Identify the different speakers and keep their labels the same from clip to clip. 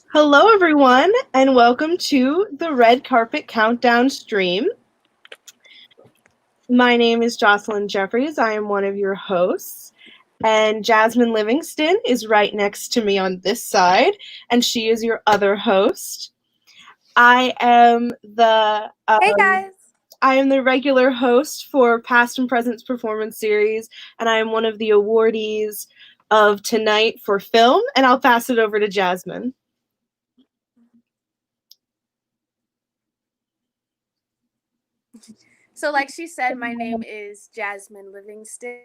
Speaker 1: Hello, everyone, and welcome to the Red Carpet Countdown stream. My name is Jocelyn Jeffries. I am one of your hosts, and Jasmine Livingston is right next to me on this side, and she is your other host. I am the
Speaker 2: Hey guys!
Speaker 1: I am the regular host for Past and Present Performance Series, and I am one of the awardees of tonight for film, and I'll pass it over to Jasmine.
Speaker 2: So like she said, my name is Jasmine Livingston.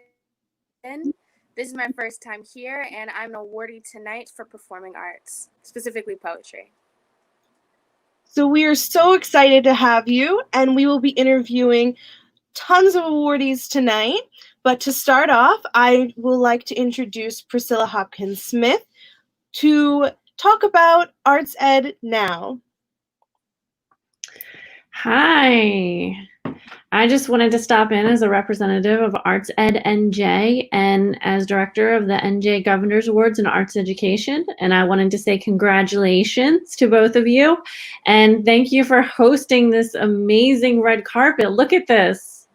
Speaker 2: This is my first time here, and I'm an awardee tonight for performing arts, specifically poetry.
Speaker 1: So we are so excited to have you, and we will be interviewing tons of awardees tonight. But to start off, I would like to introduce Priscilla Hopkins Smith to talk about Arts Ed Now.
Speaker 3: Hi. I just wanted to stop in as a representative of Arts Ed NJ and as director of the NJ Governor's Awards in Arts Education. And I wanted to say congratulations to both of you. And thank you for hosting this amazing red carpet. Look at this.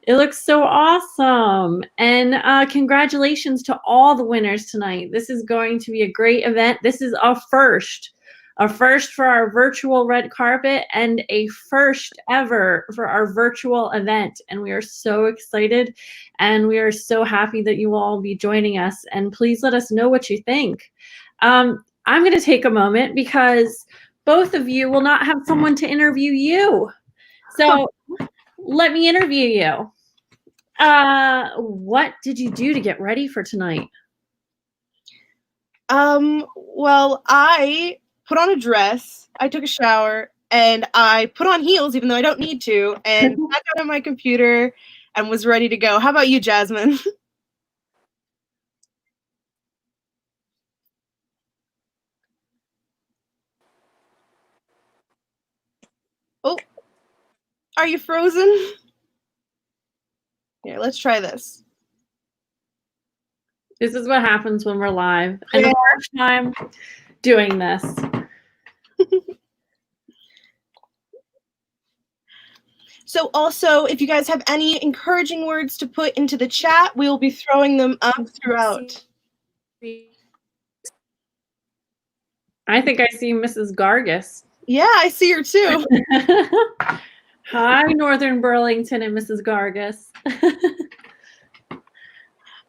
Speaker 3: It looks so awesome. And congratulations to all the winners tonight. This is going to be a great event. This is a first for our virtual red carpet and a first ever for our virtual event. And we are so excited and we are so happy that you will all be joining us. And please let us know what you think. I'm going to take a moment because both of you will not have someone to interview you. So let me interview you. What did you do to get ready for tonight?
Speaker 1: Well, I put on a dress, I took a shower, and I put on heels even though I don't need to, and sat down on my computer and was ready to go. How about you, Jasmine? Oh, are you frozen? Here, let's try this.
Speaker 3: This is what happens when we're live. And the first time doing this.
Speaker 1: So also, if you guys have any encouraging words to put into the chat, we will be throwing them up throughout.
Speaker 3: I think I see Mrs. Gargis.
Speaker 1: Yeah, I see her too.
Speaker 3: Hi, Northern Burlington and Mrs. Gargis.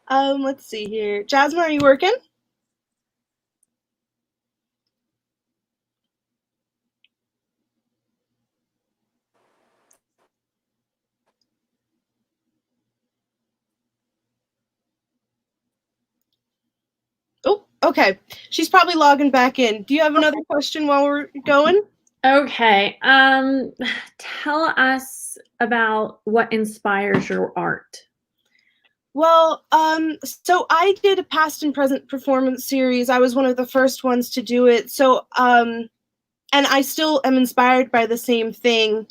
Speaker 1: Let's see here. Jasmine, are you working? Oh, okay. She's probably logging back in. Do you have another question while we're going?
Speaker 3: Okay. Tell us about what inspires your art.
Speaker 1: Well, so I did a past and present performance series. I was one of the first ones to do it. So, and I still am inspired by the same thing.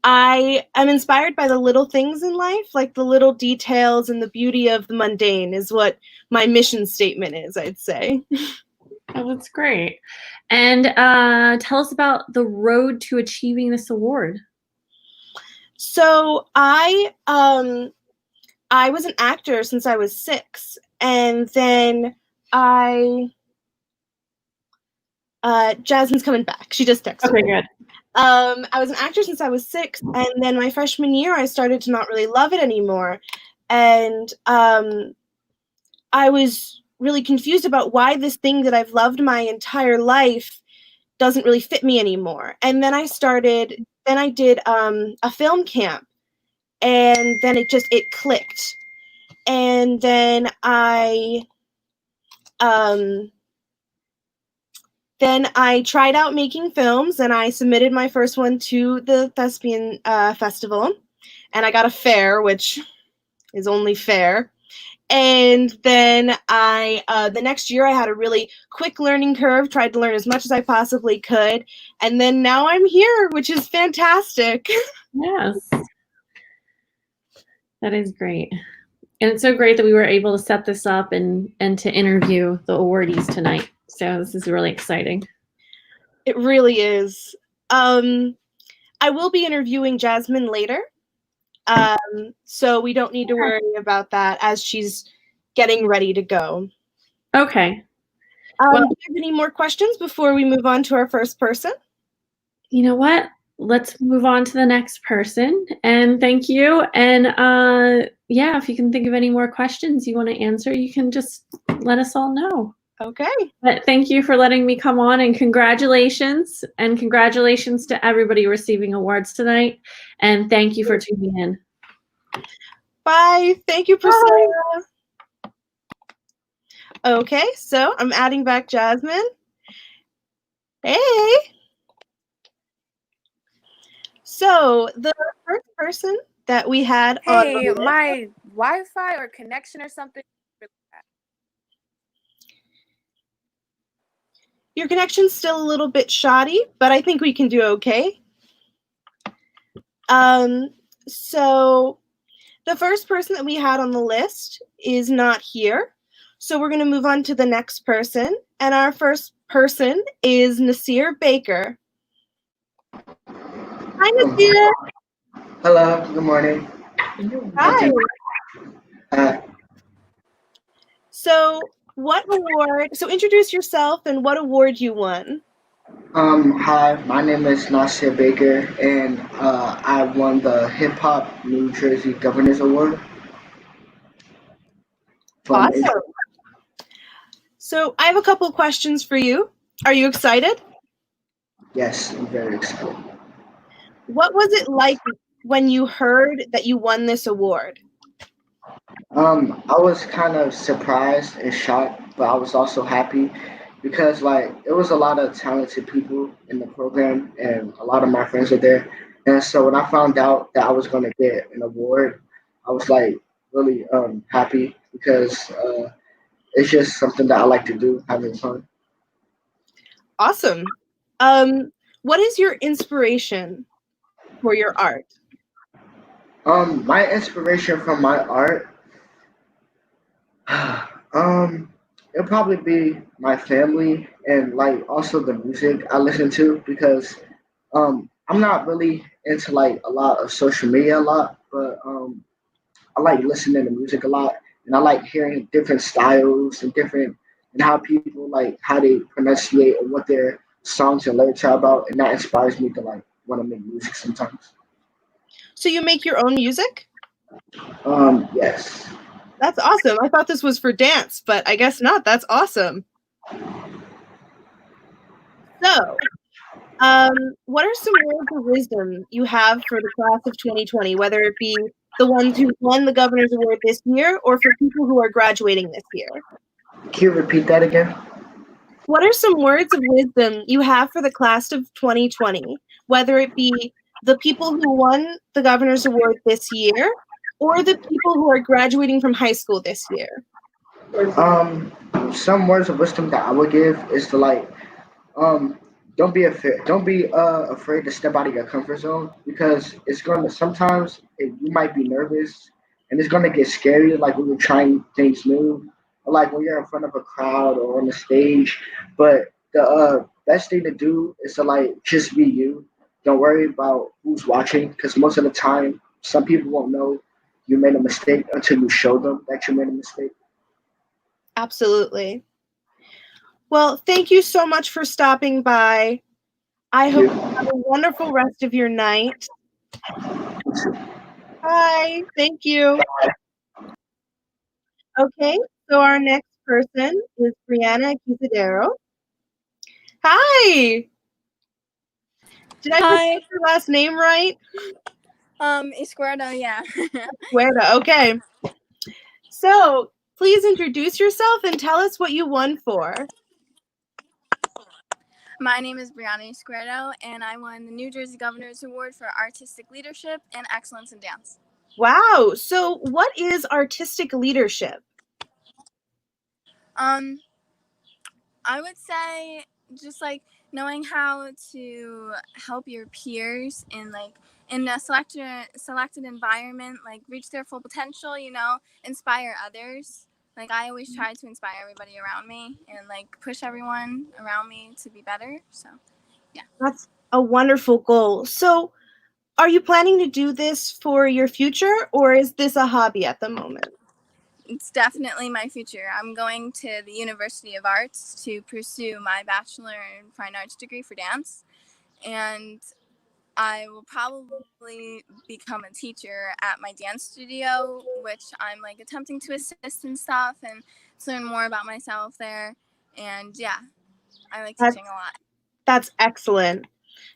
Speaker 1: I am inspired by the little things in life, like the little details and the beauty of the mundane is what my mission statement is, I'd say.
Speaker 3: Oh, that's great. And tell us about the road to achieving this award.
Speaker 1: So I was an actor since I was 6, and then Jasmine's coming back. She just texted me.
Speaker 3: Okay, good.
Speaker 1: I was an actor since I was 6, and then my freshman year, I started to not really love it anymore, and I was really confused about why this thing that I've loved my entire life doesn't really fit me anymore. And then I did a film camp, and then it clicked. And then I tried out making films, and I submitted my first one to the Thespian Festival, and I got a fair, which is only fair. And then the next year I had a really quick learning curve, tried to learn as much as I possibly could, and then now I'm here, which is fantastic.
Speaker 3: Yes. That is great. And it's so great that we were able to set this up and to interview the awardees tonight. So this is really exciting.
Speaker 1: It really is. I will be interviewing Jasmine later, so we don't need to worry about that as she's getting ready to go.
Speaker 3: Okay.
Speaker 1: Do you have any more questions before we move on to our first person?
Speaker 3: You know what? Let's move on to the next person. And thank you. And yeah, if you can think of any more questions you want to answer, you can just let us all know.
Speaker 1: Okay.
Speaker 3: But thank you for letting me come on, and congratulations. And congratulations to everybody receiving awards tonight. And thank you for tuning in.
Speaker 1: Bye. Thank you, Priscilla. Okay, so I'm adding back Jasmine. Hey. So the first person that we had on
Speaker 2: Hey, my Wi-Fi or connection or something.
Speaker 1: Your connection's still a little bit shoddy, but I think we can do okay. So the first person that we had on the list is not here. So we're going to move on to the next person. And our first person is Nasir Baker. Hi, Nasir.
Speaker 4: Hello, good morning.
Speaker 1: Hi.
Speaker 4: Hi.
Speaker 1: So what award, so introduce yourself and what award you won.
Speaker 4: Hi, my name is Nasir Baker, and I won the Hip Hop New Jersey Governors Award.
Speaker 1: Awesome. So I have a couple of questions for you. Are you excited?
Speaker 4: Yes, I'm very excited.
Speaker 1: What was it like when you heard that you won this award?
Speaker 4: I was kind of surprised and shocked, but I was also happy because like it was a lot of talented people in the program, and a lot of my friends are there. And so when I found out that I was going to get an award, I was like really happy because it's just something that I like to do, having fun.
Speaker 1: Awesome. What is your inspiration for your art?
Speaker 4: My inspiration from my art, it'll probably be my family and like also the music I listen to because I'm not really into like a lot of social media a lot, but I like listening to music a lot, and I like hearing different styles and different and how people like how they pronunciate and what their songs and lyrics are about, and that inspires me to like want to make music sometimes.
Speaker 1: So you make your own music?
Speaker 4: Yes.
Speaker 1: That's awesome. I thought this was for dance, but I guess not. That's awesome. So, what are some words of wisdom you have for the class of 2020, whether it be the ones who won the Governor's Award this year or for people who are graduating this year?
Speaker 4: Can you repeat that again?
Speaker 1: What are some words of wisdom you have for the class of 2020, whether it be the people who won the Governor's Award this year or the people who are graduating from high school this year?
Speaker 4: Um, some words of wisdom that I would give is to like, um, don't be afraid to step out of your comfort zone because it's gonna sometimes you might be nervous and it's gonna get scary like when you're trying things new, or like when you're in front of a crowd or on the stage. But the best thing to do is to like just be you. Don't worry about who's watching because most of the time some people won't know you made a mistake until you show them that you made a mistake.
Speaker 1: Absolutely. Well, thank you so much for stopping by. I hope you have a wonderful rest of your night. Bye. Thank you. Okay, so our next person is Brianna Quisadero. Hi. Did I pronounce your last name right?
Speaker 5: Izquierdo, yeah.
Speaker 1: Guerra, okay. So, please introduce yourself and tell us what you won for.
Speaker 5: My name is Brianna Izquierdo, and I won the New Jersey Governor's Award for Artistic Leadership and Excellence in Dance.
Speaker 1: Wow. So, what is artistic leadership?
Speaker 5: I would say just like knowing how to help your peers in a selected environment, like reach their full potential, inspire others. Like, I always try to inspire everybody around me and, like, push everyone around me to be better. So, yeah.
Speaker 1: That's a wonderful goal. So, are you planning to do this for your future, or is this a hobby at the moment?
Speaker 5: It's definitely my future. I'm going to the University of Arts to pursue my Bachelor in Fine Arts degree for dance. And I will probably become a teacher at my dance studio, which I'm like attempting to assist and stuff and to learn more about myself there. And yeah, I like teaching a lot.
Speaker 1: That's excellent.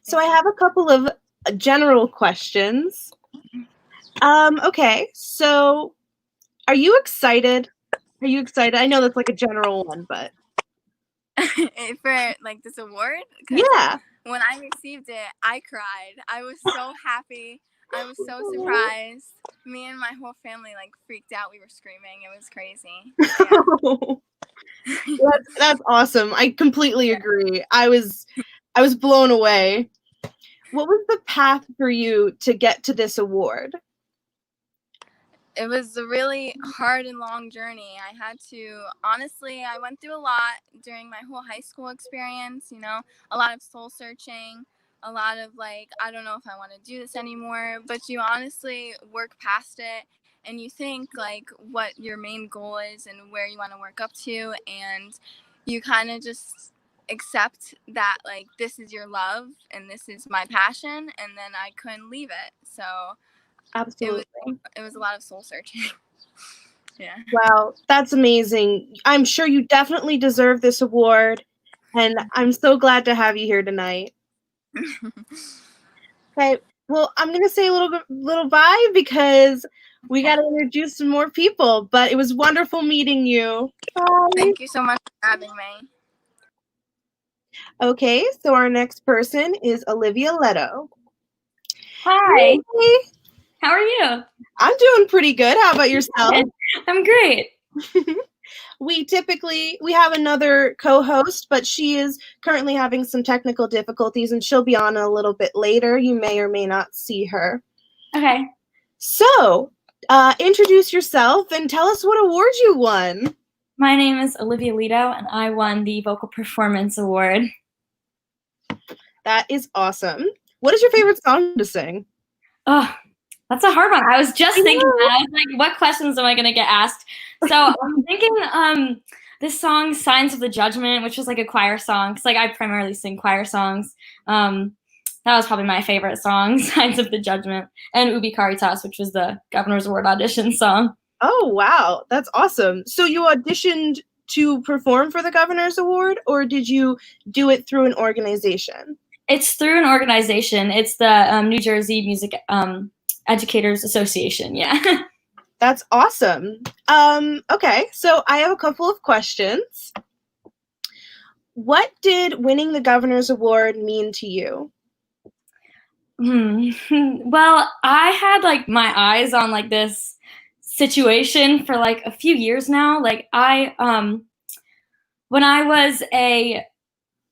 Speaker 1: So I have a couple of general questions. Okay, so are you excited? Are you excited? I know that's like a general one, but
Speaker 5: For like this award?
Speaker 1: yeah.
Speaker 5: When I received it, I cried. I was so happy. I was so surprised. Me and my whole family like freaked out. We were screaming. It was crazy. Yeah.
Speaker 1: That's awesome. I completely agree. I was blown away. What was the path for you to get to this award?
Speaker 5: It was a really hard and long journey. I went through a lot during my whole high school experience, a lot of soul searching, a lot of like, I don't know if I want to do this anymore, but you honestly work past it and you think like what your main goal is and where you want to work up to, and you kind of just accept that like this is your love and this is my passion, and then I couldn't leave it. So
Speaker 1: Absolutely.
Speaker 5: it was a lot of soul searching. Yeah.
Speaker 1: Wow, that's amazing. I'm sure you definitely deserve this award, and I'm so glad to have you here tonight. Okay, well, I'm gonna say a little bye because we got to introduce some more people. But it was wonderful meeting you. Bye.
Speaker 5: Thank you so much for having me.
Speaker 1: Okay, so our next person is Olivia Leto.
Speaker 6: Hi.
Speaker 1: Hey.
Speaker 6: How are you?
Speaker 1: I'm doing pretty good. How about yourself?
Speaker 6: I'm great.
Speaker 1: We have another co-host, but she is currently having some technical difficulties and she'll be on a little bit later. You may or may not see her.
Speaker 6: Okay.
Speaker 1: So, introduce yourself and tell us what award you won.
Speaker 6: My name is Olivia Leto and I won the Vocal Performance Award.
Speaker 1: That is awesome. What is your favorite song to sing?
Speaker 6: Oh, that's a hard one. I was just thinking that. I was like, what questions am I going to get asked? So I'm thinking this song, Signs of the Judgment, which was like a choir song, because like I primarily sing choir songs. That was probably my favorite song, Signs of the Judgment, and Ubi Caritas, which was the Governor's Award audition song.
Speaker 1: Oh, wow. That's awesome. So you auditioned to perform for the Governor's Award, or did you do it through an organization?
Speaker 6: It's through an organization. It's the New Jersey Music Educators Association. Yeah.
Speaker 1: That's awesome. Okay, so I have a couple of questions. What did winning the Governor's Award mean to you?
Speaker 6: Well, I had like my eyes on like this situation for like a few years now. Like when I was a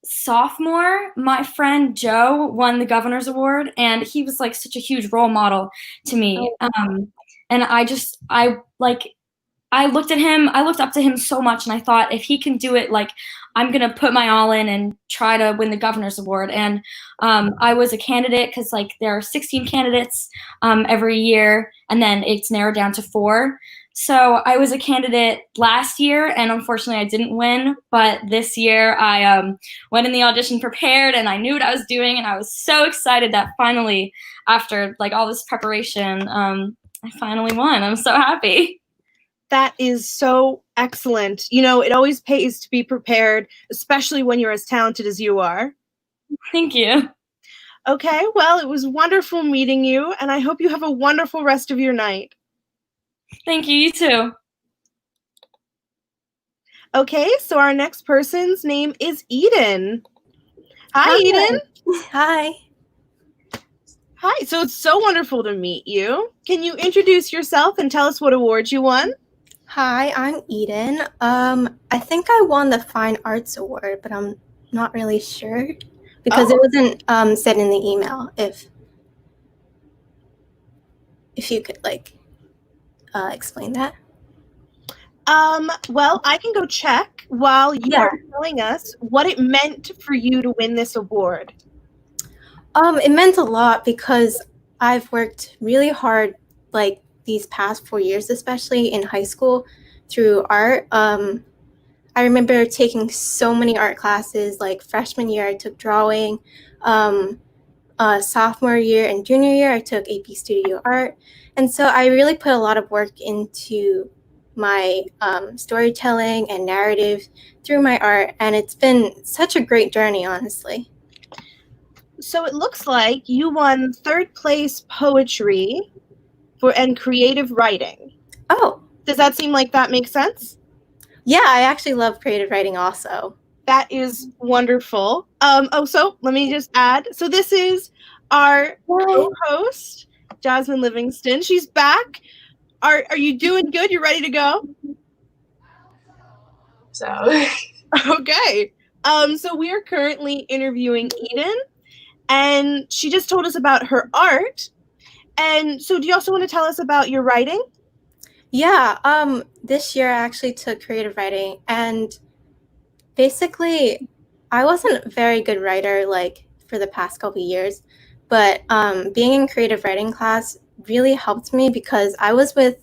Speaker 6: sophomore, my friend Joe won the Governor's Award, and he was like such a huge role model to me. And I looked at him, I looked up to him so much, and I thought, if he can do it, like, I'm going to put my all in and try to win the Governor's Award. And I was a candidate because, like, there are 16 candidates every year, and then it's narrowed down to 4. So I was a candidate last year, and unfortunately I didn't win. But this year I went in the audition prepared, and I knew what I was doing, and I was so excited that finally, after, like, all this preparation, I finally won. I'm so happy.
Speaker 1: That is so excellent. You know, it always pays to be prepared, especially when you're as talented as you are.
Speaker 6: Thank you.
Speaker 1: Okay, well, it was wonderful meeting you, and I hope you have a wonderful rest of your night.
Speaker 6: Thank you, you too.
Speaker 1: Okay, so our next person's name is Eden. Hi, Eden.
Speaker 7: Hi.
Speaker 1: Hi, so it's so wonderful to meet you. Can you introduce yourself and tell us what award you won?
Speaker 7: Hi, I'm Eden. I think I won the Fine Arts Award, but I'm not really sure because it wasn't said in the email. If you could like explain that.
Speaker 1: Well, I can go check while you
Speaker 7: Yeah.
Speaker 1: are telling us what it meant for you to win this award.
Speaker 7: It meant a lot because I've worked really hard, like these past 4 years, especially in high school, through art. I remember taking so many art classes. Like freshman year, I took drawing. Sophomore year and junior year, I took AP Studio Art, and so I really put a lot of work into my storytelling and narrative through my art, and it's been such a great journey, honestly.
Speaker 1: So it looks like you won third place poetry and creative writing.
Speaker 7: Oh,
Speaker 1: Does that seem like that makes sense?
Speaker 7: yeah, I actually love creative writing also.
Speaker 1: That is wonderful. So let me just add. So this is our co-host, Jasmine Livingston. She's back. Are you doing good? You ready to go?
Speaker 8: So
Speaker 1: Okay. So we are currently interviewing Eden, and she just told us about her art. And so do you also want to tell us about your writing?
Speaker 7: Yeah, this year I actually took creative writing, and basically I wasn't a very good writer like for the past couple of years, but being in creative writing class really helped me because I was with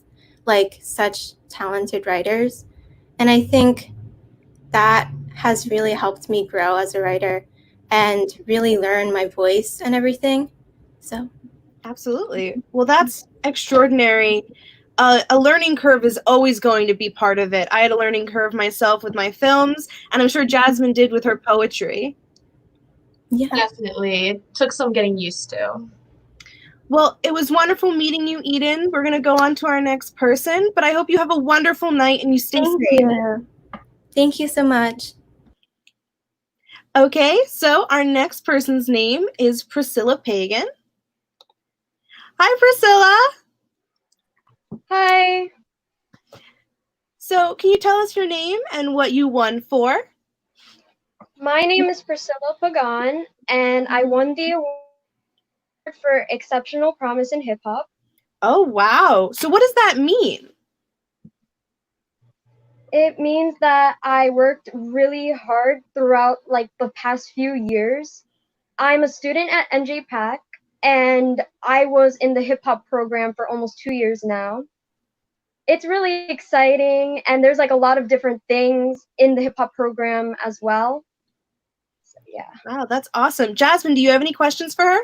Speaker 7: like such talented writers, and I think that has really helped me grow as a writer and really learn my voice and everything. So
Speaker 1: Absolutely. Well, that's extraordinary. A learning curve is always going to be part of it. I had a learning curve myself with my films, and I'm sure Jasmine did with her poetry.
Speaker 7: yeah.
Speaker 8: definitely it took some getting used to.
Speaker 1: Well, it was wonderful meeting you, Eden. We're going to go on to our next person, but I hope you have a wonderful night and you stay
Speaker 7: Thank
Speaker 1: safe.
Speaker 7: you. Thank you so much.
Speaker 1: Okay, so our next person's name is Priscilla Pagan. Hi, Priscilla.
Speaker 9: Hi,
Speaker 1: So, can you tell us your name and what you won for?
Speaker 9: my name is Priscilla Pagan, and I won the award for Exceptional Promise in Hip Hop.
Speaker 1: Oh, wow. So, what does that mean?
Speaker 9: It means that I worked really hard throughout like the past few years. I'm a student at NJPAC, and I was in the hip hop program for almost 2 years now. It's really exciting, and there's like a lot of different things in the hip hop program as well. So, yeah.
Speaker 1: Wow, that's awesome. Jasmine, do you have any questions for her?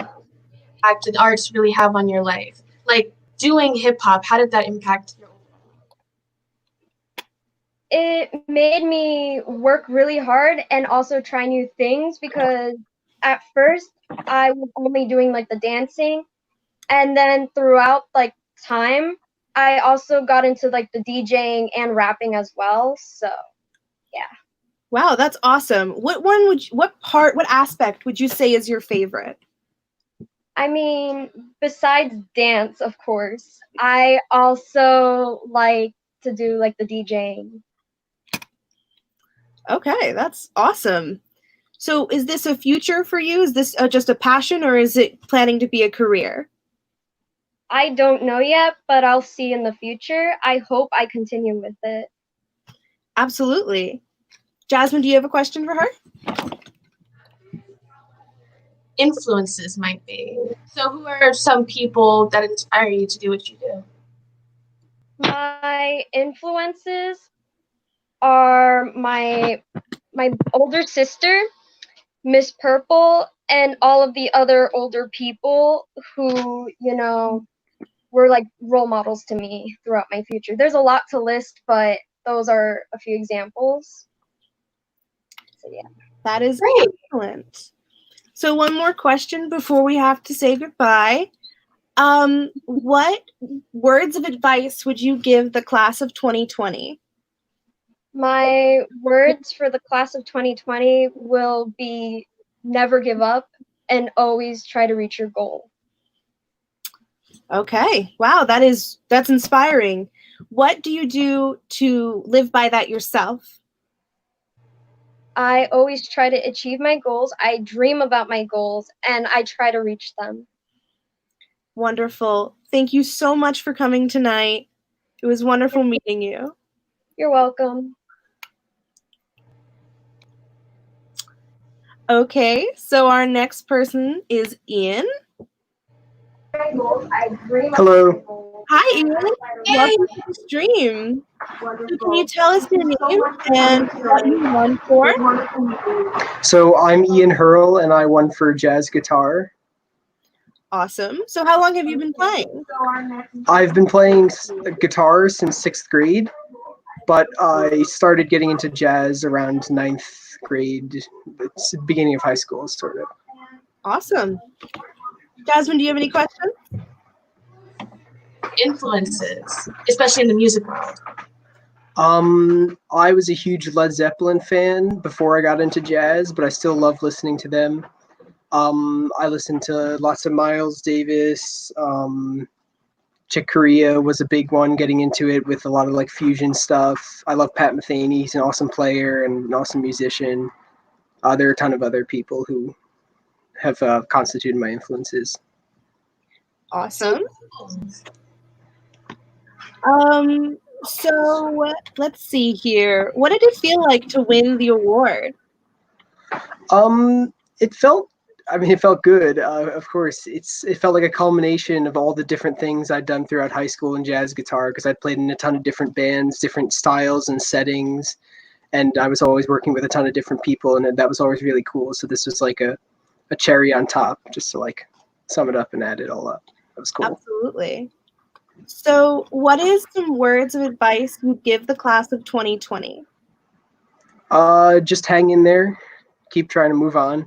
Speaker 8: Impact did arts really have on your life? Like doing hip hop, how did that impact your
Speaker 9: It made me work really hard and also try new things because at first I was only doing like the dancing, and then throughout like time I also got into like the DJing and rapping as well. So yeah.
Speaker 1: Wow, that's awesome. What aspect would you say is your favorite?
Speaker 9: I mean, besides dance, of course, I also like to do like the DJing.
Speaker 1: Okay, that's awesome. So, is this a future for you? Is this just a passion, or is it planning to be a career?
Speaker 9: I don't know yet, but I'll see in the future. I hope I continue with it.
Speaker 1: Absolutely. Jasmine, do you have a question for her?
Speaker 8: influences might be? So who are some people that inspire you to do what you do?
Speaker 9: My influences are my older sister, Miss Purple, and all of the other older people who, were like role models to me throughout my future. There's a lot to list, but those are a few examples. So yeah.
Speaker 1: That is
Speaker 8: Great.
Speaker 1: excellent. So one more question before we have to say goodbye. What words of advice would you give the class of 2020?
Speaker 9: My words for the class of 2020 will be never give up and always try to reach your goal.
Speaker 1: Okay. Wow, that's inspiring. What do you do to live by that yourself?
Speaker 9: I always try to achieve my goals. I dream about my goals and I try to reach them.
Speaker 1: Wonderful. Thank you so much for coming tonight. It was wonderful meeting you.
Speaker 9: You're welcome.
Speaker 1: Okay, so our next person is Ian.
Speaker 4: Hello.
Speaker 1: Hi, Ian. Welcome to the stream. So can you tell us your name and what you won for?
Speaker 10: So I'm Ian Hurl, and I won for jazz guitar.
Speaker 1: Awesome. So how long have you been playing?
Speaker 10: I've been playing guitar since 6th grade, but I started getting into jazz around 9th grade. It's the beginning of high school, sort of.
Speaker 1: Awesome. Jasmine, do you have any questions?
Speaker 8: Influences, especially in the music world.
Speaker 10: I was a huge Led Zeppelin fan before I got into jazz, but I still love listening to them. I listened to lots of Miles Davis. Chick Corea was a big one, getting into it with a lot of like fusion stuff. I love Pat Metheny. He's an awesome player and an awesome musician. There are a ton of other people who have constituted my influences.
Speaker 1: Awesome. So let's see here. What did it feel like to win the award?
Speaker 10: It felt good. Of course, it felt like a culmination of all the different things I'd done throughout high school in jazz guitar, because I'd played in a ton of different bands, different styles and settings, and I was always working with a ton of different people, and that was always really cool. So this was like a cherry on top, just to like sum it up and add it all up. That was cool.
Speaker 1: Absolutely. So what is some words of advice you'd give the class of 2020?
Speaker 10: Just hang in there. Keep trying to move on.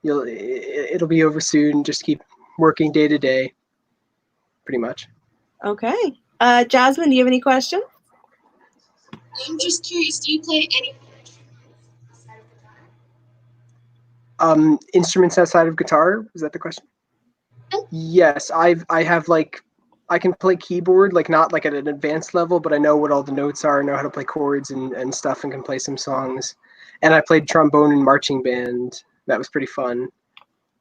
Speaker 10: It'll be over soon. Just keep working day to day, pretty much.
Speaker 1: Okay. Jasmine, do you have any questions?
Speaker 8: I'm just curious, do you play any
Speaker 10: Instruments outside of guitar? Is that the question? Yes, I have like, I can play keyboard, like not like at an advanced level, but I know what all the notes are, I know how to play chords and stuff, and can play some songs. And I played trombone in marching band. That was pretty fun.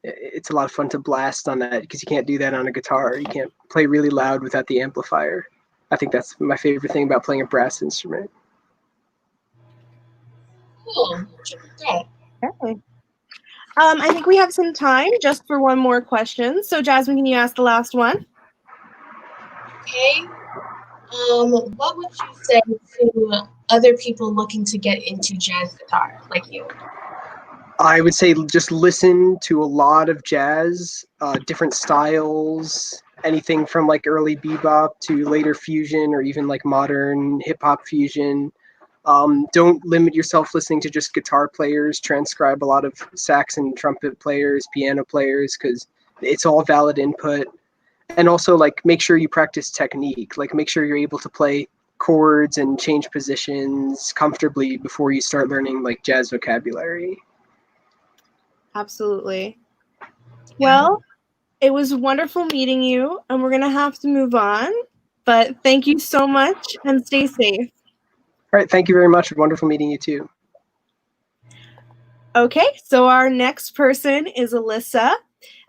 Speaker 10: It's a lot of fun to blast on that, because you can't do that on a guitar. You can't play really loud without the amplifier. I think that's my favorite thing about playing a brass instrument.
Speaker 8: Cool.
Speaker 1: Okay. I think we have some time just for one more question. So Jasmine, can you ask the last one?
Speaker 8: Okay. What would you say to other people looking to get into jazz guitar, like you?
Speaker 10: I would say just listen to a lot of jazz, different styles, anything from like early bebop to later fusion, or even like modern hip hop fusion. Don't limit yourself listening to just guitar players. Transcribe a lot of sax and trumpet players, piano players, because it's all valid input. And also, like, make sure you practice technique. Like, make sure you're able to play chords and change positions comfortably before you start learning like jazz vocabulary.
Speaker 1: Absolutely. Well, it was wonderful meeting you, and we're gonna have to move on. But thank you so much, and stay safe.
Speaker 10: All right, thank you very much. Wonderful meeting you too.
Speaker 1: Okay, so our next person is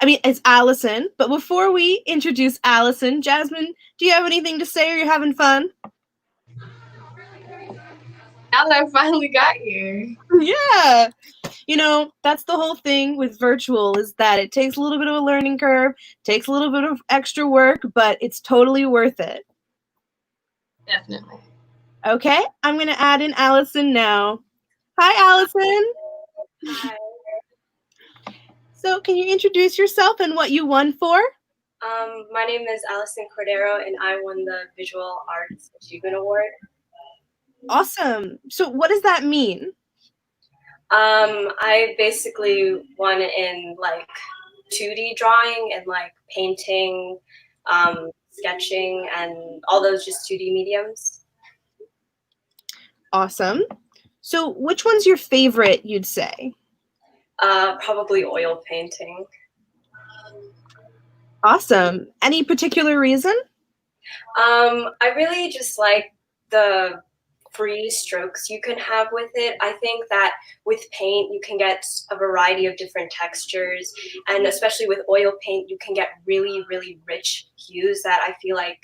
Speaker 1: it's Allison. But before we introduce Allison, Jasmine, do you have anything to say, or you're having fun?
Speaker 8: Now that I finally got here.
Speaker 1: Yeah. You know, that's the whole thing with virtual, is that it takes a little bit of a learning curve, takes a little bit of extra work, but it's totally worth it.
Speaker 8: Definitely.
Speaker 1: Okay, I'm going to add in Allison now. Hi, Allison.
Speaker 11: Hi.
Speaker 1: So can you introduce yourself and what you won for?
Speaker 11: My name is Allison Cordero, and I won the Visual Arts Achievement Award.
Speaker 1: Awesome. So what does that mean?
Speaker 11: I basically won in like 2D drawing and like painting, sketching, and all those just 2D mediums.
Speaker 1: Awesome. So which one's your favorite, you'd say?
Speaker 11: Probably oil painting.
Speaker 1: Awesome. Any particular reason?
Speaker 11: I really just like the free strokes you can have with it. I think that with paint, you can get a variety of different textures, and especially with oil paint, you can get really, really rich hues that I feel like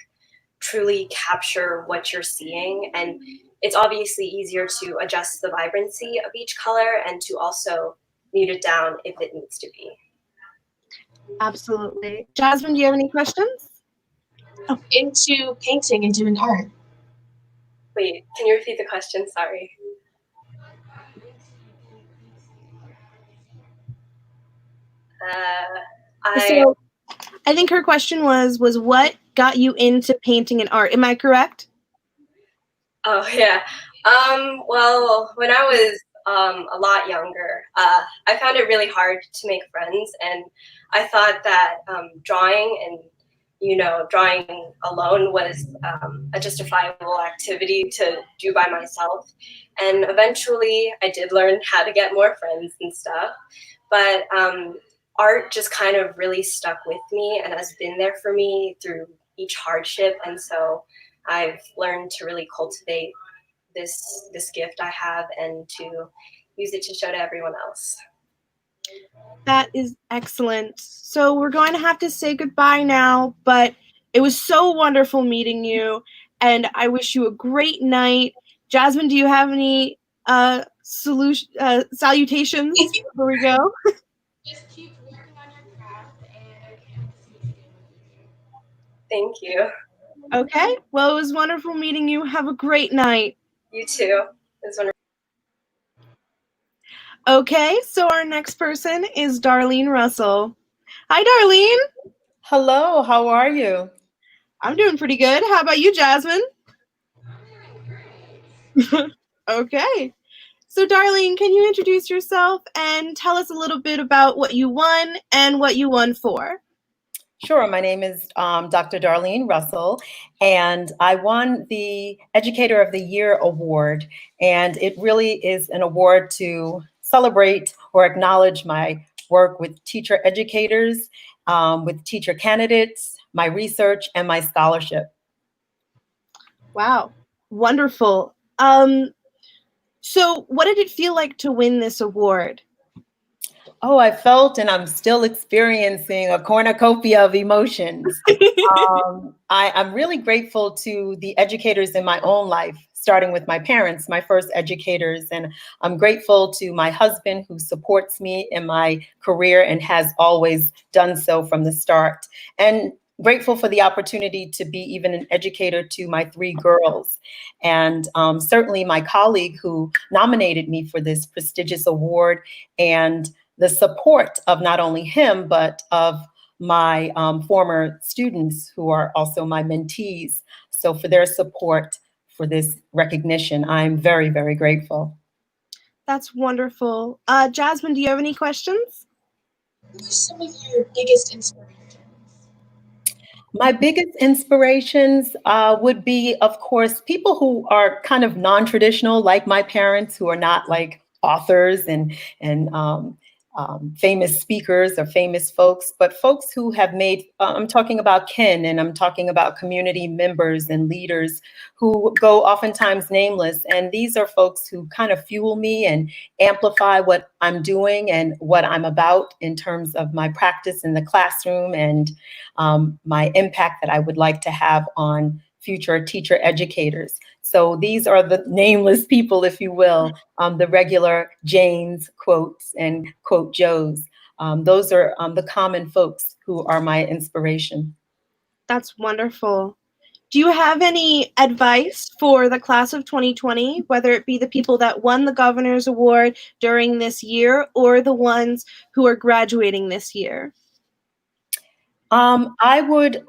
Speaker 11: truly capture what you're seeing. And it's obviously easier to adjust the vibrancy of each color and to also mute it down if it needs to be.
Speaker 1: Absolutely. Jasmine, do you have any questions?
Speaker 8: Into painting and doing art.
Speaker 11: Wait, can you repeat the question? Sorry.
Speaker 1: So I think her question was what got you into painting and art? Am I correct?
Speaker 11: Oh yeah. Well, when I was a lot younger, I found it really hard to make friends, and I thought that drawing and drawing alone was a justifiable activity to do by myself. And eventually, I did learn how to get more friends and stuff. But art just kind of really stuck with me and has been there for me through each hardship. And so I've learned to really cultivate this gift I have and to use it to show to everyone else.
Speaker 1: That is excellent. So we're going to have to say goodbye now, but it was so wonderful meeting you, and I wish you a great night. Jasmine, do you have any salutations before we go?
Speaker 8: Just keep working on your craft, and I can't wait to see what you do in the future.
Speaker 11: Thank you.
Speaker 1: Okay. Well, it was wonderful meeting you. Have a great night.
Speaker 11: You too. It was wonderful.
Speaker 1: Okay, so our next person is Darlene Russell. Hi, Darlene.
Speaker 12: Hello, how are you?
Speaker 1: I'm doing pretty good. How about you, Jasmine? Okay. So, Darlene, can you introduce yourself and tell us a little bit about what you won and what you won for?
Speaker 12: Sure, my name is Dr. Darlene Russell, and I won the Educator of the Year award, and it really is an award to celebrate or acknowledge my work with teacher educators, with teacher candidates, my research, and my scholarship.
Speaker 1: Wow, wonderful. So what did it feel like to win this award?
Speaker 12: Oh, I felt and I'm still experiencing a cornucopia of emotions. I'm really grateful to the educators in my own life, starting with my parents, my first educators, and I'm grateful to my husband who supports me in my career and has always done so from the start. And grateful for the opportunity to be even an educator to my 3 girls. And certainly my colleague who nominated me for this prestigious award, and the support of not only him, but of my former students who are also my mentees. So for their support for this recognition, I'm very, very grateful.
Speaker 1: That's wonderful. Jasmine, do you have any questions?
Speaker 8: What are some of your biggest inspirations?
Speaker 12: My biggest inspirations would be, of course, people who are kind of non-traditional, like my parents, who are not like authors and famous speakers or famous folks, but folks who have made, I'm talking about kin, and I'm talking about community members and leaders who go oftentimes nameless. And these are folks who kind of fuel me and amplify what I'm doing and what I'm about in terms of my practice in the classroom and my impact that I would like to have on future teacher educators. So these are the nameless people, if you will, the regular Janes quotes and quote Joes. Those are the common folks who are my inspiration.
Speaker 1: That's wonderful. Do you have any advice for the class of 2020, whether it be the people that won the Governor's Award during this year or the ones who are graduating this year?
Speaker 12: I would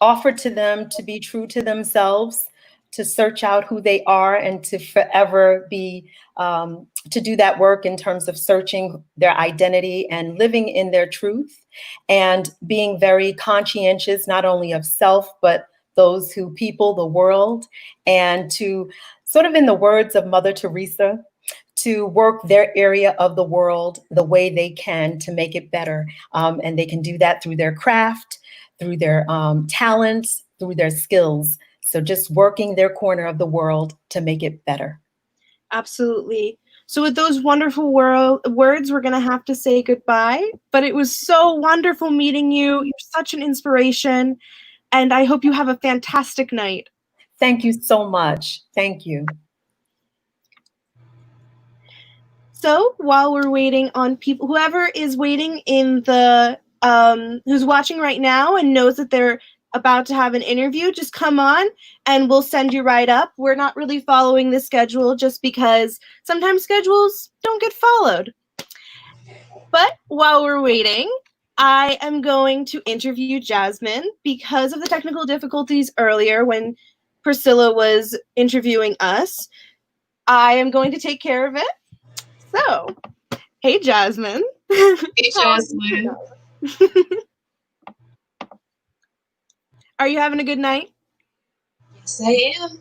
Speaker 12: offer to them to be true to themselves, to search out who they are, and to forever be, to do that work in terms of searching their identity and living in their truth, and being very conscientious, not only of self, but those who people the world, and to, sort of in the words of Mother Teresa, to work their area of the world the way they can to make it better. And they can do that through their craft, through their talents, through their skills. So just working their corner of the world to make it better.
Speaker 1: Absolutely. So with those wonderful words, we're going to have to say goodbye. But it was so wonderful meeting you. You're such an inspiration. and I hope you have a fantastic night.
Speaker 12: Thank you so much. Thank you.
Speaker 1: So while we're waiting on people, whoever is waiting in the, who's watching right now and knows that they're about to have an interview, just come on and we'll send you right up. We're not really following the schedule just because sometimes schedules don't get followed. But while we're waiting, I am going to interview Jasmine because of the technical difficulties earlier when Priscilla was interviewing us. I am going to take care of it. So, hey, Jasmine.
Speaker 8: Hey, Jasmine.
Speaker 1: Are you having a good night?
Speaker 8: Yes, I am.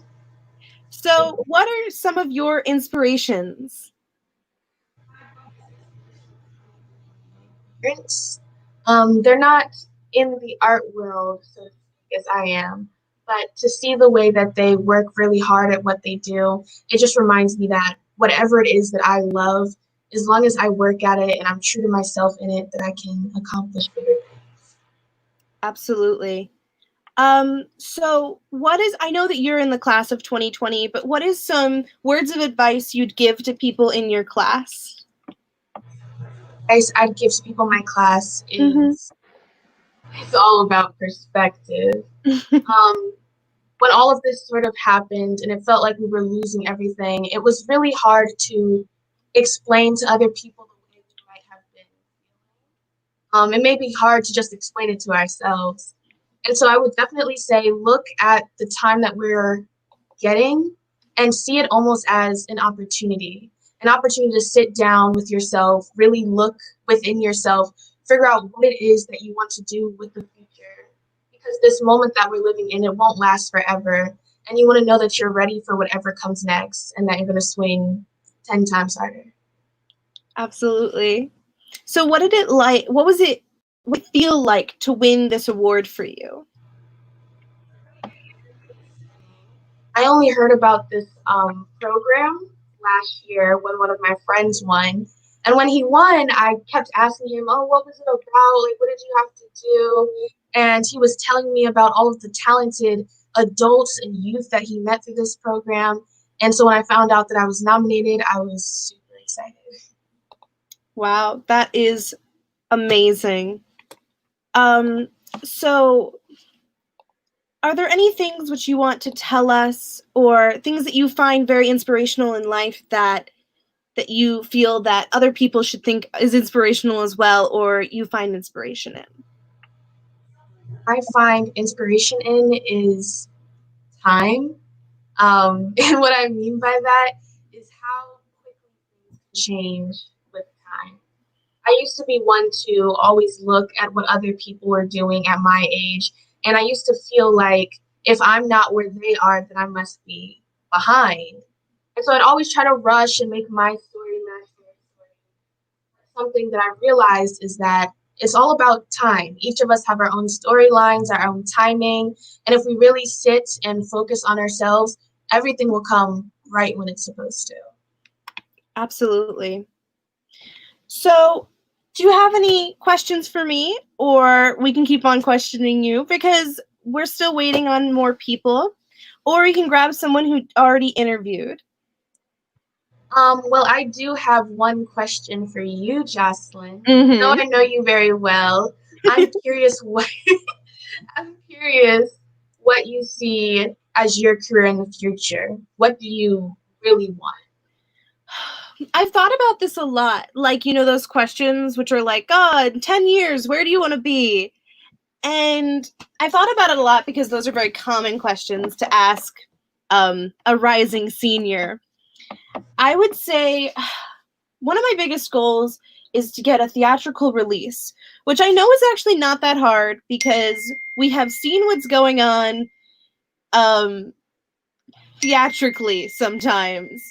Speaker 1: So, what are some of your inspirations?
Speaker 8: They're not in the art world, so to speak, as I am, but to see the way that they work really hard at what they do, it just reminds me that whatever it is that I love, as long as I work at it and I'm true to myself in it, that I can accomplish bigger things.
Speaker 1: Absolutely. So I know that you're in the class of 2020, but what is some words of advice you'd give to people in your class?
Speaker 8: I'd give to people in my class is it's all about perspective. When all of this sort of happened and it felt like we were losing everything, it was really hard to explain to other people the way we might have been feeling. It may be hard to just explain it to ourselves. And so I would definitely say look at the time that we're getting and see it almost as an opportunity to sit down with yourself, really look within yourself, figure out what it is that you want to do with the future. Because this moment that we're living in, it won't last forever. And you want to know that you're ready for whatever comes next and that you're going to swing 10 times harder.
Speaker 1: Absolutely. So what was it feel like to win this award for you?
Speaker 8: I only heard about this program last year when one of my friends won. And when he won, I kept asking him, oh, what was it about? Like, what did you have to do? And he was telling me about all of the talented adults and youth that he met through this program. And so when I found out that I was nominated, I was super excited.
Speaker 1: Wow, that is amazing. So are there any things which you want to tell us or things that you find very inspirational in life that you feel that other people should think is inspirational as well, or you find inspiration in?
Speaker 8: I find inspiration in is time. And what I mean by that is how quickly things change with time. I used to be one to always look at what other people were doing at my age, and I used to feel like if I'm not where they are, then I must be behind. And so I'd always try to rush and make my story match their story. Something that I realized is that it's all about time. Each of us have our own storylines, our own timing, and if we really sit and focus on ourselves, everything will come right when it's supposed to.
Speaker 1: Absolutely. So, do you have any questions for me, or we can keep on questioning you because we're still waiting on more people, or we can grab someone who already interviewed.
Speaker 8: Well, I do have one question for you, Jocelyn. I know you very well. I'm curious what you see as your career in the future. What do you really want?
Speaker 1: I've thought about this a lot. Like, those questions which are like, oh, in 10 years, where do you want to be? And I thought about it a lot because those are very common questions to ask a rising senior. I would say one of my biggest goals is to get a theatrical release, which I know is actually not that hard because we have seen what's going on theatrically sometimes,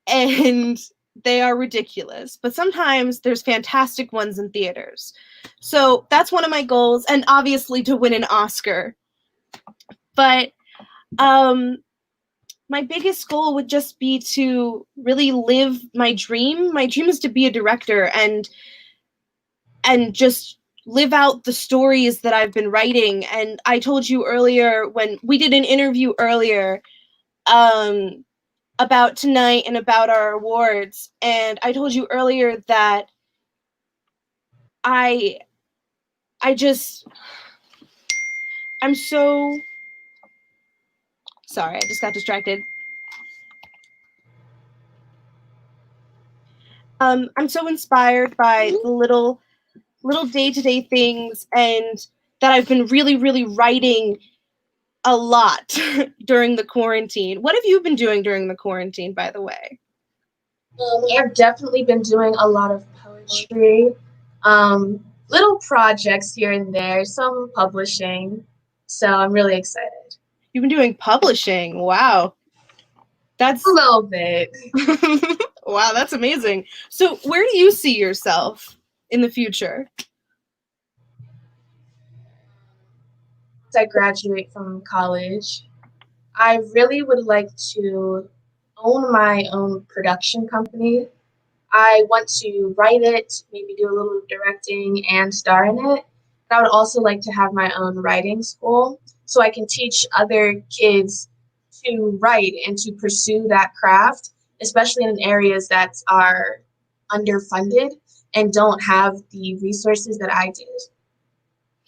Speaker 1: and they are ridiculous. But sometimes there's fantastic ones in theaters. So that's one of my goals, and obviously to win an Oscar. But my biggest goal would just be to really live my dream. My dream is to be a director and just live out the stories that I've been writing. And I told you earlier when we did an interview earlier about tonight and about our awards. And I told you earlier that I'm so sorry, I just got distracted. I'm so inspired by the little day-to-day things, and that I've been really, really writing a lot during the quarantine. What have you been doing during the quarantine, by the way?
Speaker 8: I've definitely been doing a lot of poetry, little projects here and there, some publishing. So I'm really excited.
Speaker 1: You've been doing publishing. Wow. That's
Speaker 8: a little bit.
Speaker 1: Wow, that's amazing. So where do you see yourself in the future?
Speaker 8: Once I graduate from college, I really would like to own my own production company. I want to write it, maybe do a little directing and star in it. And I would also like to have my own writing school so I can teach other kids to write and to pursue that craft, especially in areas that are underfunded and don't have the resources that I did.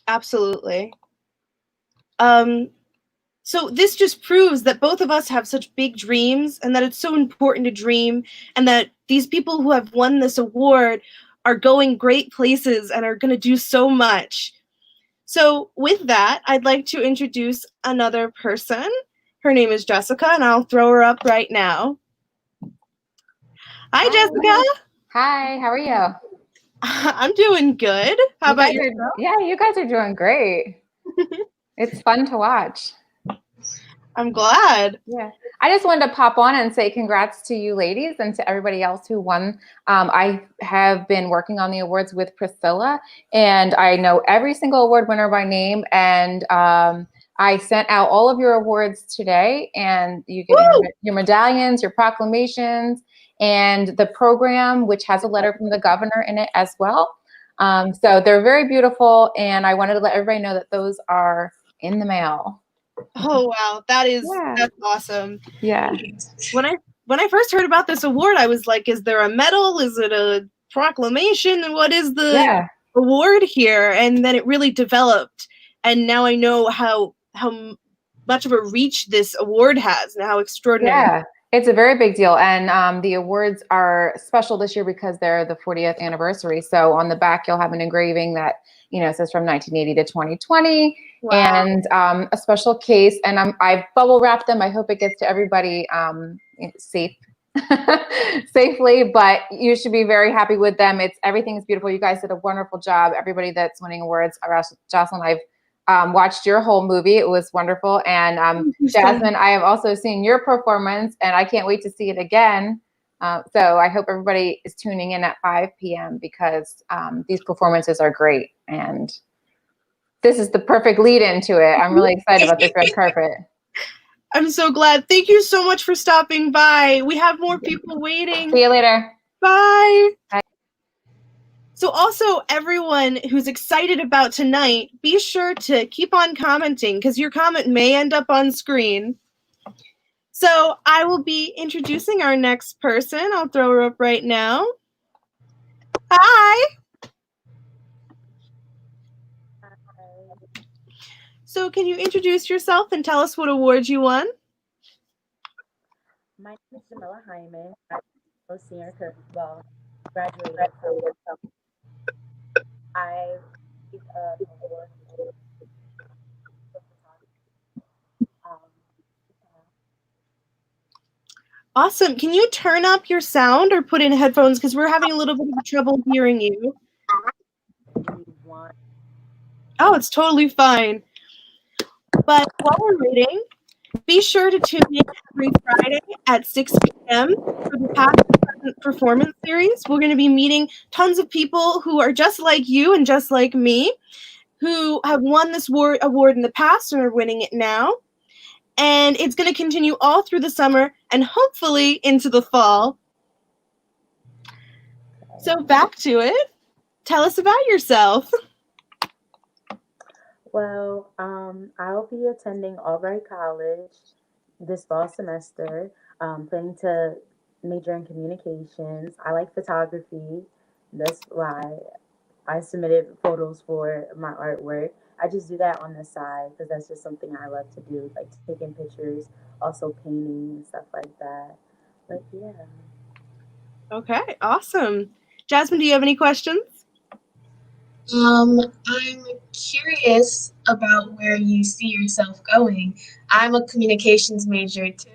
Speaker 1: Absolutely. So this just proves that both of us have such big dreams, and that it's so important to dream, and that these people who have won this award are going great places and are going to do so much. So with that, I'd like to introduce another person. Her name is Jessica, and I'll throw her up right now. Hi, Jessica.
Speaker 13: Hi, how are you?
Speaker 1: I'm doing good. How about yourself?
Speaker 13: Yeah, you guys are doing great. It's fun to watch.
Speaker 1: I'm glad.
Speaker 13: Yeah. I just wanted to pop on and say congrats to you ladies and to everybody else who won. I have been working on the awards with Priscilla, and I know every single award winner by name. And I sent out all of your awards today, and you get your medallions, your proclamations, and the program, which has a letter from the governor in it as well. So they're very beautiful, and I wanted to let everybody know that those are in the mail.
Speaker 1: Oh wow, that's awesome.
Speaker 13: Yeah.
Speaker 1: When I first heard about this award, I was like, is there a medal? Is it a proclamation? And what is the award here? And then it really developed, and now I know how much of a reach this award has and how extraordinary.
Speaker 13: Yeah, it's a very big deal, and the awards are special this year because they're the 40th anniversary. So on the back, you'll have an engraving that says from 1980 to 2020. Wow. And a special case, and I bubble wrapped them. I hope it gets to everybody safely, but you should be very happy with them. Everything's beautiful. You guys did a wonderful job. Everybody that's winning awards. Jocelyn, I've watched your whole movie. It was wonderful. And Jasmine, I have also seen your performance, and I can't wait to see it again. So I hope everybody is tuning in at 5 p.m. because these performances are great. And this is the perfect lead into it. I'm really excited about this red carpet.
Speaker 1: I'm so glad. Thank you so much for stopping by. We have more people waiting.
Speaker 13: See you later.
Speaker 1: Bye.
Speaker 13: Bye.
Speaker 1: So also, everyone who's excited about tonight, be sure to keep on commenting because your comment may end up on screen. So I will be introducing our next person. I'll throw her up right now. Hi. So can you introduce yourself and tell us what award you won?
Speaker 14: My name is Jamila Hyman. I'm a senior graduated from I received an award.
Speaker 1: Awesome. Can you turn up your sound or put in headphones because we're having a little bit of trouble hearing you? Oh, it's totally fine. But while we're waiting, be sure to tune in every Friday at 6 p.m. for the Past and Present Performance Series. We're going to be meeting tons of people who are just like you and just like me, who have won this award in the past and are winning it now. And it's going to continue all through the summer and hopefully into the fall. So back to it. Tell us about yourself.
Speaker 14: Well, I'll be attending Albright College this fall semester, planning to major in communications. I like photography. That's why I submitted photos for my artwork. I just do that on the side because that's just something I love to do, like taking pictures, also painting and stuff like that. But yeah.
Speaker 1: Okay, awesome. Jasmine, do you have any questions?
Speaker 8: I'm curious about where you see yourself going. I'm a communications major too,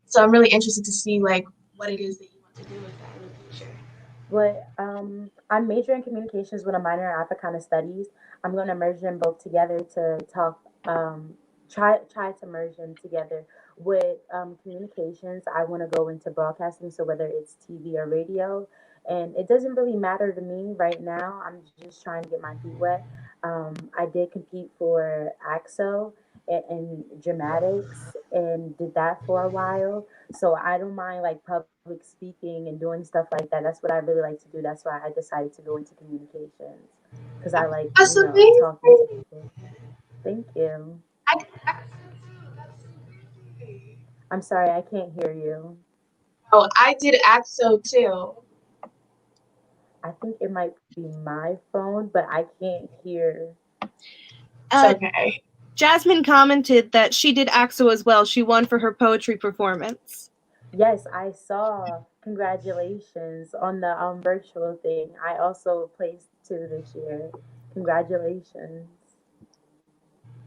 Speaker 8: so I'm really interested to see like what it is that you want to do with that in the future.
Speaker 14: But I'm majoring in communications with a minor in Africana studies. I'm going to merge them both together to talk. Try to merge them together with communications. I want to go into broadcasting, so whether it's TV or radio, and it doesn't really matter to me right now. I'm just trying to get my feet wet. I did compete for AXO and dramatics and did that for a while. So I don't mind like public speaking and doing stuff like that. That's what I really like to do. That's why I decided to go into communications because I like,
Speaker 8: That's
Speaker 14: you know,
Speaker 8: amazing.
Speaker 14: talking to people. Thank you. I'm sorry, I can't hear you.
Speaker 8: Oh, I did AXO too.
Speaker 14: I think it might be my phone, but I can't hear.
Speaker 8: It's okay.
Speaker 1: Jasmine commented that she did AXO as well. She won for her poetry performance.
Speaker 14: Yes, I saw. Congratulations on the virtual thing. I also placed 2 this year. Congratulations.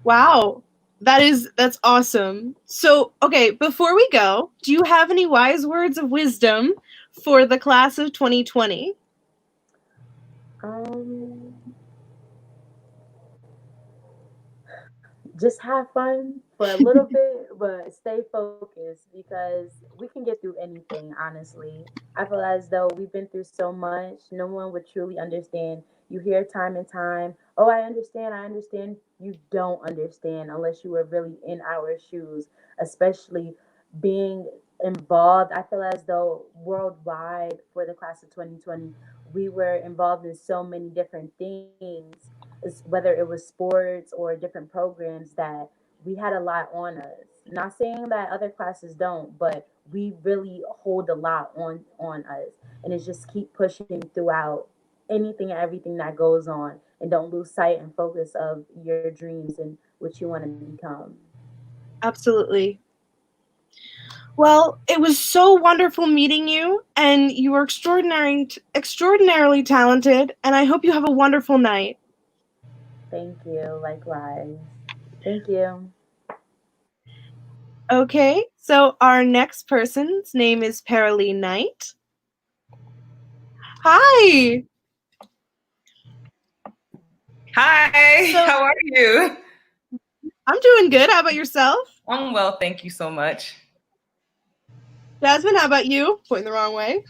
Speaker 1: Wow. That's awesome. So, okay, before we go, do you have any wise words of wisdom for the class of 2020?
Speaker 14: Just have fun for a little bit, but stay focused because we can get through anything, honestly. I feel as though we've been through so much, no one would truly understand. You hear time and time, oh, I understand, I understand. You don't understand unless you were really in our shoes, especially being involved. I feel as though worldwide for the class of 2020, we were involved in so many different things, whether it was sports or different programs, that we had a lot on us. Not saying that other classes don't, but we really hold a lot on us, and it's just keep pushing throughout anything and everything that goes on, and don't lose sight and focus of your dreams and what you want to become.
Speaker 1: Absolutely. Well, it was so wonderful meeting you, and you were extraordinarily talented, and I hope you have a wonderful night.
Speaker 14: Thank you. Likewise. Thank you.
Speaker 1: Okay, so our next person's name is Paralee Knight. Hi.
Speaker 15: Hi, how are you?
Speaker 1: I'm doing good. How about yourself?
Speaker 15: I'm well, thank you so much.
Speaker 1: Jasmine, how about you? Pointing the wrong way.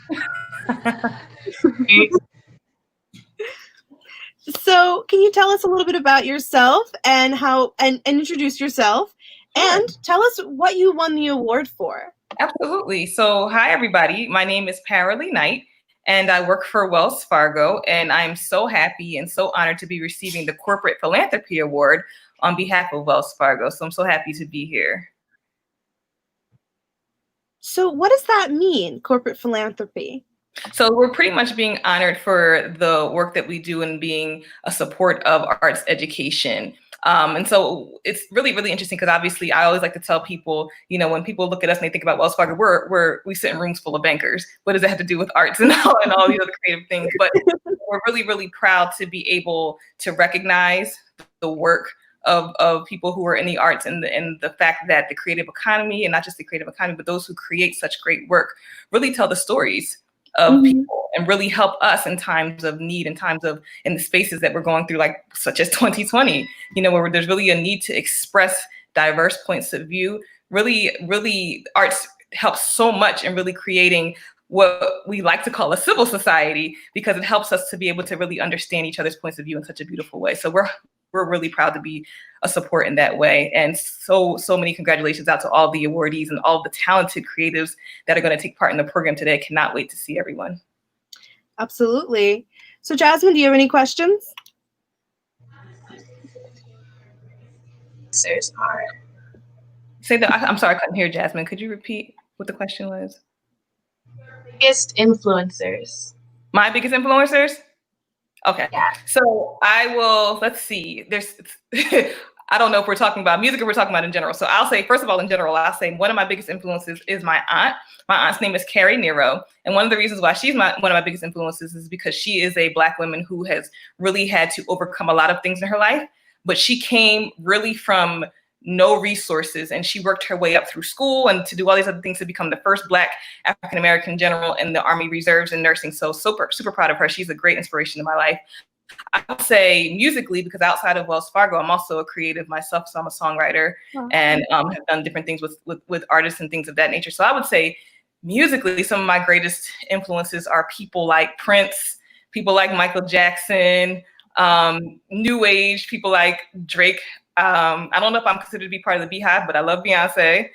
Speaker 1: So, can you tell us a little bit about yourself and and introduce yourself, and tell us what you won the award for?
Speaker 15: Absolutely. So, hi everybody. My name is Paralee Knight, and I work for Wells Fargo, and I'm so happy and so honored to be receiving the Corporate Philanthropy Award on behalf of Wells Fargo. So I'm so happy to be here.
Speaker 1: So, what does that mean, corporate philanthropy?
Speaker 15: So we're pretty much being honored for the work that we do in being a support of arts education. And so it's really, really interesting because obviously I always like to tell people, you know, when people look at us and they think about Wells Fargo, we sit in rooms full of bankers. What does it have to do with arts and all these other creative things? But we're really, really proud to be able to recognize the work of people who are in the arts, and the fact that the creative economy, and not just the creative economy, but those who create such great work, really tell the stories of people and really help us in times of need, in the spaces that we're going through, like such as 2020, you know, where there's really a need to express diverse points of view. Really, arts helps so much in really creating what we like to call a civil society, because it helps us to be able to really understand each other's points of view in such a beautiful way. So we're really proud to be a support in that way. And so many congratulations out to all the awardees and all the talented creatives that are going to take part in the program today. I cannot wait to see everyone.
Speaker 1: Absolutely. So Jasmine, do you have any questions?
Speaker 8: influencers are?
Speaker 15: Say that. I'm sorry, I couldn't hear Jasmine. Could you repeat what the question was?
Speaker 8: Biggest influencers.
Speaker 15: My biggest influencers? Okay.
Speaker 8: Yeah.
Speaker 15: So I will, let's see. There's I don't know if we're talking about music or we're talking about in general. So I'll say, first of all, in general, I'll say one of my biggest influences is my aunt. My aunt's name is Carrie Nero. And one of the reasons why she's one of my biggest influences is because she is a Black woman who has really had to overcome a lot of things in her life. But she came really from no resources, and she worked her way up through school and to do all these other things to become the first Black African-American general in the Army Reserves and nursing. So super, super proud of her. She's a great inspiration in my life. I would say musically, because outside of Wells Fargo, I'm also a creative myself. So I'm a songwriter and have done different things with artists and things of that nature. So I would say musically, some of my greatest influences are people like Prince, people like Michael Jackson, New Age, people like Drake. I don't know if I'm considered to be part of the Beehive, but I love Beyonce.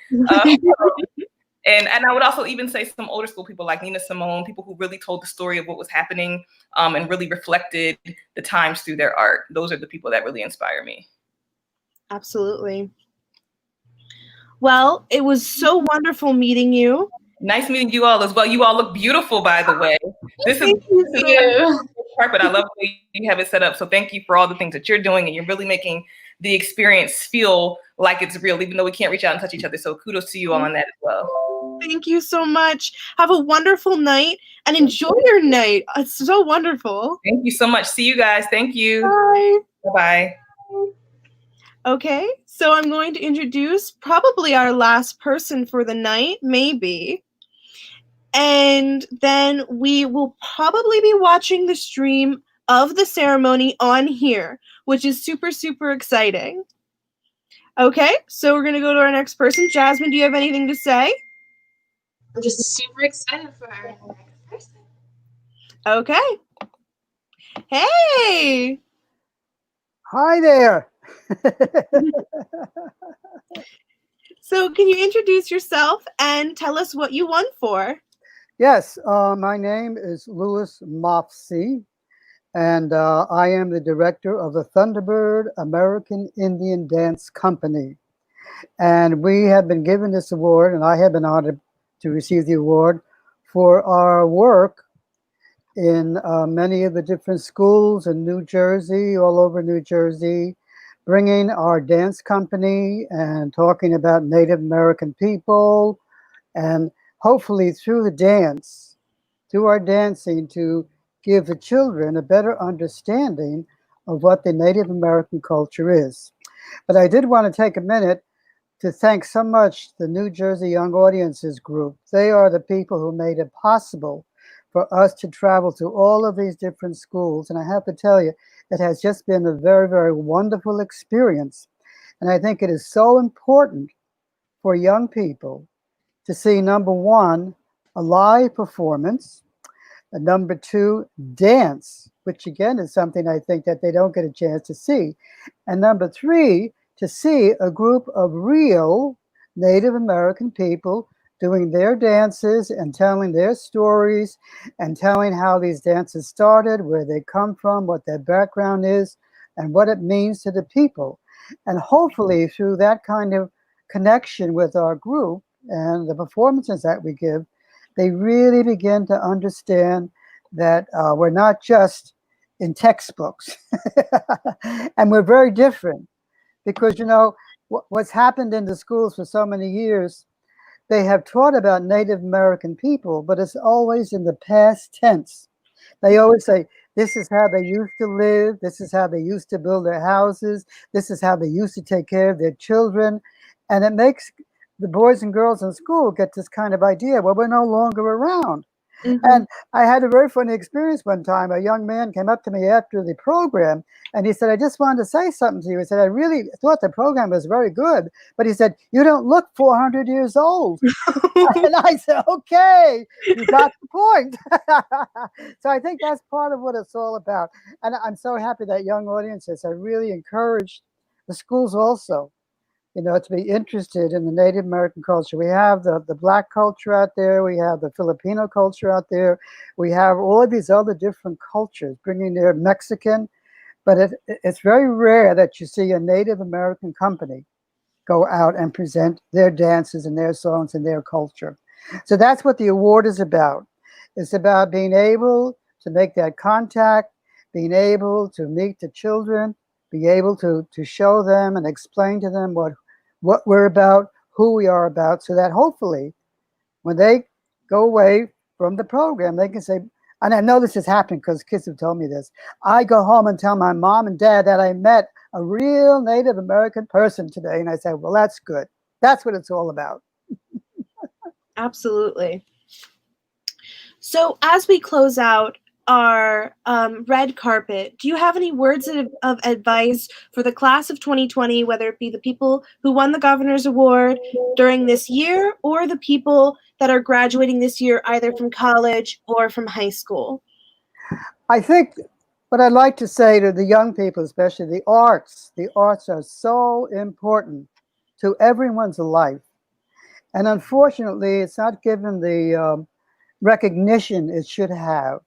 Speaker 15: And I would also even say some older school people like Nina Simone, people who really told the story of what was happening and really reflected the times through their art. Those are the people that really inspire me.
Speaker 1: Absolutely. Well, it was so wonderful meeting you.
Speaker 15: Nice meeting you all as well. You all look beautiful, by the way. This is carpet. I love the way you have it set up. So thank you for all the things that you're doing, and you're really making the experience feel like it's real, even though we can't reach out and touch each other. So kudos to you all on that as well.
Speaker 1: Thank you so much. Have a wonderful night and enjoy your night. It's so wonderful.
Speaker 15: Thank you so much. See you guys. Thank you.
Speaker 1: Bye.
Speaker 15: Bye-bye.
Speaker 1: Okay, so I'm going to introduce probably our last person for the night, maybe. And then we will probably be watching the stream of the ceremony on here, which is super, super exciting. Okay, so we're going to go to our next person. Jasmine, do you have anything to say?
Speaker 8: I'm just super excited for our next person.
Speaker 1: Okay. Hey!
Speaker 16: Hi there.
Speaker 1: So can you introduce yourself and tell us what you won for?
Speaker 16: Yes, my name is Louis Mofsey, and I am the director of the Thunderbird American Indian Dance Company. And we have been given this award, and I have been honored to receive the award for our work in many of the different schools in New Jersey, all over New Jersey, bringing our dance company and talking about Native American people, and hopefully through the dance, through our dancing, to give the children a better understanding of what the Native American culture is. But I did want to take a minute to thank so much the New Jersey Young Audiences Group. They are the people who made it possible for us to travel to all of these different schools. And I have to tell you, it has just been a very, very wonderful experience. And I think it is so important for young people to see, number one, a live performance, and number two, dance, which again is something I think that they don't get a chance to see. And number three, to see a group of real Native American people doing their dances and telling their stories and telling how these dances started, where they come from, what their background is, and what it means to the people. And hopefully through that kind of connection with our group and the performances that we give, they really begin to understand that we're not just in textbooks. And we're very different because, you know, what's happened in the schools for so many years, they have taught about Native American people, but it's always in the past tense. They always say, this is how they used to live. This is how they used to build their houses. This is how they used to take care of their children. And it makes the boys and girls in school get this kind of idea, well, we're no longer around. Mm-hmm. And I had a very funny experience one time. A young man came up to me after the program and he said, I just wanted to say something to you. He said, I really thought the program was very good. But he said, you don't look 400 years old. And I said, okay, you got the point. So I think that's part of what it's all about. And I'm so happy that young audiences have really encouraged the schools also, you know, to be interested in the Native American culture. We have the Black culture out there. We have the Filipino culture out there. We have all of these other different cultures, bringing their Mexican. But it's very rare that you see a Native American company go out and present their dances and their songs and their culture. So that's what the award is about. It's about being able to make that contact, being able to meet the children, be able to show them and explain to them what we're about, who we are about, so that hopefully when they go away from the program, they can say, and I know this has happened because kids have told me this, I go home and tell my mom and dad that I met a real Native American person today. And I say, well, that's good. That's what it's all about.
Speaker 1: Absolutely. So as we close out our red carpet, do you have any words of advice for the class of 2020, whether it be the people who won the Governor's Award during this year or the people that are graduating this year either from college or from high school?
Speaker 16: I think what I'd like to say to the young people, especially the arts are so important to everyone's life. And unfortunately, it's not given the recognition it should have.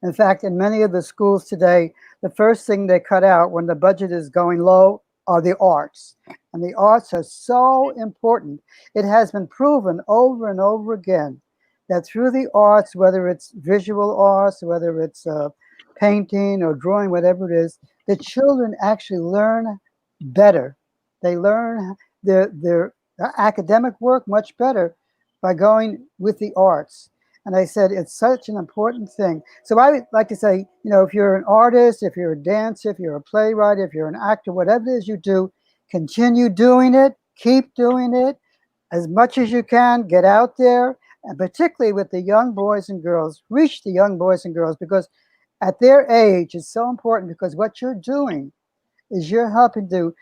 Speaker 16: In fact, in many of the schools today, the first thing they cut out when the budget is going low are the arts. And the arts are so important. It has been proven over and over again that through the arts, whether it's visual arts, whether it's painting or drawing, whatever it is, the children actually learn better. They learn their academic work much better by going with the arts. And I said, it's such an important thing. So I would like to say, if you're an artist, if you're a dancer, if you're a playwright, if you're an actor, whatever it is you do, continue doing it, keep doing it as much as you can, get out there, and particularly with the young boys and girls, reach the young boys and girls, because at their age, it's so important, because what you're doing is you're helping to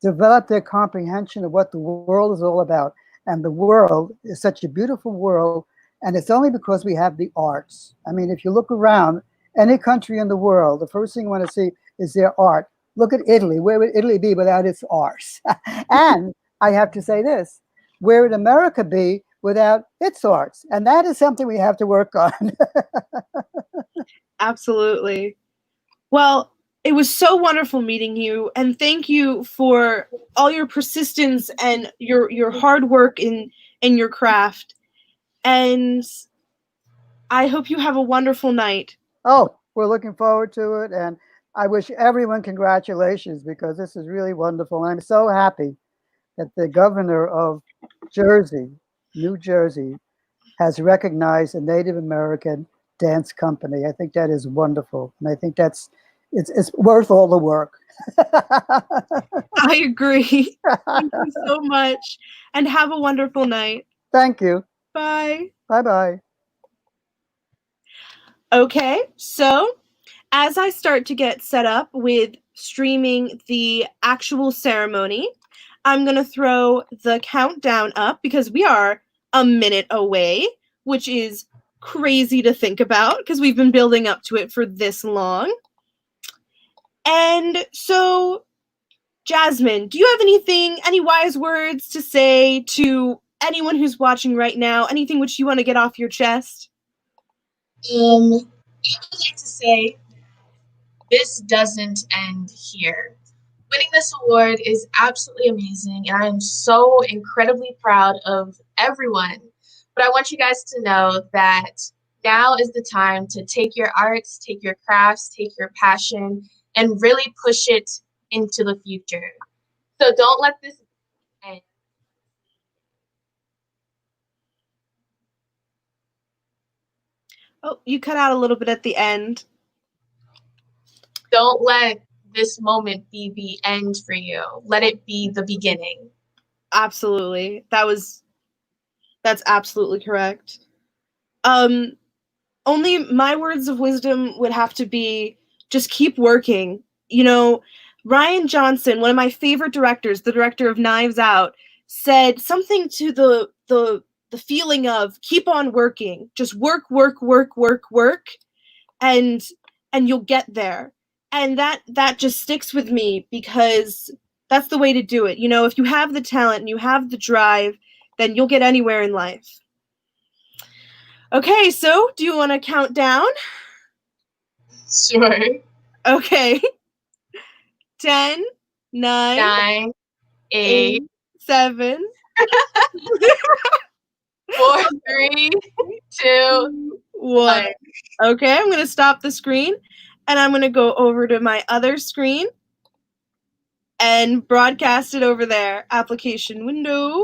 Speaker 16: develop their comprehension of what the world is all about. And the world is such a beautiful world. And it's only because we have the arts. I mean, if you look around any country in the world, the first thing you want to see is their art. Look at Italy. Where would Italy be without its arts? And I have to say this, where would America be without its arts? And that is something we have to work on.
Speaker 1: Absolutely. Well, it was so wonderful meeting you, and thank you for all your persistence and your hard work in your craft. And I hope you have a wonderful night.
Speaker 16: Oh, we're looking forward to it. And I wish everyone congratulations, because this is really wonderful. And I'm so happy that the governor of New Jersey, has recognized a Native American dance company. I think that is wonderful. And I think it's worth all the work.
Speaker 1: I agree. Thank you so much, and have a wonderful night.
Speaker 16: Thank you.
Speaker 1: Bye.
Speaker 16: Bye-bye.
Speaker 1: Okay, so as I start to get set up with streaming the actual ceremony, I'm going to throw the countdown up because we are a minute away, which is crazy to think about because we've been building up to it for this long. And so, Jasmine, do you have any wise words to say to anyone who's watching right now? Anything which you want to get off your chest?
Speaker 8: I would like to say this doesn't end here. Winning this award is absolutely amazing, and I am so incredibly proud of everyone. But I want you guys to know that now is the time to take your arts, take your crafts, take your passion, and really push it into the future. So don't let this end.
Speaker 1: Oh, you cut out a little bit at the end.
Speaker 8: Don't let this moment be the end for you. Let it be the beginning.
Speaker 1: Absolutely. That's absolutely correct. Only my words of wisdom would have to be just keep working. Rian Johnson, one of my favorite directors, the director of Knives Out, said something to the feeling of keep on working. Just work, and you'll get there. And that just sticks with me because that's the way to do it. If you have the talent and you have the drive, then you'll get anywhere in life. Okay, so do you want to count down?
Speaker 8: Sure.
Speaker 1: Okay. 10, 9,
Speaker 8: 8,
Speaker 1: 7,
Speaker 8: 4, 3, 2,
Speaker 1: 1. Okay, I'm gonna stop the screen and I'm gonna go over to my other screen and broadcast it over there. Application window.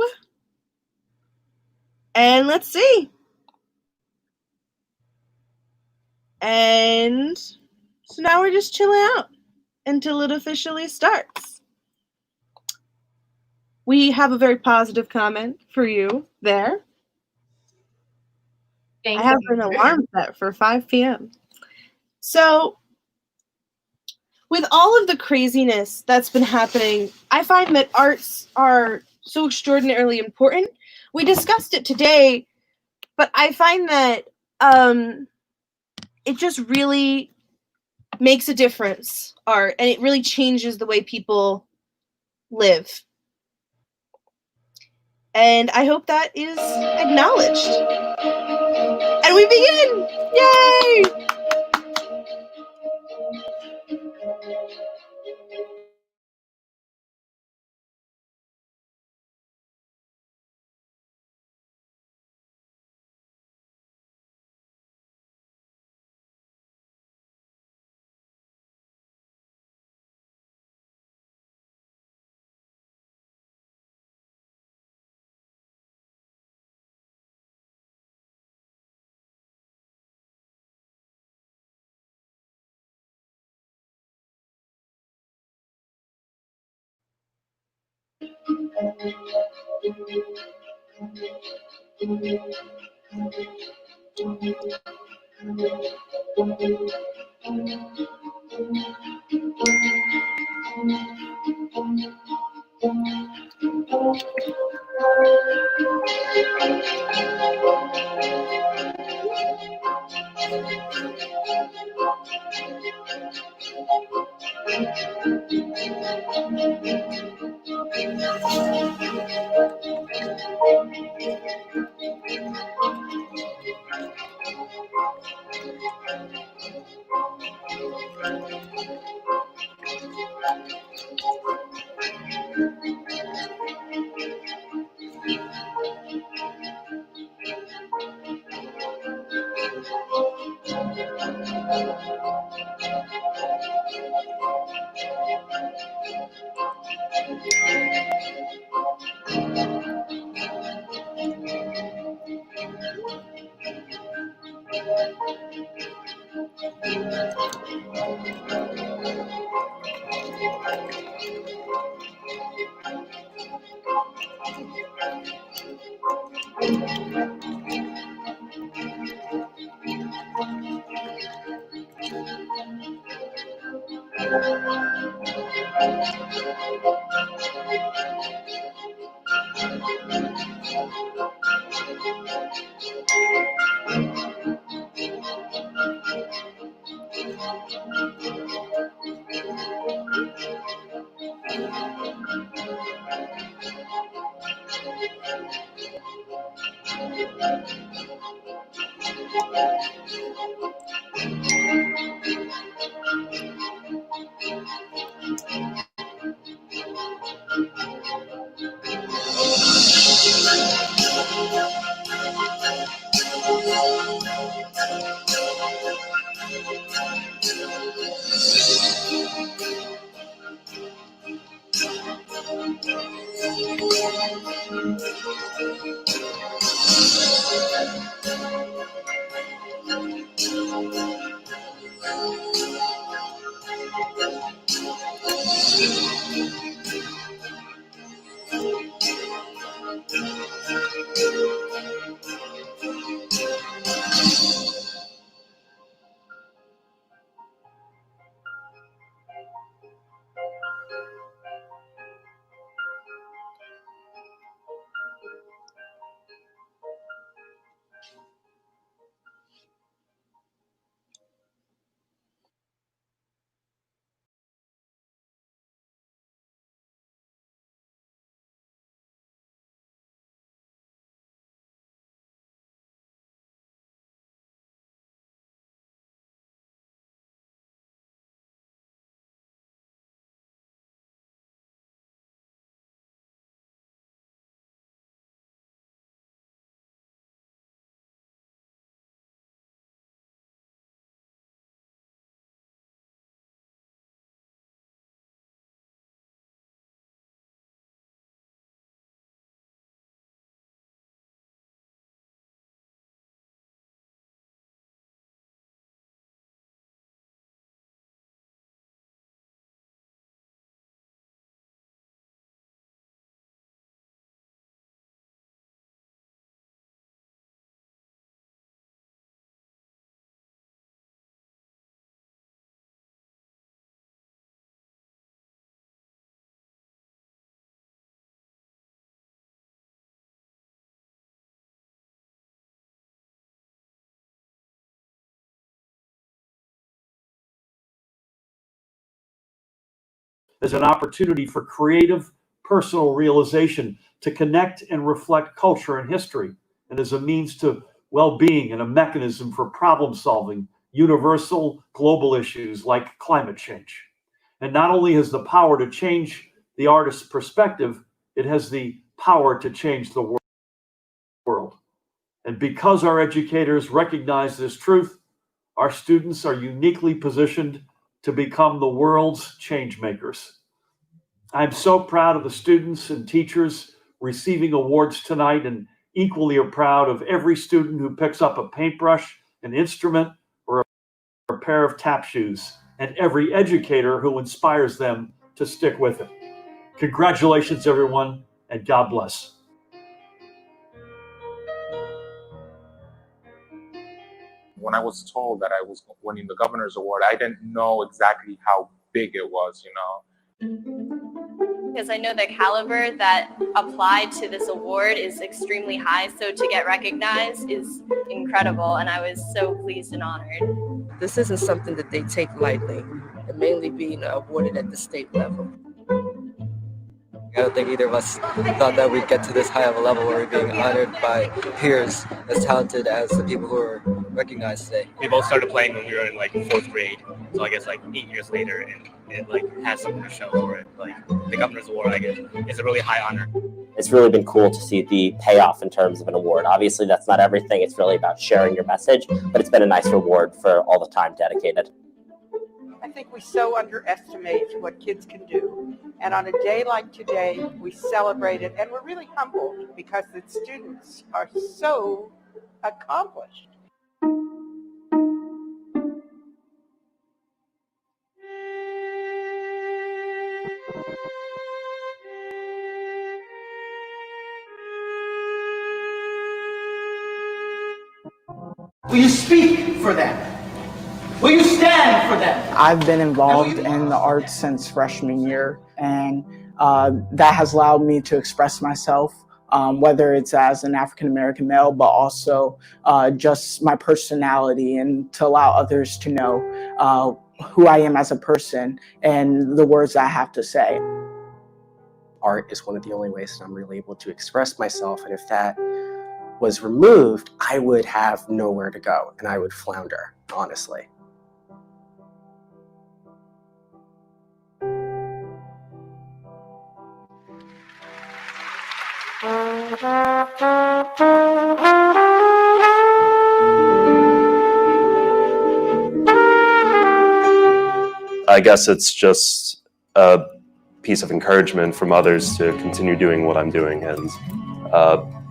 Speaker 1: And let's see. And so now we're just chilling out until it officially starts. We have a very positive comment for you there. I have an alarm set for 5 p.m. So, with all of the craziness that's been happening, I find that arts are so extraordinarily important. We discussed it today, but I find that it just really makes a difference, art, and it really changes the way people live. And I hope that is acknowledged. And we begin! Yay!
Speaker 17: as an opportunity for creative, personal realization to connect and reflect culture and history, and as a means to well-being and a mechanism for problem-solving universal global issues like climate change. And not only has the power to change the artist's perspective, it has the power to change the world. And because our educators recognize this truth, our students are uniquely positioned to become the world's change makers. I'm so proud of the students and teachers receiving awards tonight, and equally proud of every student who picks up a paintbrush, an instrument, or a pair of tap shoes, and every educator who inspires them to stick with it. Congratulations, everyone, and God bless.
Speaker 18: When I was told that I was winning the governor's award, I didn't know exactly how big it was, you know.
Speaker 19: Because I know the caliber that applied to this award is extremely high, so to get recognized is incredible, and I was so pleased and honored.
Speaker 20: This isn't something that they take lightly, and mainly being awarded at the state level.
Speaker 21: I don't think either of us thought that we'd get to this high of a level where we're being honored by peers as talented as the people who are recognized today.
Speaker 22: We both started playing when we were in like 4th grade, so I guess like 8 years later, and it like has something to show for it. Like the governor's award, I guess, is a really high honor.
Speaker 23: It's really been cool to see the payoff in terms of an award. Obviously, that's not everything. It's really about sharing your message, but it's been a nice reward for all the time dedicated.
Speaker 24: I think we so underestimate what kids can do. And on a day like today, we celebrate it, and we're really humbled because the students are so accomplished.
Speaker 25: Will you speak for them? Will you stand for them?
Speaker 26: I've been involved in the arts since freshman year, and that has allowed me to express myself, whether it's as an African-American male, but also just my personality, and to allow others to know who I am as a person and the words I have to say.
Speaker 27: Art is one of the only ways that I'm really able to express myself, and if that was removed, I would have nowhere to go, and I would flounder, honestly.
Speaker 28: I guess it's just a piece of encouragement from others to continue doing what I'm doing, and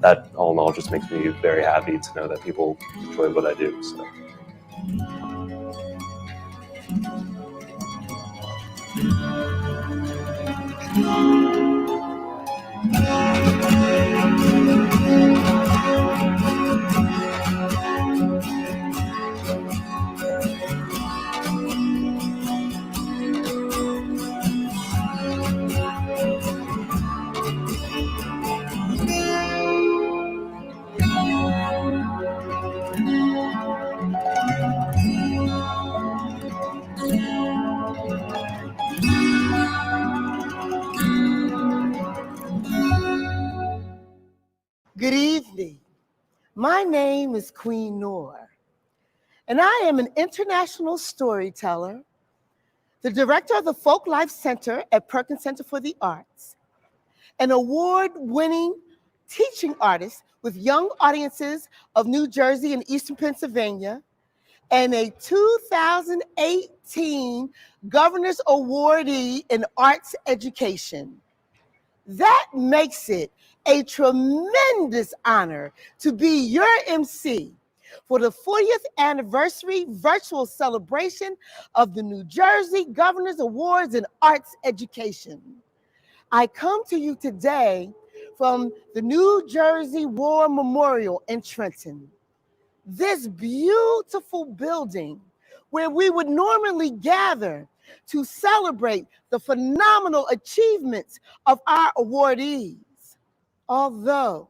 Speaker 28: that all in all just makes me very happy to know that people enjoy what I do. So.
Speaker 29: Good evening. My name is Queen Noor, and I am an international storyteller, the director of the Folk Life Center at Perkins Center for the Arts, an award-winning teaching artist with young audiences of New Jersey and Eastern Pennsylvania, and a 2018 Governor's Awardee in Arts Education. That makes it a tremendous honor to be your MC for the 40th anniversary virtual celebration of the New Jersey Governor's Awards in Arts Education. I come to you today from the New Jersey War Memorial in Trenton. This beautiful building where we would normally gather to celebrate the phenomenal achievements of our awardees. Although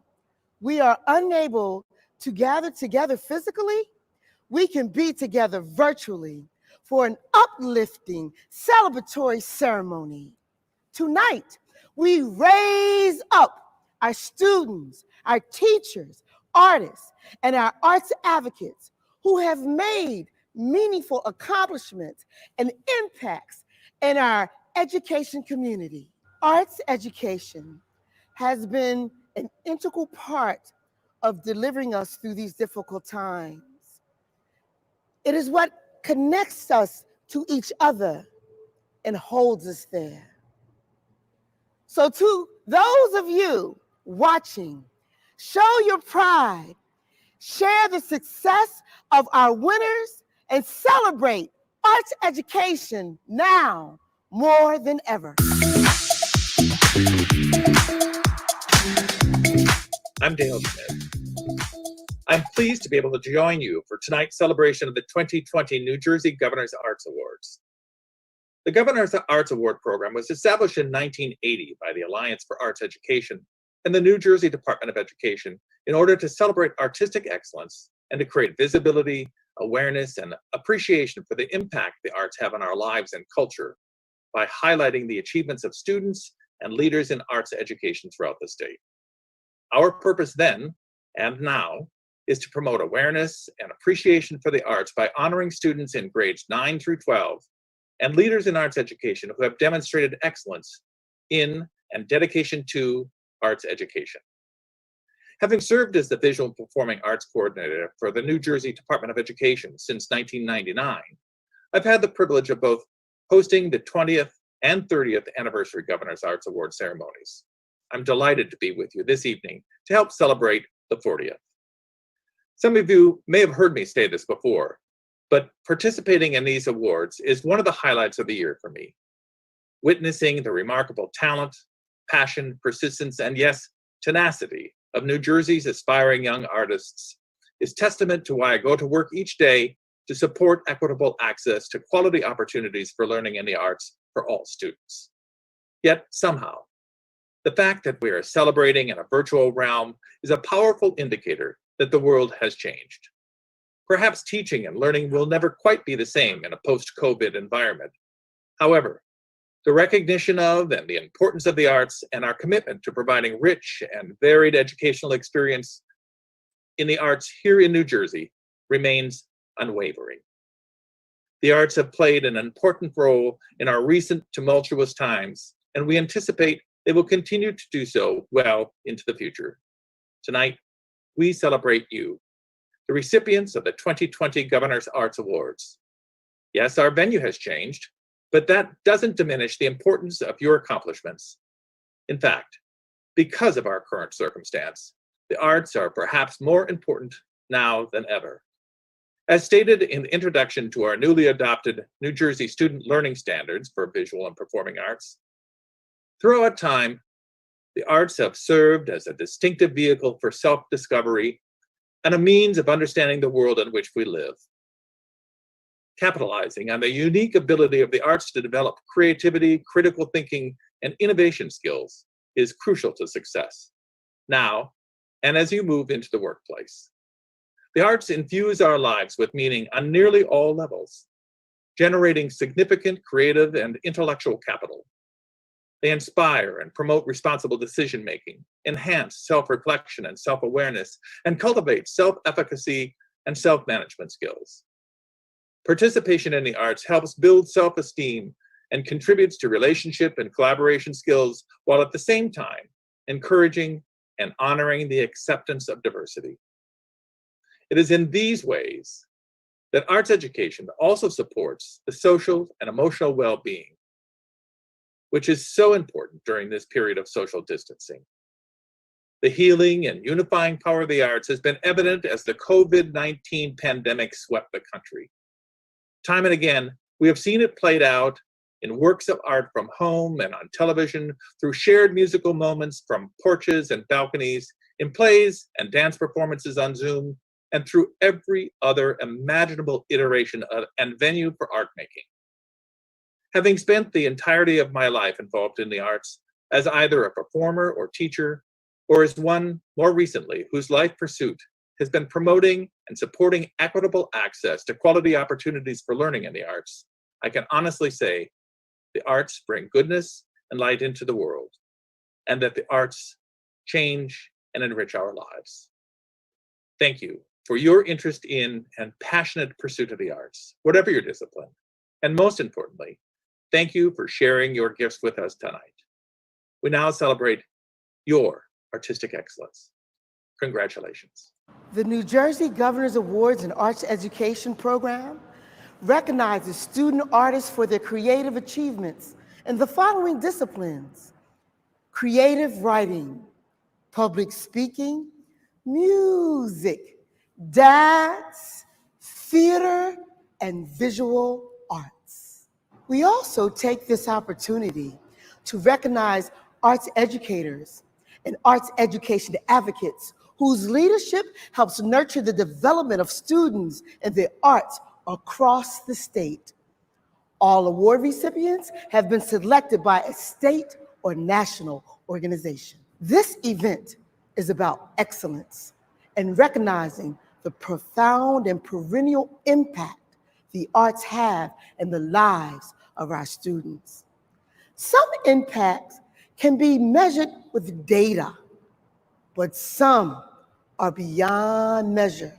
Speaker 29: we are unable to gather together physically, we can be together virtually for an uplifting celebratory ceremony. Tonight, we raise up our students, our teachers, artists, and our arts advocates who have made meaningful accomplishments and impacts in our education community. Arts education has been an integral part of delivering us through these difficult times. It is what connects us to each other and holds us there. So to those of you watching, show your pride, share the success of our winners, and celebrate arts education now more than ever.
Speaker 2: I'm Dale Smith. I'm pleased to be able to join you for tonight's celebration of the 2020 New Jersey Governor's Arts Awards. The Governor's Arts Award program was established in 1980 by the Alliance for Arts Education and the New Jersey Department of Education in order to celebrate artistic excellence and to create visibility, awareness, and appreciation for the impact the arts have on our lives and culture by highlighting the achievements of students and leaders in arts education throughout the state. Our purpose then and now is to promote awareness and appreciation for the arts by honoring students in grades 9 through 12 and leaders in arts education who have demonstrated excellence in and dedication to arts education. Having served as the Visual and Performing Arts Coordinator for the New Jersey Department of Education since 1999, I've had the privilege of both hosting the 20th and 30th Anniversary Governor's Arts Award ceremonies. I'm delighted to be with you this evening to help celebrate the 40th. Some of you may have heard me say this before, but participating in these awards is one of the highlights of the year for me. Witnessing the remarkable talent, passion, persistence, and yes, tenacity of New Jersey's aspiring young artists is testament to why I go to work each day to support equitable access to quality opportunities for learning in the arts for all students. Yet somehow, the fact that we are celebrating in a virtual realm is a powerful indicator that the world has changed. Perhaps teaching and learning will never quite be the same in a post-COVID environment. However, the recognition of and the importance of the arts and our commitment to providing rich and varied educational experience in the arts here in New Jersey remains unwavering. The arts have played an important role in our recent tumultuous times, and we anticipate they will continue to do so well into the future. Tonight, we celebrate you, the recipients of the 2020 Governor's Arts Awards. Yes, our venue has changed, but that doesn't diminish the importance of your accomplishments. In fact, because of our current circumstance, the arts are perhaps more important now than ever. As stated in the introduction to our newly adopted New Jersey Student Learning Standards for Visual and Performing Arts, throughout time, the arts have served as a distinctive vehicle for self-discovery and a means of understanding the world in which we live. Capitalizing on the unique ability of the arts to develop creativity, critical thinking, and innovation skills is crucial to success, now and as you move into the workplace. The arts infuse our lives with meaning on nearly all levels, generating significant creative and intellectual capital. They inspire and promote responsible decision-making, enhance self-reflection and self-awareness, and cultivate self-efficacy and self-management skills. Participation in the arts helps build self-esteem and contributes to relationship and collaboration skills, while at the same time encouraging and honoring the acceptance of diversity. It is in these ways that arts education also supports the social and emotional well-being, which is so important during this period of social distancing. The healing and unifying power of the arts has been evident as the COVID-19 pandemic swept the country. Time and again, we have seen it played out in works of art from home and on television, through shared musical moments from porches and balconies, in plays and dance performances on Zoom, and through every other imaginable iteration of and venue for art making. Having spent the entirety of my life involved in the arts as either a performer or teacher, or as one more recently whose life pursuit has been promoting and supporting equitable access to quality opportunities for learning in the arts, I can honestly say the arts bring goodness and light into the world, and that the arts change and enrich our lives. Thank you for your interest in and passionate pursuit of the arts, whatever your discipline. And most importantly, thank you for sharing your gifts with us tonight. We now celebrate your artistic excellence. Congratulations.
Speaker 29: The New Jersey Governor's Awards in Arts Education program recognizes student artists for their creative achievements in the following disciplines: creative writing, public speaking, music, dance, theater, and visual arts. We also take this opportunity to recognize arts educators and arts education advocates whose leadership helps nurture the development of students in the arts across the state. All award recipients have been selected by a state or national organization. This event is about excellence and recognizing the profound and perennial impact the arts have in the lives of our students. Some impacts can be measured with data, but some are beyond measure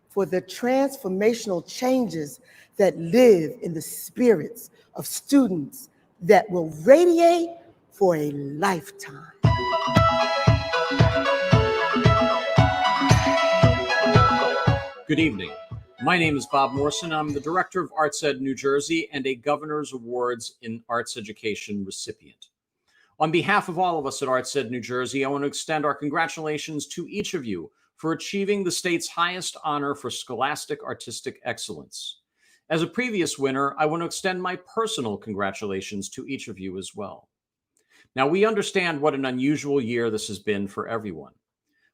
Speaker 29: for the transformational changes that live in the spirits of students that will radiate for a lifetime.
Speaker 3: Good evening. My name is Bob Morrison. I'm the Director of Arts Ed New Jersey and a Governor's Awards in Arts Education recipient. On behalf of all of us at Arts Ed New Jersey, I want to extend our congratulations to each of you for achieving the state's highest honor for scholastic artistic excellence. As a previous winner, I want to extend my personal congratulations to each of you as well. Now, we understand what an unusual year this has been for everyone.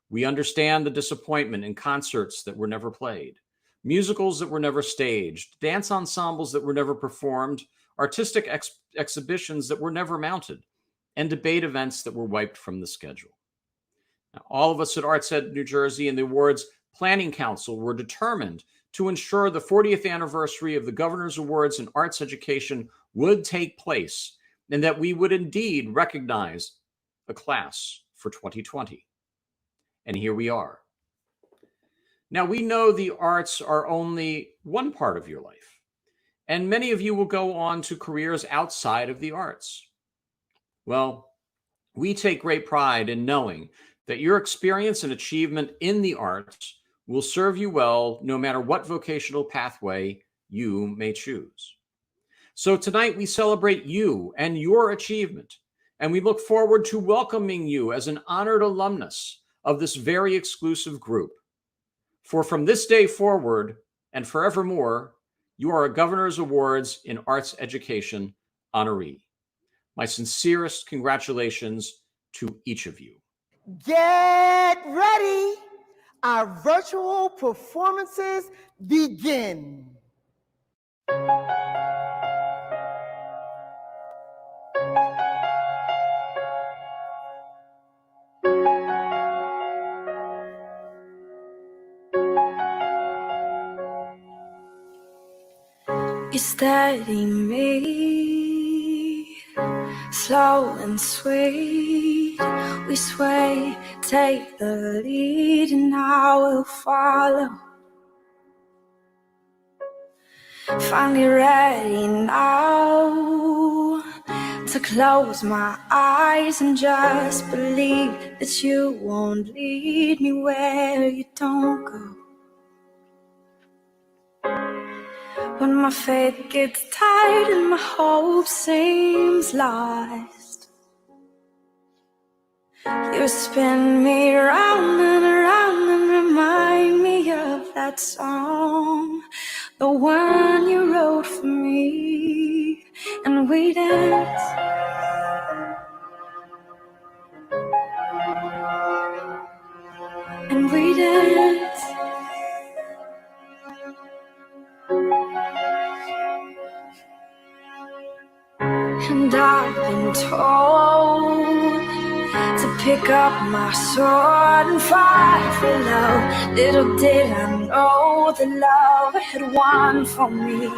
Speaker 3: We understand the disappointment in concerts that were never played, musicals that were never staged, dance ensembles that were never performed, artistic exhibitions that were never mounted, and debate events that were wiped from the schedule. Now, all of us at Arts Ed New Jersey and the Awards Planning Council were determined to ensure the 40th anniversary of the Governor's Awards in Arts Education would take place, and that we would indeed recognize a class for 2020. And here we are. Now, we know the arts are only one part of your life, and many of you will go on to careers outside of the arts. Well, we take great pride in knowing that your experience and achievement in the arts will serve you well no matter what vocational pathway you may choose. So tonight we celebrate you and your achievement, and we look forward to welcoming you as an honored alumnus of this very exclusive group. For from this day forward and forevermore, you are a Governor's Awards in Arts Education honoree. My sincerest congratulations to each of you.
Speaker 29: Get ready. Our virtual performances begin.
Speaker 4: You study me, slow and sweet. We sway, take the lead, and I will follow. Finally ready now to close my eyes and just believe that you won't lead me where you don't go. When my faith gets tired and my hope seems lost, you spin me round and around and remind me of that song, the one you wrote for me, and we dance. And we dance. And I've been told to pick up my sword and fight for love. Little did I know the love had won for me.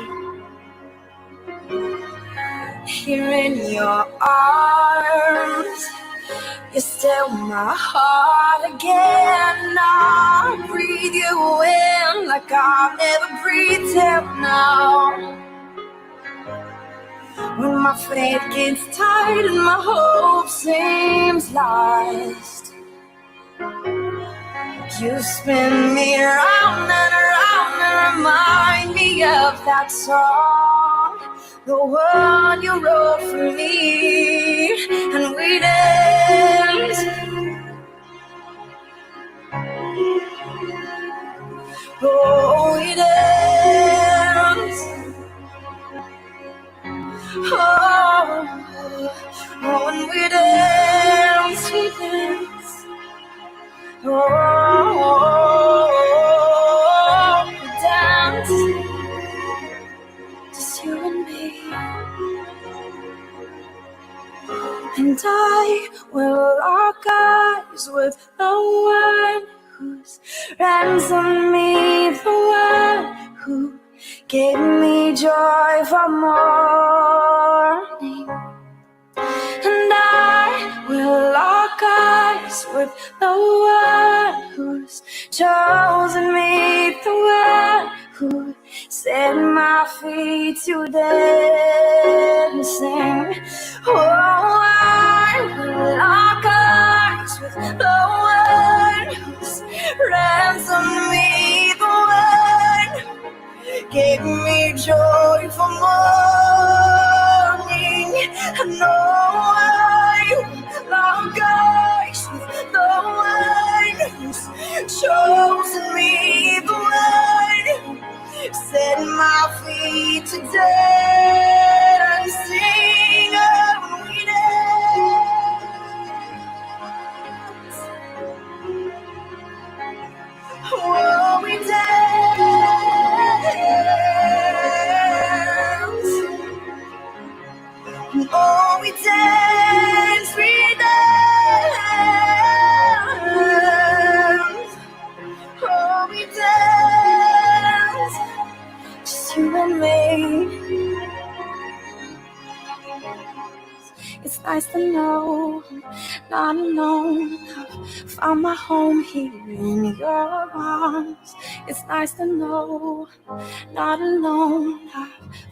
Speaker 4: Here in your arms, You're still my heart again. I'll breathe you in like I've never breathed till now. When my faith gets tight and my hope seems lost, you spin me around and around and remind me of that song, the one you wrote for me, and we dance. Oh, we dance. Oh, when we dance, we dance. Oh, we dance, just you and me. And I will lock eyes with the one who's ransomed me, the one who gave me joy for morning. And I will lock eyes with the one who's chosen me, the one who set my feet to dancing. Oh, I will lock eyes with the one who's ransomed me, the one gave me joy for morning. And no, I will lock eyes with the one who's chosen me, the one set my feet to dancing. Oh, we dance. Oh, we dance. Oh, we dance, we dance. Oh, we dance, just you and me. It's nice to know I'm not alone. I've found my home here in your arms. It's nice to know I'm not alone. I've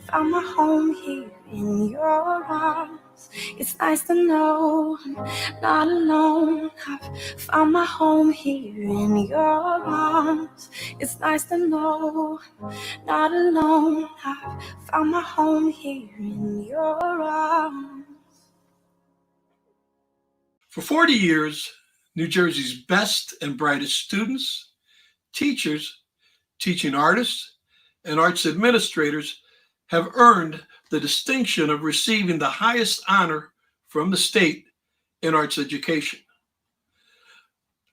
Speaker 4: found my home here in your arms. It's nice to know I'm not alone. I've found my home here in your arms. It's nice to know I'm not alone. I've found my home here in your arms.
Speaker 5: For 40 years, New Jersey's best and brightest students, teachers, teaching artists, and arts administrators have earned the distinction of receiving the highest honor from the state in arts education.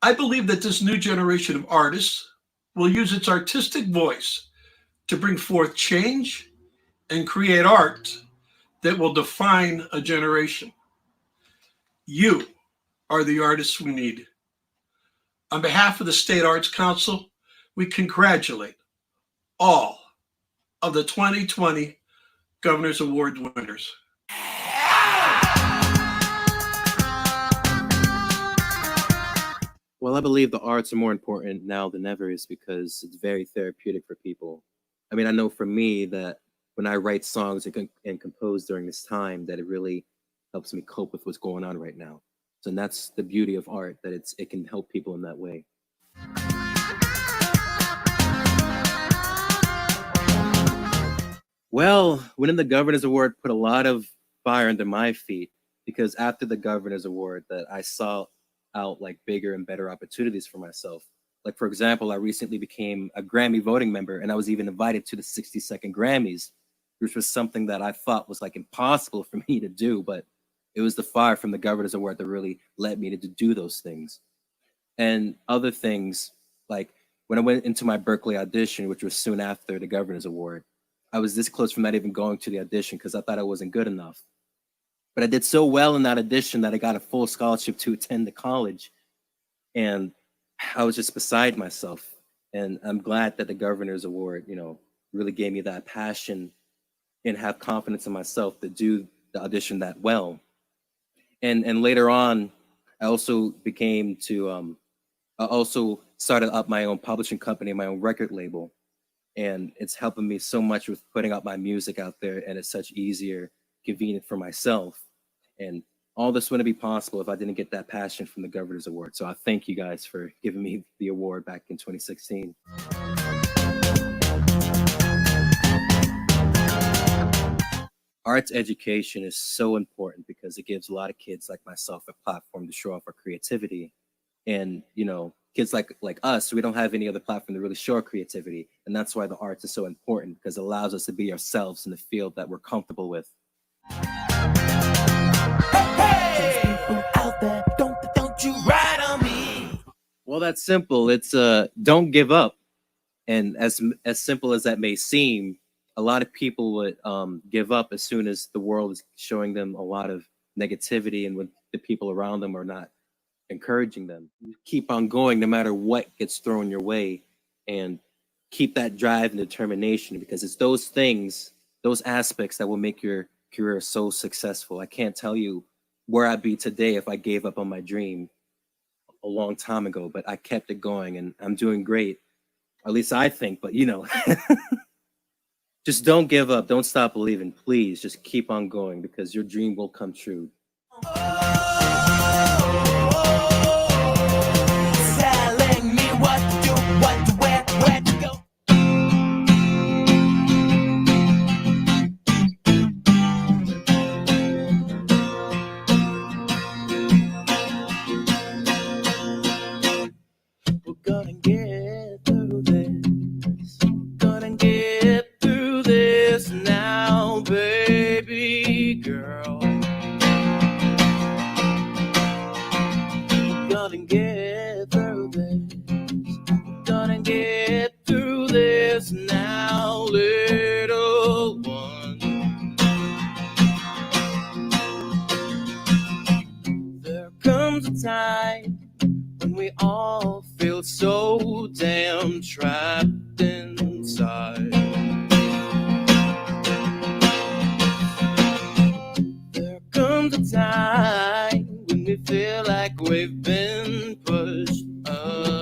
Speaker 5: I believe that this new generation of artists will use its artistic voice to bring forth change and create art that will define a generation. You are the artists we need. On behalf of the State Arts Council, we congratulate all of the 2020 Governor's Award winners.
Speaker 6: Well, I believe the arts are more important now than ever is because it's very therapeutic for people. I mean, I know for me that when I write songs and compose during this time, that it really helps me cope with what's going on right now. So that's the beauty of art, that it can help people in that way. Well, winning the Governor's Award put a lot of fire under my feet because after the Governor's Award that I saw out like bigger and better opportunities for myself. Like, for example, I recently became a Grammy voting member and I was even invited to the 60-second Grammys, which was something that I thought was like impossible for me to do, but it was the fire from the Governor's Award that really led me to do those things. And other things, like when I went into my Berkeley audition, which was soon after the Governor's Award, I was this close from not even going to the audition because I thought I wasn't good enough. But I did so well in that audition that I got a full scholarship to attend the college. And I was just beside myself. And I'm glad that the Governor's Award, really gave me that passion and have confidence in myself to do the audition that well. And later on, I also I also started up my own publishing company, my own record label. And it's helping me so much with putting out my music out there, and it's such easier, convenient for myself. And all this wouldn't be possible if I didn't get that passion from the Governor's Award. So I thank you guys for giving me the award back in 2016. Arts education is so important because it gives a lot of kids like myself a platform to show off our creativity. And, you know, kids like us, we don't have any other platform to really show our creativity. And that's why the arts is so important, because it allows us to be ourselves in the field that we're comfortable with. Out there, don't you ride on me. Well, that's simple. It's don't give up. And as simple as that may seem, a lot of people would give up as soon as the world is showing them a lot of negativity and when the people around them are not encouraging them. Keep on going no matter what gets thrown your way, and keep that drive and determination, because it's those things, those aspects that will make your career so successful. I can't tell you where I'd be today if I gave up on my dream a long time ago, but I kept it going and I'm doing great. At least I think, but you know, just don't give up. Don't stop believing. Please just keep on going, because your dream will come true. Telling me what to do, where to go. We're gonna get through this. Gonna get through this now, baby girl. Gonna get through this. Gonna get through this now, little one. There comes a time when we all feel so damn trapped inside. There comes a time when we feel like we've been pushed aside.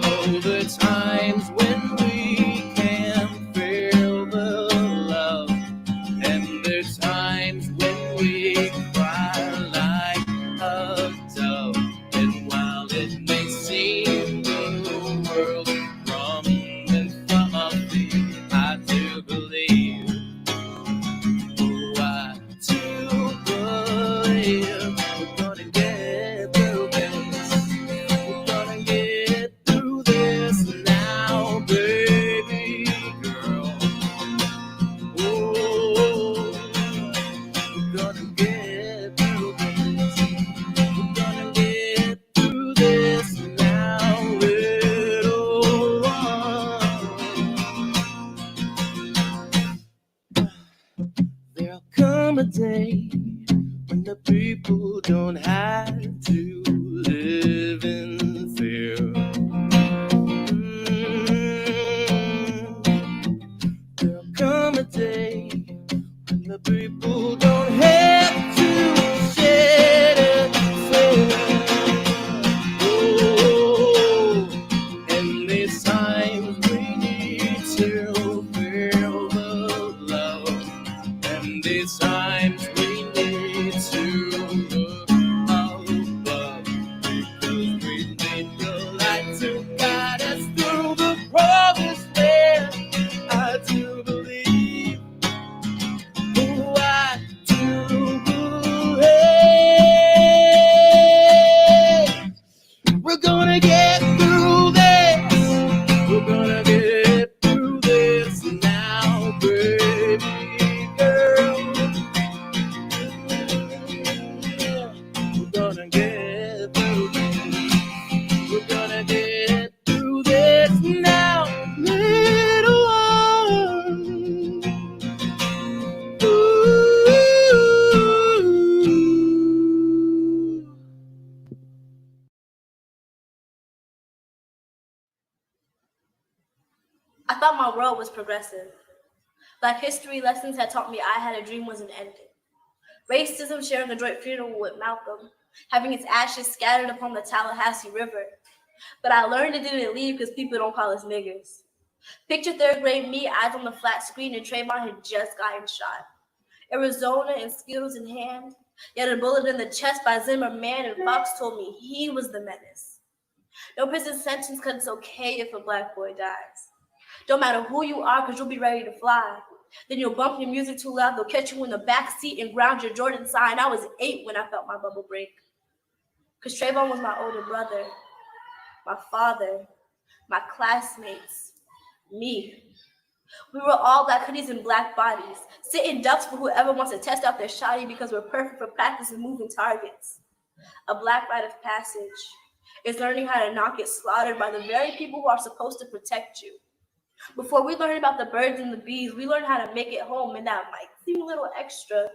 Speaker 6: Oh, the times when we can't feel the love, and the times when we cry like a dove. And while it may seem the world crumbling from our feet, I do believe, oh, I do believe we're gonna get through this. We're gonna get through this now, baby girl. Oh, we're gonna get through this. We're gonna get through this now, little one. There'll come a day when the people don't have to live in fear. There'll come a day when the people don't have to shed a tear. Oh, and these times we need to feel the love, and these times we need to look above, because we need the light to guide us through the promised land. I do believe, oh, I do believe we're gonna get through this. We're gonna get through this now, baby girl. We're gonna get through this. We're gonna get through this now, little one. Ooh.
Speaker 7: I thought my world was progressive, Black history lessons had taught me I had a dream wasn't ending. Racism sharing a joint funeral with Malcolm, having his ashes scattered upon the Tallahassee River. But I learned it didn't leave because people don't call us niggers. Picture third grade me, eyes on the flat screen, and Trayvon had just gotten shot. Arizona and Skittles in hand, yet a bullet in the chest by Zimmerman, and Fox told me he was the menace. No prison sentence because it's okay if a black boy dies. Don't matter who you are because you'll be ready to fly. Then you'll bump your music too loud, they'll catch you in the back seat and ground your Jordan sign. I was 8 when I felt my bubble break. Because Trayvon was my older brother, my father, my classmates, me. We were all black hoodies and black bodies, sitting ducks for whoever wants to test out their shoddy because we're perfect for practice and moving targets. A black rite of passage is learning how to not get slaughtered by the very people who are supposed to protect you. Before we learn about the birds and the bees, we learn how to make it home, and that might seem a little extra.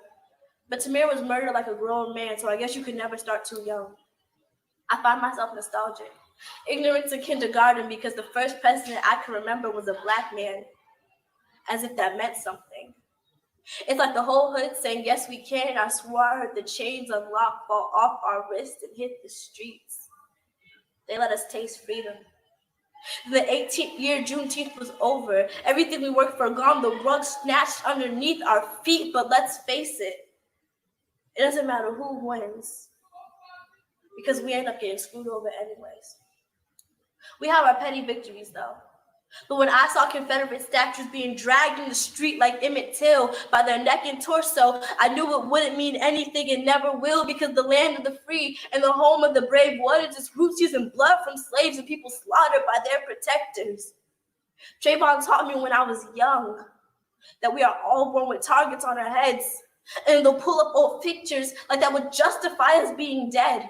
Speaker 7: But Tamir was murdered like a grown man, so I guess you could never start too young. I find myself nostalgic. Ignorance in kindergarten because the first president I can remember was a black man, as if that meant something. It's like the whole hood saying, yes, we can, and I swore I heard the chains unlock, fall off our wrists, and hit the streets. They let us taste freedom. The 18th year, Juneteenth was over. Everything we worked for gone, the rug snatched underneath our feet, but let's face it, it doesn't matter who wins, because we end up getting screwed over anyways. We have our petty victories though. But when I saw Confederate statues being dragged in the street like Emmett Till by their neck and torso, I knew it wouldn't mean anything and never will, because the land of the free and the home of the brave wanted its roots using blood from slaves and people slaughtered by their protectors. Trayvon taught me when I was young that we are all born with targets on our heads, and they'll pull up old pictures like that would justify us being dead.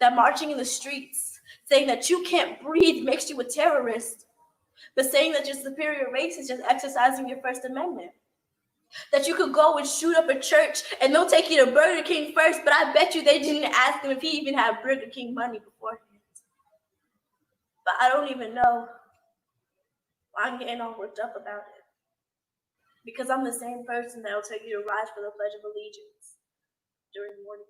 Speaker 7: That marching in the streets, saying that you can't breathe makes you a terrorist. But saying that your superior race is just exercising your First Amendment. That you could go and shoot up a church and they'll take you to Burger King first, but I bet you they didn't ask him if he even had Burger King money beforehand. But I don't even know why I'm getting all worked up about it. Because I'm the same person that'll take you to rise for the Pledge of Allegiance during morning.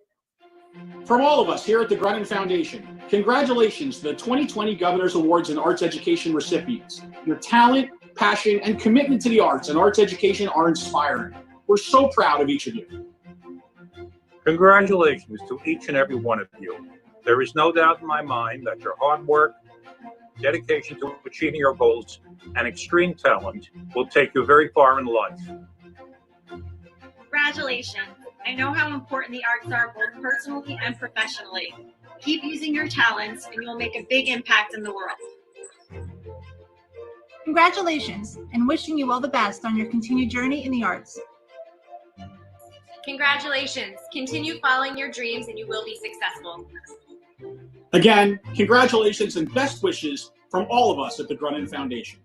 Speaker 9: From all of us here at the Grunin Foundation, congratulations to the 2020 Governor's Awards and Arts Education recipients. Your talent, passion, and commitment to the arts and arts education are inspiring. We're so proud of each of you.
Speaker 10: Congratulations to each and every one of you. There is no doubt in my mind that your hard work, dedication to achieving your goals, and extreme talent will take you very far in life.
Speaker 11: Congratulations. I know how important the arts are both personally and professionally. Keep using your talents and you'll make a big impact in the world.
Speaker 12: Congratulations, and wishing you all the best on your continued journey in the arts.
Speaker 13: Congratulations. Continue following your dreams and you will be successful.
Speaker 9: Again, congratulations and best wishes from all of us at the Grunin Foundation.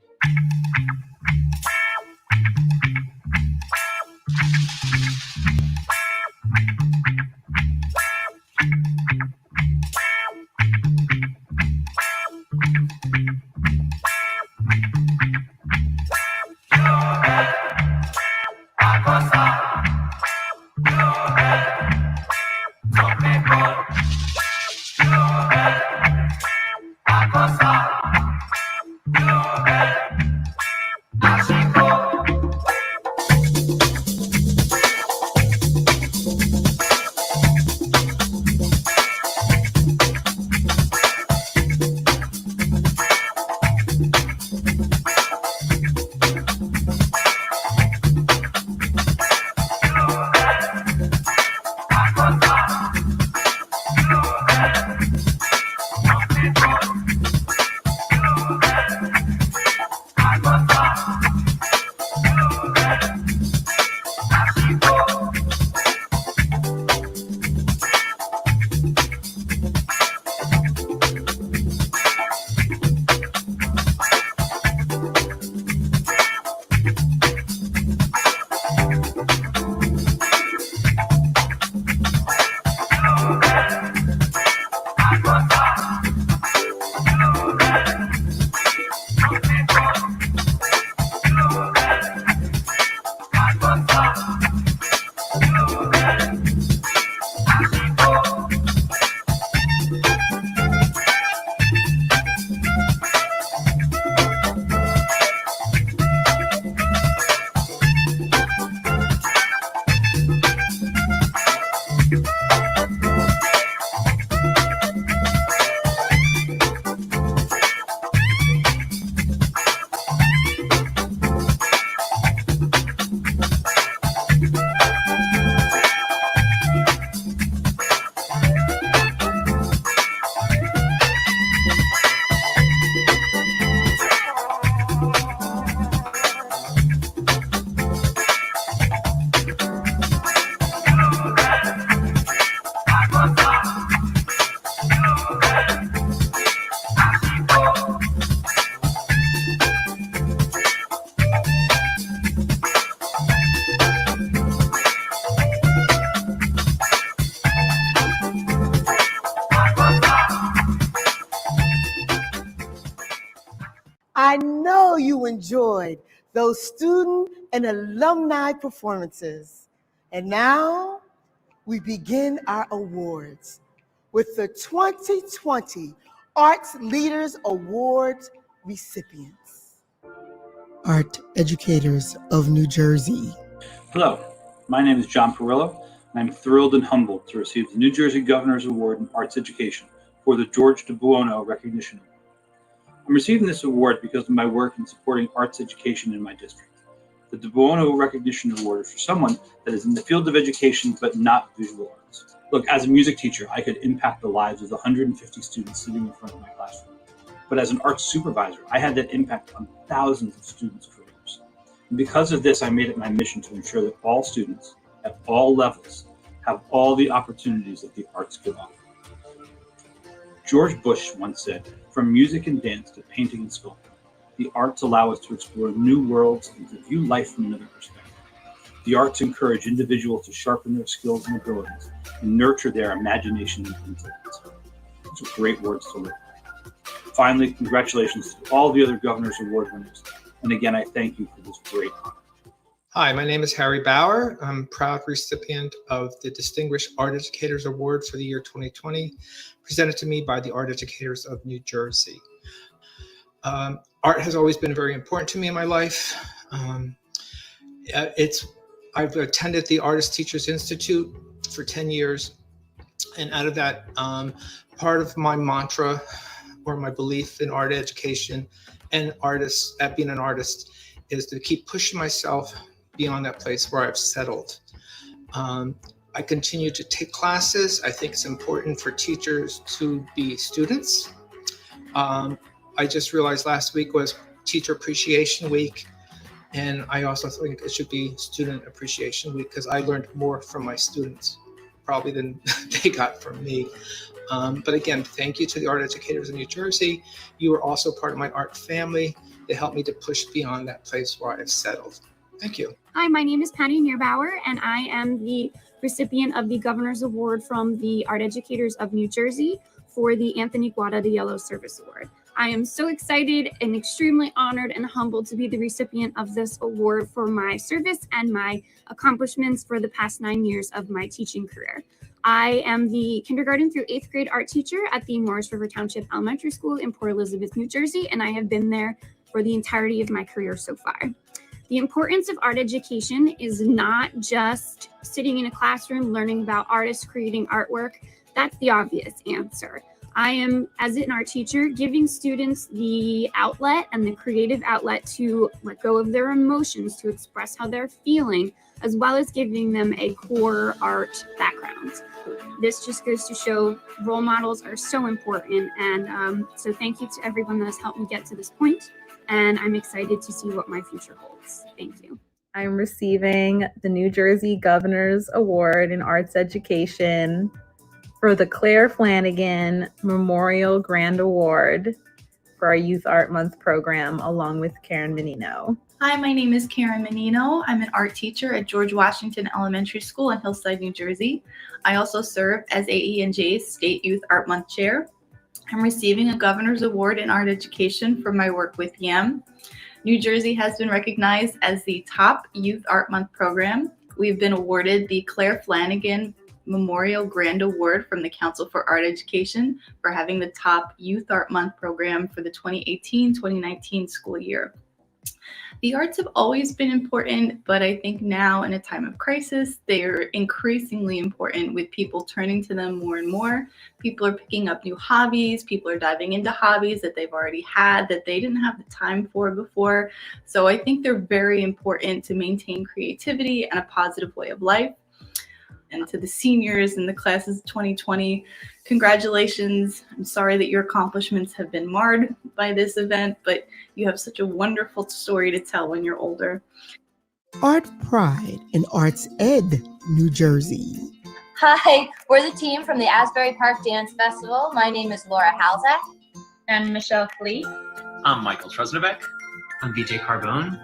Speaker 29: I know you enjoyed those student and alumni performances. And now we begin our awards with the 2020 Arts Leaders Awards recipients. Art Educators of New Jersey.
Speaker 1: Hello, my name is John Perillo, and I'm thrilled and humbled to receive the New Jersey Governor's Award in Arts Education for the George de Buono Recognition Award. I'm receiving this award because of my work in supporting arts education in my district. The de Buono Recognition Award is for someone that is in the field of education but not visual arts. Look, as a music teacher, I could impact the lives of the 150 students sitting in front of my classroom. But as an arts supervisor, I had that impact on thousands of students' careers. And because of this, I made it my mission to ensure that all students at all levels have all the opportunities that the arts could offer. George Bush once said, "From music and dance to painting and sculpting, the arts allow us to explore new worlds and to view life from another perspective. The arts encourage individuals to sharpen their skills and abilities and nurture their imagination and intelligence." Those are great words to live by. Finally, congratulations to all the other Governor's Award winners. And again, I thank you for this great honor.
Speaker 8: Hi, my name is Harry Bauer. I'm proud recipient of the Distinguished Art Educators Award for the year 2020, presented to me by the Art Educators of New Jersey. Art has always been very important to me in my life. I've attended the Artist Teachers Institute for 10 years. And out of that, part of my mantra or my belief in art education and being an artist is to keep pushing myself beyond that place where I've settled. I continue to take classes. I think it's important for teachers to be students. I just realized last week was Teacher Appreciation Week, and I also think it should be Student Appreciation Week because I learned more from my students probably than they got from me. But again, thank you to the Art Educators of New Jersey. You are also part of my art family. They helped me to push beyond that place where I've settled. Thank you.
Speaker 14: Hi, my name is Patty Nierbauer, and I am the recipient of the Governor's Award from the Art Educators of New Jersey for the Anthony Guada de Yellow Service Award. I am so excited and extremely honored and humbled to be the recipient of this award for my service and my accomplishments for the past 9 years of my teaching career. I am the kindergarten through 8th grade art teacher at the Morris River Township Elementary School in Port Elizabeth, New Jersey, and I have been there for the entirety of my career so far. The importance of art education is not just sitting in a classroom learning about artists creating artwork. That's the obvious answer. I am, as an art teacher, giving students the outlet and the creative outlet to let go of their emotions, to express how they're feeling, as well as giving them a core art background. This just goes to show role models are so important. And so thank you to everyone that has helped me get to this point. And I'm excited to see what my future holds. Thank you.
Speaker 15: I'm receiving the New Jersey Governor's Award in Arts Education for the Claire Flanagan Memorial Grand Award for our Youth Art Month program, along with Karen Menino.
Speaker 16: Hi, my name is Karen Menino. I'm an art teacher at George Washington Elementary School in Hillside, New Jersey. I also serve as AE&J's State Youth Art Month Chair. I'm receiving a Governor's Award in Art Education for my work with YAM. New Jersey has been recognized as the top Youth Art Month program. We've been awarded the Claire Flanagan Memorial Grand Award from the Council for Art Education for having the top Youth Art Month program for the 2018-2019 school year. The arts have always been important, but I think now in a time of crisis, they are increasingly important with people turning to them more and more. People are picking up new hobbies. People are diving into hobbies that they've already had that they didn't have the time for before. So I think they're very important to maintain creativity and a positive way of life. And to the seniors in the classes of 2020, congratulations. I'm sorry that your accomplishments have been marred by this event, but you have such a wonderful story to tell when you're older.
Speaker 29: Art Pride in Arts Ed, New Jersey.
Speaker 17: Hi, we're the team from the Asbury Park Dance Festival. My name is Laura Halzak.
Speaker 18: And Michelle Fleet.
Speaker 19: I'm Michael Trusnovic. I'm BJ Carbone.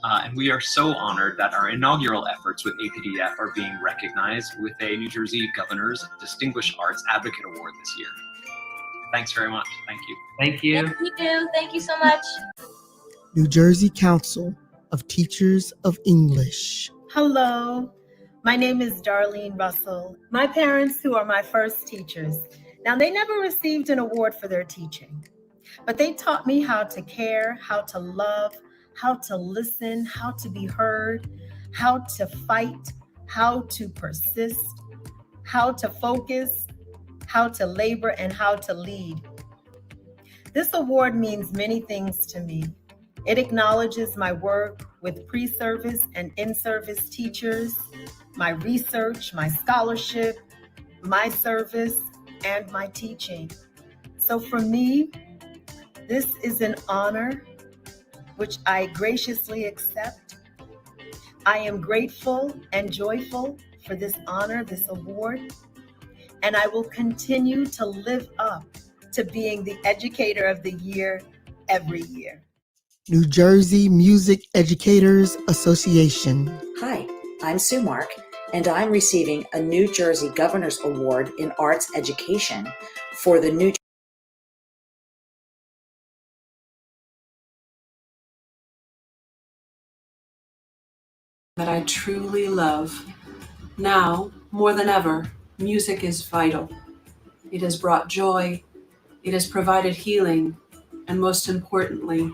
Speaker 19: And we are so honored that our inaugural efforts with APDF are being recognized with a New Jersey Governor's Distinguished Arts Advocate Award this year. Thanks very much. Thank you.
Speaker 18: Thank you.
Speaker 17: Thank you. Thank you so much.
Speaker 29: New Jersey Council of Teachers of English.
Speaker 20: Hello, my name is Darlene Russell. My parents, who are my first teachers, now they never received an award for their teaching, but they taught me how to care, how to love, how to listen, how to be heard, how to fight, how to persist, how to focus, how to labor, and how to lead. This award means many things to me. It acknowledges my work with pre-service and in-service teachers, my research, my scholarship, my service, and my teaching. So for me, this is an honor which I graciously accept. I am grateful and joyful for this honor, this award, and I will continue to live up to being the Educator of the Year every year.
Speaker 29: New Jersey Music Educators Association.
Speaker 21: Hi, I'm Sue Mark, and I'm receiving a New Jersey Governor's Award in Arts Education for the New
Speaker 22: that I truly love. Now, more than ever, music is vital. It has brought joy, it has provided healing, and most importantly,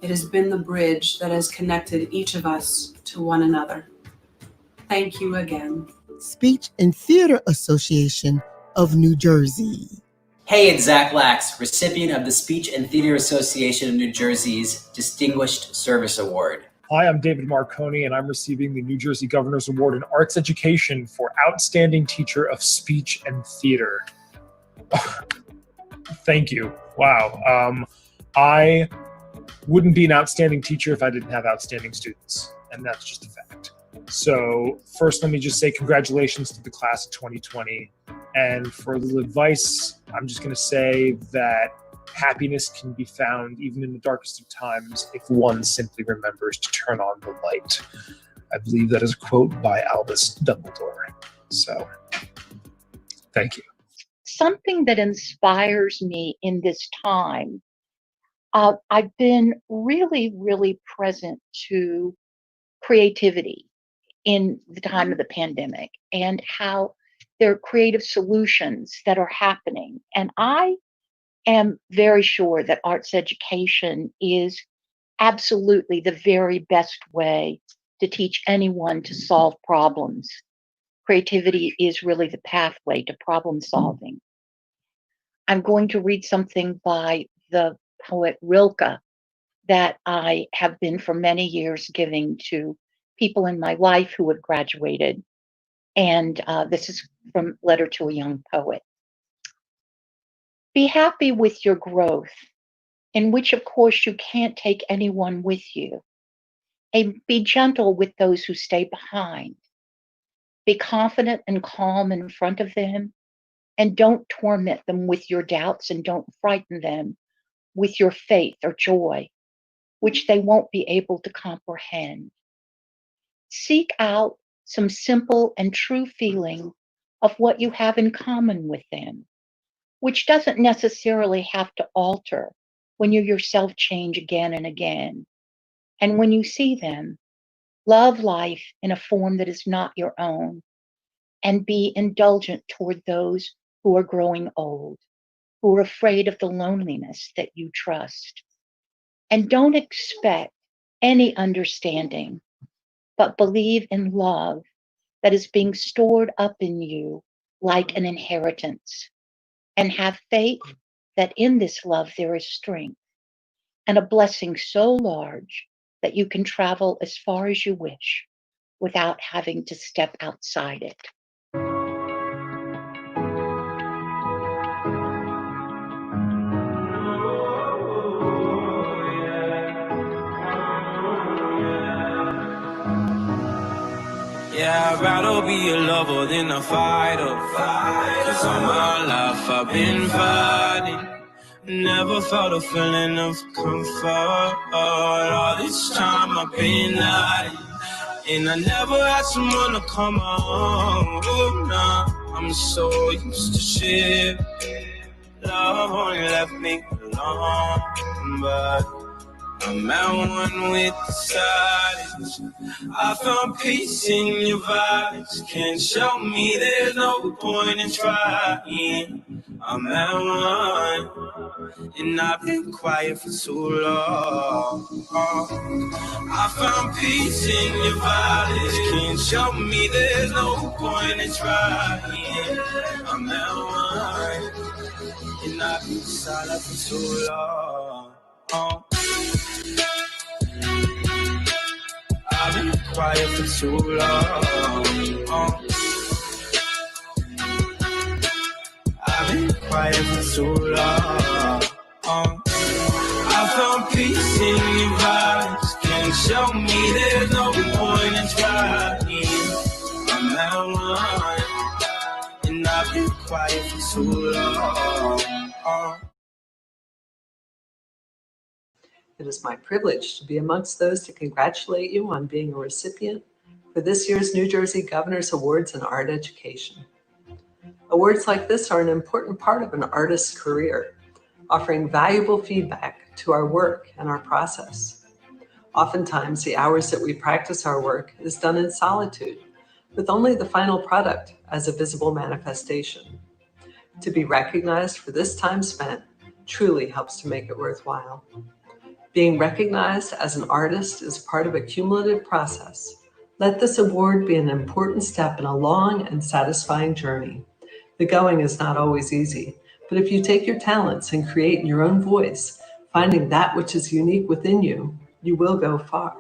Speaker 22: it has been the bridge that has connected each of us to one another. Thank you again.
Speaker 29: Speech and Theater Association of New Jersey.
Speaker 23: Hey, it's Zach Lax, recipient of the Speech and Theater Association of New Jersey's Distinguished Service Award.
Speaker 24: Hi, I'm David Marconi, and I'm receiving the New Jersey Governor's Award in Arts Education for Outstanding Teacher of Speech and Theater. Thank you. Wow. I wouldn't be an outstanding teacher if I didn't have outstanding students, and that's just a fact. So first, let me just say congratulations to the class of 2020. And for a little advice, I'm just going to say that happiness can be found even in the darkest of times if one simply remembers to turn on the light. I believe that is a quote by Albus Dumbledore. So, thank you.
Speaker 21: Something that inspires me in this time, I've been really, really present to creativity in the time of the pandemic and how there are creative solutions that are happening. And I am very sure that arts education is absolutely the very best way to teach anyone to solve problems. Creativity is really the pathway to problem solving. I'm going to read something by the poet Rilke that I have been for many years giving to people in my life who have graduated. And this is from Letter to a Young Poet. Be happy with your growth, in which of course you can't take anyone with you. And be gentle with those who stay behind. Be confident and calm in front of them, and don't torment them with your doubts, and don't frighten them with your faith or joy, which they won't be able to comprehend. Seek out some simple and true feeling of what you have in common with them, which doesn't necessarily have to alter when you yourself change again and again. And when you see them, love life in a form that is not your own, and be indulgent toward those who are growing old, who are afraid of the loneliness that you trust. And don't expect any understanding, but believe in love that is being stored up in you like an inheritance. And have faith that in this love there is strength and a blessing so large that you can travel as far as you wish without having to step outside it.
Speaker 2: Yeah, I'd rather be a lover than a fighter. Cause all my life I've been fighting. Never felt a feeling of comfort. All this time I've been hiding. And I never had someone to come home. Oh, nah, I'm so used to shit. Love only left me alone. But I'm at one with the silence. I found peace in your vibes. Can't show me there's no point in trying. I'm at one, and I've been quiet for too long. I found peace in your vibes. Can't show me there's no point in trying. I'm at one, and I've been silent for too long. I've been quiet for too long. I've been quiet for too long. I found peace in your vibes. Can't show me there's no point in trying. I'm at one, and I've been quiet for too long.
Speaker 3: It is my privilege to be amongst those to congratulate you on being a recipient for this year's New Jersey Governor's Awards in Art Education. Awards like this are an important part of an artist's career, offering valuable feedback to our work and our process. Oftentimes, the hours that we practice our work is done in solitude, with only the final product as a visible manifestation. To be recognized for this time spent truly helps to make it worthwhile. Being recognized as an artist is part of a cumulative process. Let this award be an important step in a long and satisfying journey. The going is not always easy, but if you take your talents and create in your own voice, finding that which is unique within you, you will go far.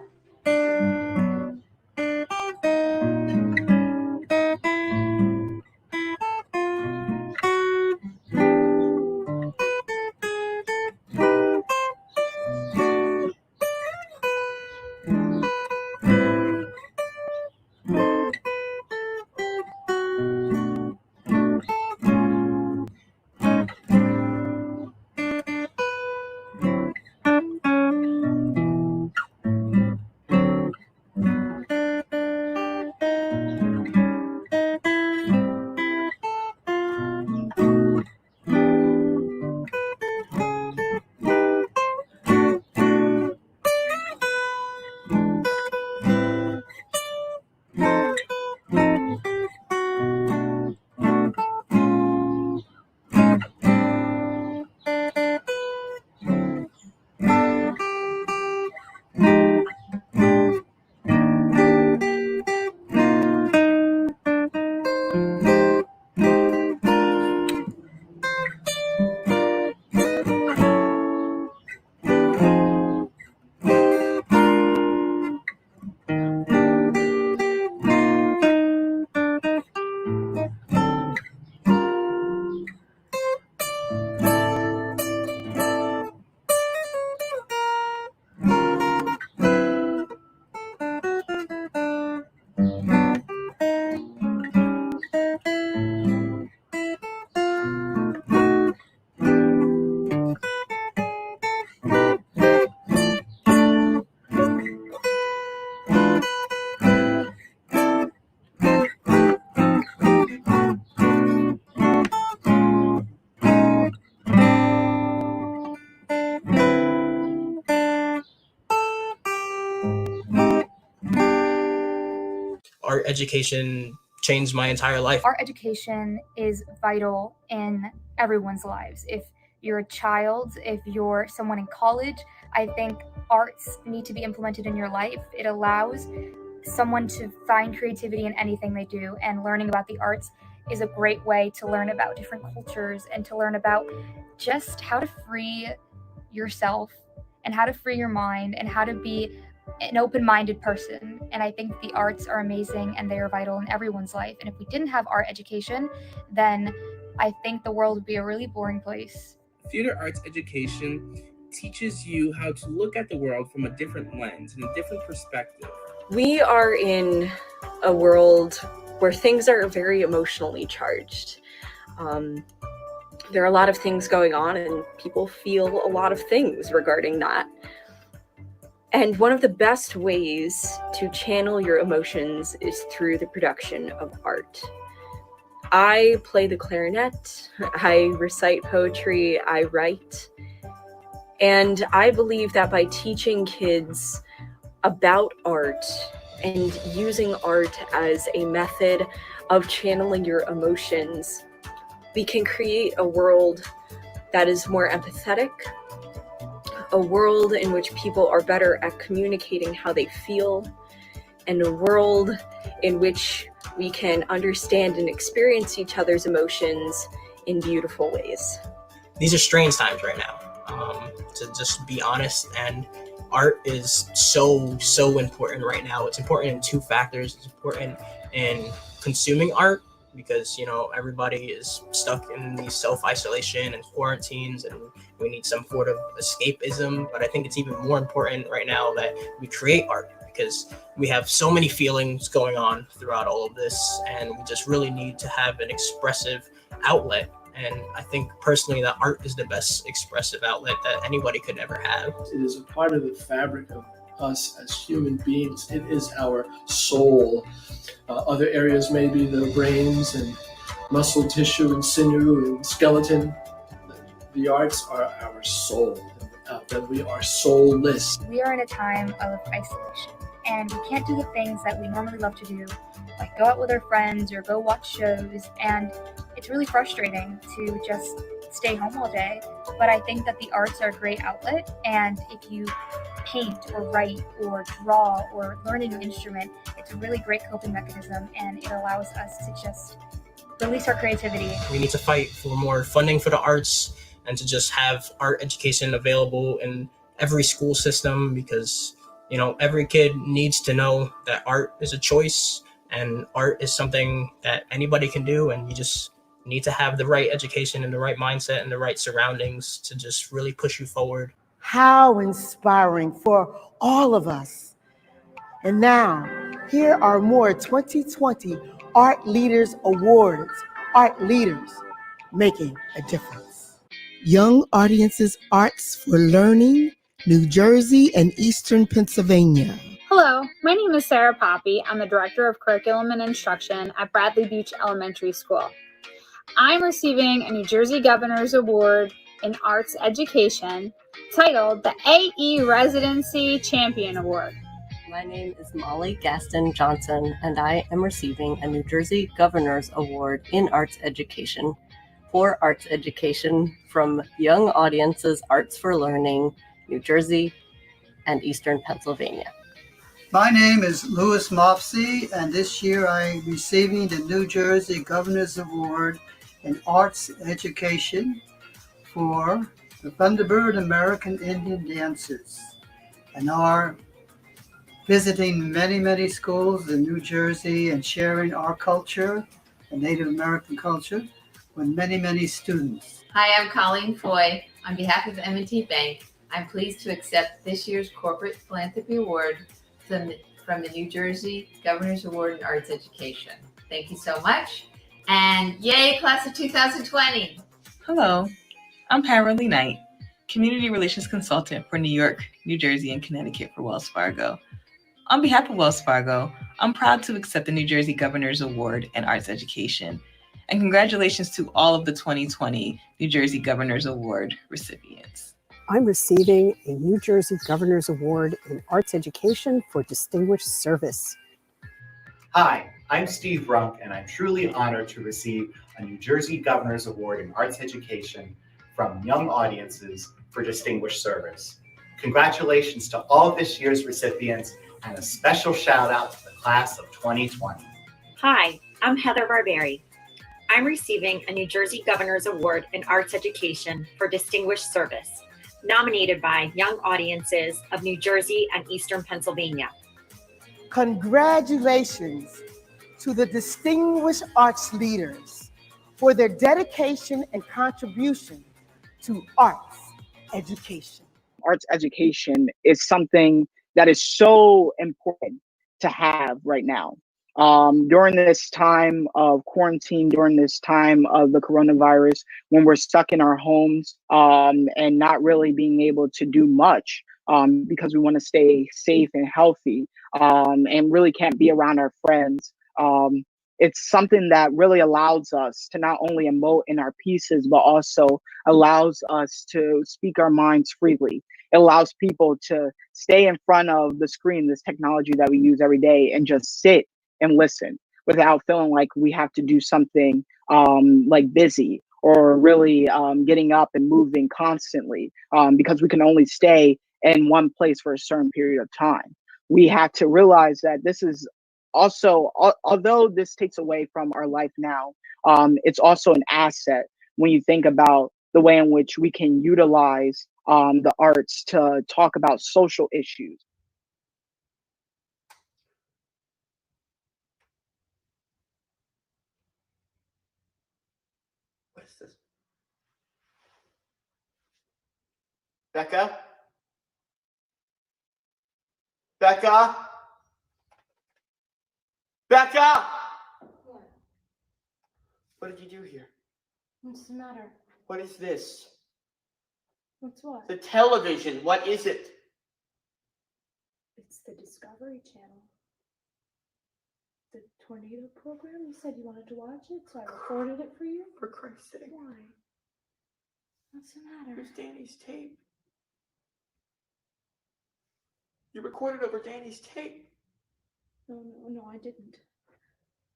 Speaker 8: art education changed my entire life.
Speaker 14: Art education is vital in everyone's lives. If you're a child, if you're someone in college, I think arts need to be implemented in your life. It allows someone to find creativity in anything they do, and learning about the arts is a great way to learn about different cultures and to learn about just how to free yourself and how to free your mind and how to be an open-minded person. And I think the arts are amazing and they are vital in everyone's life. And if we didn't have art education, then I think the world would be a really boring place.
Speaker 4: Theater arts education teaches you how to look at the world from a different lens and a different perspective.
Speaker 5: We are in a world where things are very emotionally charged. There are a lot of things going on and people feel a lot of things regarding that. And one of the best ways to channel your emotions is through the production of art. I play the clarinet, I recite poetry, I write. And I believe that by teaching kids about art and using art as a method of channeling your emotions, we can create a world that is more empathetic, a world in which people are better at communicating how they feel, and a world in which we can understand and experience each other's emotions in beautiful ways.
Speaker 8: These are strange times right now, to just be honest, and art is so important right now. It's important in two factors. It's important in consuming art because, everybody is stuck in these self-isolation and quarantines and we need some sort of escapism. But I think it's even more important right now that we create art because we have so many feelings going on throughout all of this and we just really need to have an expressive outlet. And I think personally that art is the best expressive outlet that anybody could ever have.
Speaker 6: It is a part of the fabric of us as human beings. It is our soul. Other areas may be the brains and muscle tissue and sinew and skeleton. The arts are our soul. Without them, we are soulless.
Speaker 14: We are in a time of isolation and we can't do the things that we normally love to do, like go out with our friends or go watch shows, and it's really frustrating to just stay home all day. But I think that the arts are a great outlet, and if you paint or write or draw or learn a new instrument, it's a really great coping mechanism and it allows us to just release our creativity.
Speaker 8: We need to fight for more funding for the arts and to just have art education available in every school system because, every kid needs to know that art is a choice and art is something that anybody can do, and you just need to have the right education and the right mindset and the right surroundings to just really push you forward.
Speaker 29: How inspiring for all of us. And now, here are more 2020 Art Leaders Awards. Art Leaders making a difference. Young Audiences Arts for Learning, New Jersey and Eastern Pennsylvania.
Speaker 7: Hello, my name is Sarah Poppy. I'm the Director of Curriculum and Instruction at Bradley Beach Elementary School. I'm receiving a New Jersey Governor's Award in Arts Education titled the AE Residency Champion Award.
Speaker 10: My name is Molly Gaston Johnson, and I am receiving a New Jersey Governor's Award in Arts Education for Arts Education from Young Audiences Arts for Learning, New Jersey and Eastern Pennsylvania.
Speaker 25: My name is Louis Mopsy, and this year I'm receiving the New Jersey Governor's Award in Arts Education for the Thunderbird American Indian Dancers, and are visiting many schools in New Jersey and sharing our culture and Native American culture with many students.
Speaker 26: Hi, I'm Colleen Foy. On behalf of M&T Bank, I'm pleased to accept this year's Corporate Philanthropy Award from the New Jersey Governor's Award in Arts Education. Thank you so much. And yay, class of 2020.
Speaker 27: Hello, I'm Paralee Knight, Community Relations Consultant for New York, New Jersey, and Connecticut for Wells Fargo. On behalf of Wells Fargo, I'm proud to accept the New Jersey Governor's Award in Arts Education. And congratulations to all of the 2020 New Jersey Governor's Award recipients.
Speaker 28: I'm receiving a New Jersey Governor's Award in Arts Education for Distinguished Service.
Speaker 1: Hi, I'm Steve Brunk, and I'm truly honored to receive a New Jersey Governor's Award in Arts Education from Young Audiences for distinguished service. Congratulations to all this year's recipients, and a special shout out to the class of 2020.
Speaker 9: Hi, I'm Heather Barberi. I'm receiving a New Jersey Governor's Award in Arts Education for distinguished service, nominated by Young Audiences of New Jersey and Eastern Pennsylvania.
Speaker 29: Congratulations to the distinguished arts leaders for their dedication and contribution to arts education.
Speaker 11: Arts education is something that is so important to have right now. During this time of quarantine, during this time of the coronavirus, when we're stuck in our homes and not really being able to do much because we want to stay safe and healthy and really can't be around our friends. It's something that really allows us to not only emote in our pieces, but also allows us to speak our minds freely. It allows people to stay in front of the screen, this technology that we use every day, and just sit and listen without feeling like we have to do something like busy or really getting up and moving constantly because we can only stay in one place for a certain period of time. We have to realize that this is also, although this takes away from our life now, it's also an asset when you think about the way in which we can utilize the arts to talk about social issues.
Speaker 12: What is this? Becca? Becca? Becca! What did you do here?
Speaker 13: What's the matter?
Speaker 12: What is this?
Speaker 13: What's what?
Speaker 12: The television. What is it?
Speaker 13: It's the Discovery Channel. The tornado program. You said you wanted to watch it, so I recorded it for you.
Speaker 12: For Christ's sake.
Speaker 13: Why? What's the matter?
Speaker 12: Here's Danny's tape. You recorded over Danny's tape.
Speaker 13: No, I didn't.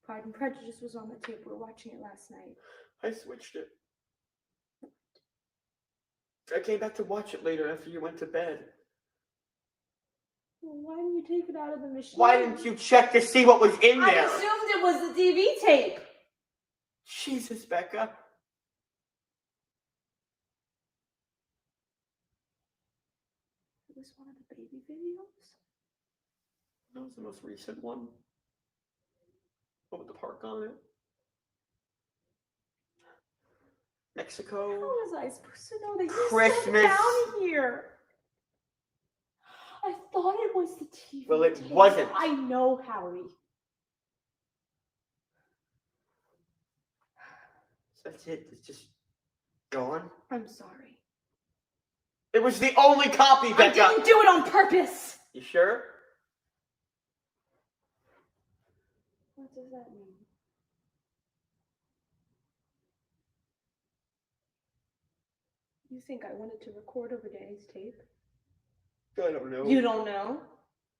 Speaker 13: Pride and Prejudice was on the tape. We were watching it last night.
Speaker 12: I switched it. I came back to watch it later after you went to bed.
Speaker 13: Well, why didn't you take it out of the machine?
Speaker 12: Why didn't you check to see what was in there?
Speaker 13: I assumed it was the TV tape.
Speaker 12: Jesus, Becca.
Speaker 13: It was one of the baby videos.
Speaker 12: That was the most recent one. What with the park on it? Mexico.
Speaker 13: How was I supposed to know that you
Speaker 12: Christmas.
Speaker 13: sat down here? I thought it was the TV.
Speaker 12: Well, it
Speaker 13: tape.
Speaker 12: wasn't.
Speaker 13: I know, Howie.
Speaker 12: That's it. It's just gone.
Speaker 13: I'm sorry.
Speaker 12: It was the only copy, Becca.
Speaker 13: I didn't do it on purpose.
Speaker 12: You sure?
Speaker 13: What does that mean? You think I wanted to record over Danny's tape?
Speaker 12: I don't know.
Speaker 13: You don't know?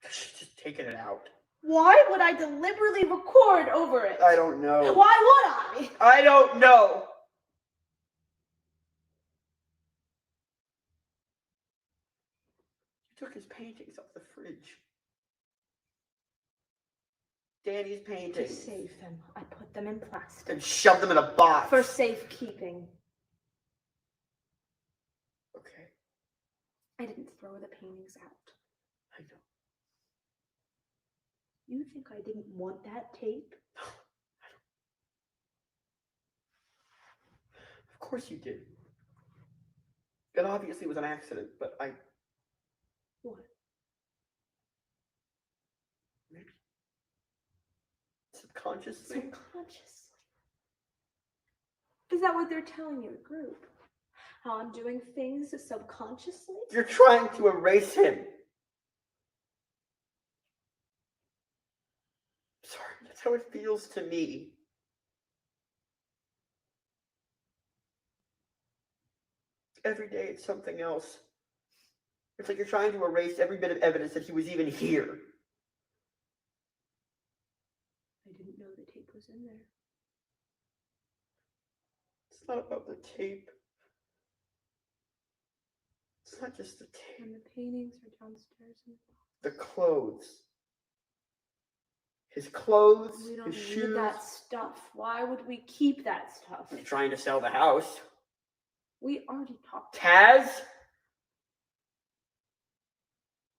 Speaker 12: Just taking it out.
Speaker 13: Why would I deliberately record over it?
Speaker 12: I don't know.
Speaker 13: Why would I?
Speaker 12: I don't know. You took his paintings off the fridge. Danny's
Speaker 13: To
Speaker 12: paintings.
Speaker 13: save them, I put them in plastic.
Speaker 12: And shoved them in a box.
Speaker 13: For safekeeping.
Speaker 12: Okay.
Speaker 13: I didn't throw the paintings out.
Speaker 12: I know.
Speaker 13: You think I didn't want that tape?
Speaker 12: Of course you did. It obviously was an accident, but I...
Speaker 13: What?
Speaker 12: Maybe. Subconsciously.
Speaker 13: Subconsciously. Is that what they're telling you, group? How I'm doing things subconsciously?
Speaker 12: You're trying to erase him. Sorry, that's how it feels to me. Every day it's something else. It's like you're trying to erase every bit of evidence that he was even here.
Speaker 13: the tape was in there.
Speaker 12: It's not about the tape. It's not just the tape.
Speaker 13: And the paintings are downstairs in the box.
Speaker 12: The clothes. His clothes,
Speaker 13: We don't
Speaker 12: his
Speaker 13: need
Speaker 12: shoes.
Speaker 13: that stuff. Why would we keep that stuff?
Speaker 12: He's trying to sell the house.
Speaker 13: We already talked.
Speaker 12: Taz?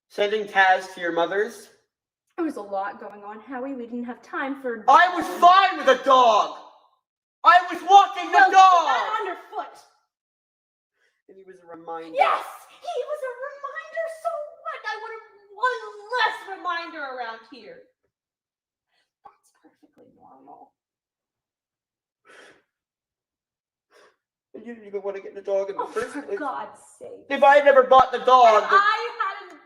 Speaker 12: Sending Taz to your mother's?
Speaker 13: There was a lot going on, Howie. We didn't have time for...
Speaker 12: I was fine with a dog! I was walking the dog!
Speaker 13: That underfoot!
Speaker 12: And he was a reminder.
Speaker 13: Yes! He was a reminder, so what? I want one less reminder around here. That's perfectly normal.
Speaker 12: And you didn't even want to get the dog in the first place.
Speaker 13: For God's sake.
Speaker 12: If I had never bought the dog...
Speaker 13: If I hadn't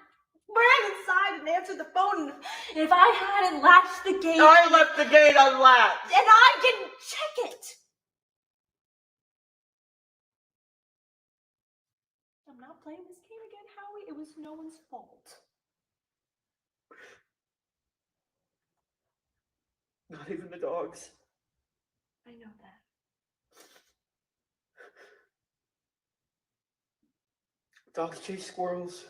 Speaker 13: ran inside and answered the phone, and if I hadn't latched the gate...
Speaker 12: I left the gate unlatched.
Speaker 13: And I didn't check it. I'm not playing this game again, Howie. It was no one's fault.
Speaker 12: Not even the dogs.
Speaker 13: I know that.
Speaker 12: Dogs chase squirrels.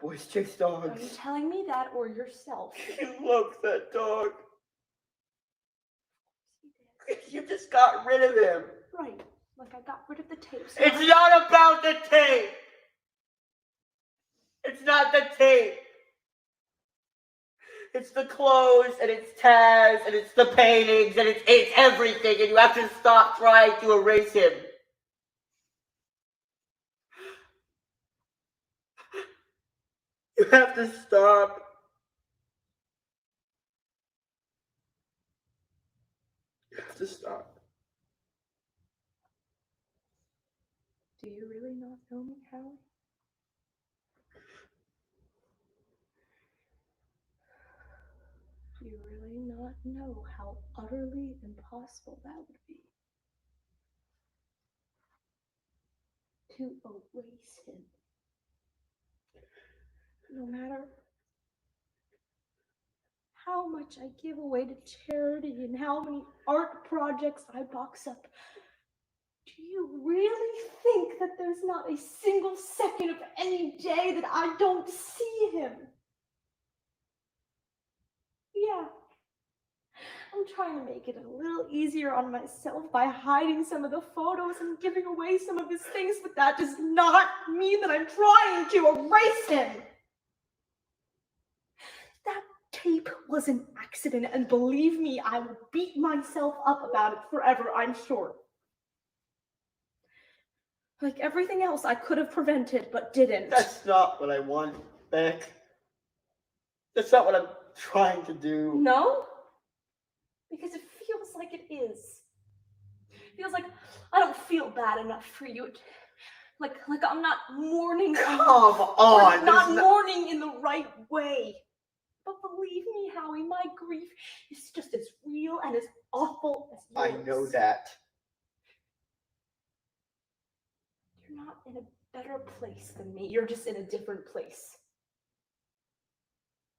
Speaker 12: Boys chase dogs.
Speaker 13: Are you telling me that or yourself?
Speaker 12: You love that dog. You just got rid of him.
Speaker 13: Right. Like I got rid of the tape. So
Speaker 12: It's not about the tape. It's not the tape. It's the clothes, and it's Taz, and it's the paintings, and it's everything, and you have to stop trying to erase him. You have to stop. You have to stop.
Speaker 13: Do you really not know me, Howie? Do you really not know how utterly impossible that would be? To erase him. No matter how much I give away to charity and how many art projects I box up, do you really think that there's not a single second of any day that I don't see him? Yeah. I'm trying to make it a little easier on myself by hiding some of the photos and giving away some of his things, but that does not mean that I'm trying to erase him. That tape was an accident, and believe me, I will beat myself up about it forever, I'm sure. Like everything else I could have prevented, but didn't.
Speaker 12: That's not what I want, Beck. That's not what I'm trying to do.
Speaker 13: No? Because it feels like it is. It feels like I don't feel bad enough for you. Like I'm not mourning.
Speaker 12: Come on.
Speaker 13: Like not mourning in the right way. But believe me, Howie, my grief is just as real and as awful as yours.
Speaker 12: I know that.
Speaker 13: You're not in a better place than me. You're just in a different place.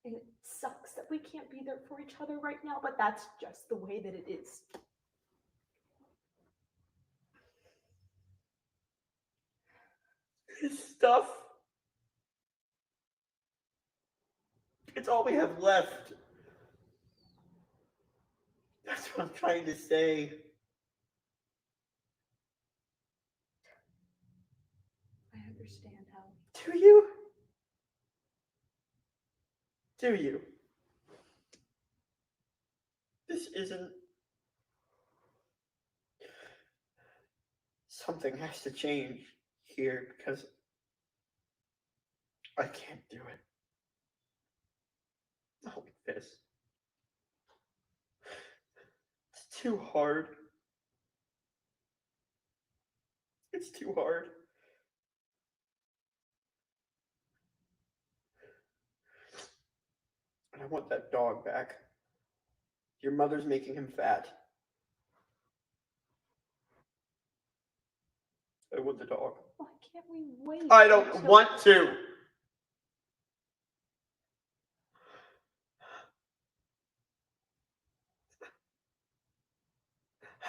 Speaker 13: And it sucks that we can't be there for each other right now, but that's just the way that it is.
Speaker 12: His stuff. It's all we have left. That's what I'm trying to say.
Speaker 13: I understand, Howie.
Speaker 12: Do you? Do you? This isn't... Something has to change here because I can't do it. Not like this. It's too hard. It's too hard. And I want that dog back. Your mother's making him fat. I want the dog.
Speaker 13: Why can't we wait?
Speaker 12: I don't want to.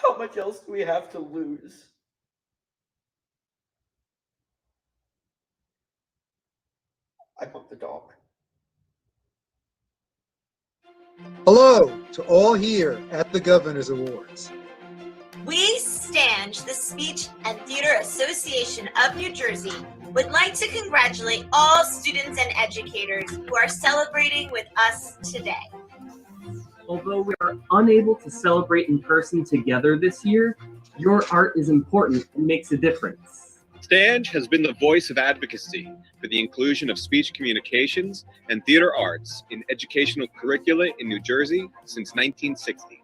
Speaker 12: How much else do we have to lose? I booked the dog.
Speaker 15: Hello to all here at the Governor's Awards.
Speaker 16: We, STANG, the Speech and Theater Association of New Jersey, would like to congratulate all students and educators who are celebrating with us today.
Speaker 17: Although we are unable to celebrate in person together this year, your art is important and makes a difference.
Speaker 18: STANG has been the voice of advocacy for the inclusion of speech communications and theater arts in educational curricula in New Jersey since 1960.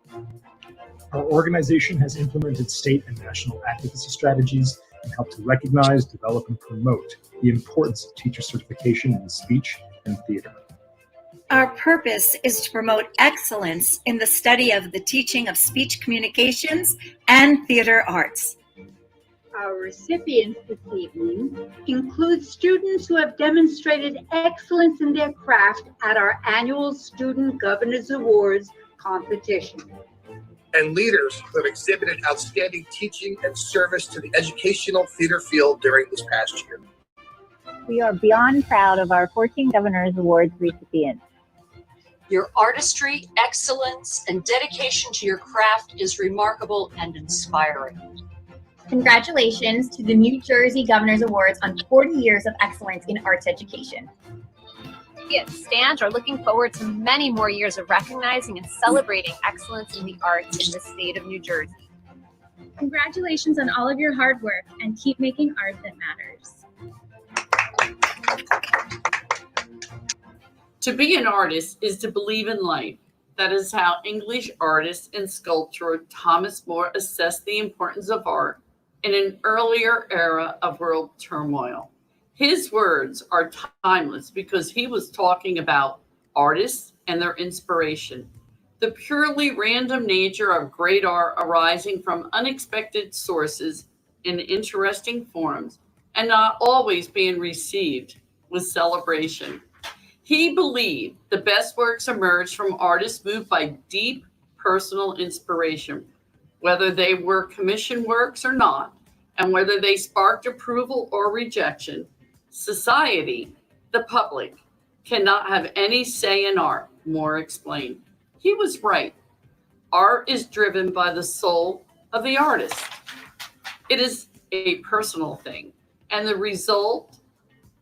Speaker 19: Our organization has implemented state and national advocacy strategies and helped to recognize, develop, and promote the importance of teacher certification in speech and theater.
Speaker 20: Our purpose is to promote excellence in the study of the teaching of speech communications and theater arts.
Speaker 22: Our recipients this evening include students who have demonstrated excellence in their craft at our annual Student Governors Awards competition.
Speaker 23: And leaders who have exhibited outstanding teaching and service to the educational theater field during this past year.
Speaker 24: We are beyond proud of our 14 Governors Awards recipients.
Speaker 30: Your artistry, excellence, and dedication to your craft is remarkable and inspiring.
Speaker 14: Congratulations to the New Jersey Governors Awards on 40 years of excellence in arts education.
Speaker 31: We at STANG are looking forward to many more years of recognizing and celebrating excellence in the arts in the state of New Jersey.
Speaker 14: Congratulations on all of your hard work and keep making art that matters.
Speaker 32: To be an artist is to believe in life. That is how English artist and sculptor Thomas More assessed the importance of art in an earlier era of world turmoil. His words are timeless because he was talking about artists and their inspiration, the purely random nature of great art arising from unexpected sources in interesting forms and not always being received with celebration. He believed the best works emerged from artists moved by deep personal inspiration, whether they were commissioned works or not, and whether they sparked approval or rejection. Society, the public, cannot have any say in art, Moore explained. He was right. Art is driven by the soul of the artist. It is a personal thing, and the result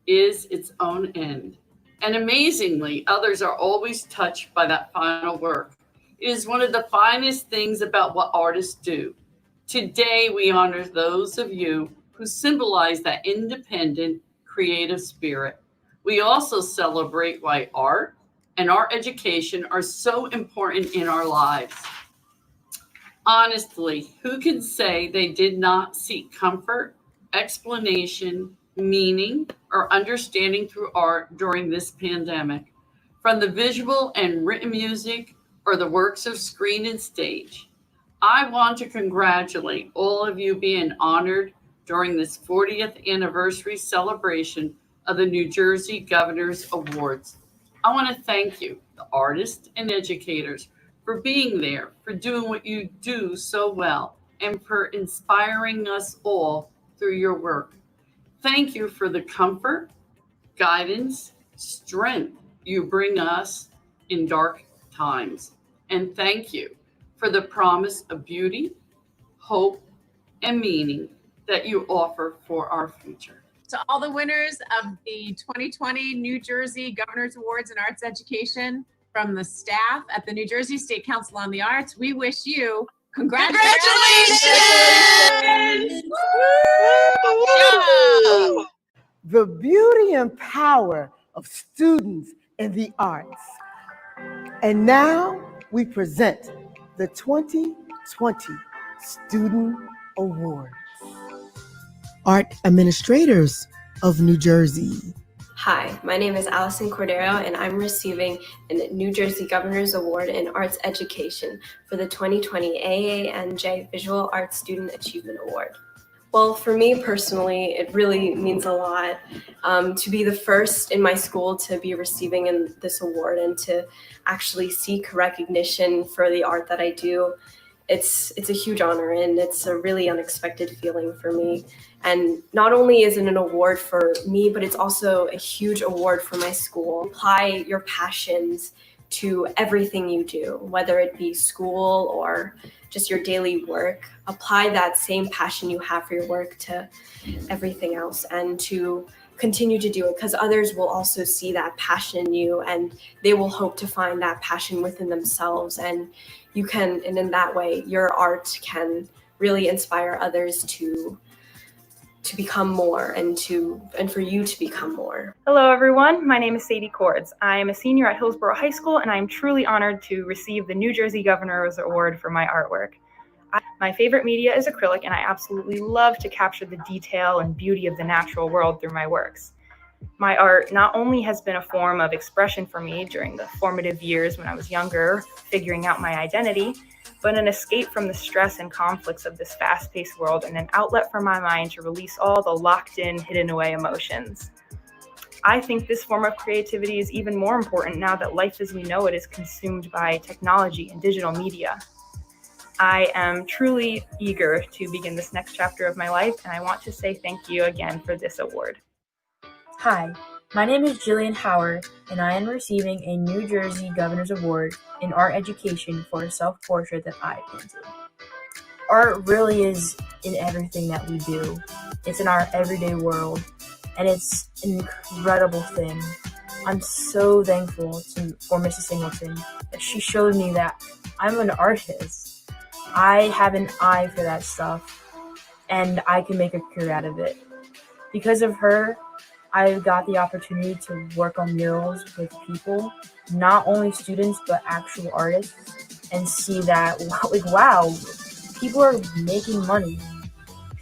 Speaker 32: is its own end. And amazingly, others are always touched by that final work. It is one of the finest things about what artists do. Today, we honor those of you who symbolize that independent, creative spirit. We also celebrate why art and art education are so important in our lives. Honestly, who can say they did not seek comfort, explanation, meaning, or understanding through art during this pandemic, from the visual and written music or the works of screen and stage? I want to congratulate all of you being honored during this 40th anniversary celebration of the New Jersey Governors Awards. I want to thank you, the artists and educators, for being there, for doing what you do so well, and for inspiring us all through your work. Thank you for the comfort, guidance, strength you bring us in dark times. And thank you for the promise of beauty, hope, and meaning that you offer for our future.
Speaker 33: To all the winners of the 2020 New Jersey Governors Awards in Arts Education, from the staff at the New Jersey State Council on the Arts, we wish you congratulations!
Speaker 29: The beauty and power of students in the arts. And now we present the 2020 Student Awards. Art Administrators of New Jersey.
Speaker 34: Hi, my name is Allison Cordero, and I'm receiving a New Jersey Governor's Award in Arts Education for the 2020 AANJ Visual Arts Student Achievement Award. Well, for me personally, it really means a lot to be the first in my school to be receiving this award and to actually seek recognition for the art that I do. It's a huge honor, and it's a really unexpected feeling for me. And not only is it an award for me, but it's also a huge award for my school. Apply your passions to everything you do, whether it be school or just your daily work. Apply that same passion you have for your work to everything else, and to continue to do it, because others will also see that passion in you, and they will hope to find that passion within themselves. And you can, and in that way, your art can really inspire others to become more, and for you to become more.
Speaker 1: Hello everyone, my name is Sadie Cords. I am a senior at Hillsborough High School, and I am truly honored to receive the New Jersey Governor's Award for my artwork. My favorite media is acrylic, and I absolutely love to capture the detail and beauty of the natural world through my works. My art not only has been a form of expression for me during the formative years when I was younger, figuring out my identity, but an escape from the stress and conflicts of this fast-paced world, and an outlet for my mind to release all the locked-in, hidden-away emotions. I think this form of creativity is even more important now that life as we know it is consumed by technology and digital media. I am truly eager to begin this next chapter of my life, and I want to say thank you again for this award.
Speaker 2: Hi, my name is Jillian Howard, and I am receiving a New Jersey Governor's Award in Art Education for a self-portrait that I painted. Art really is in everything that we do. It's in our everyday world, and it's an incredible thing. I'm so thankful for Mrs. Singleton that she showed me that I'm an artist. I have an eye for that stuff, and I can make a career out of it. Because of her, I've got the opportunity to work on murals with people, not only students, but actual artists, and see that, like, wow, people are making money.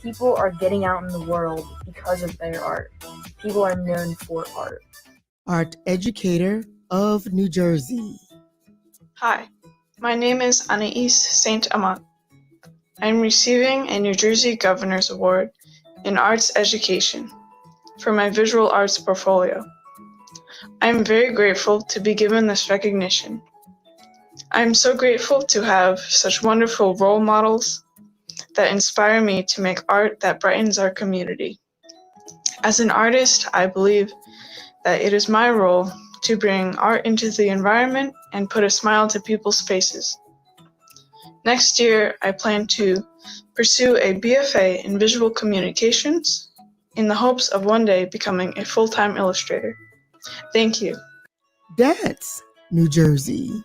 Speaker 2: People are getting out in the world because of their art. People are known for art.
Speaker 3: Art Educator of New Jersey.
Speaker 4: Hi, my name is Anais Saint Amant. I'm receiving a New Jersey Governor's Award in Arts Education for my visual arts portfolio. I am very grateful to be given this recognition. I am so grateful to have such wonderful role models that inspire me to make art that brightens our community. As an artist, I believe that it is my role to bring art into the environment and put a smile to people's faces. Next year, I plan to pursue a BFA in visual communications in the hopes of one day becoming a full-time illustrator. Thank you.
Speaker 3: Dance, New Jersey.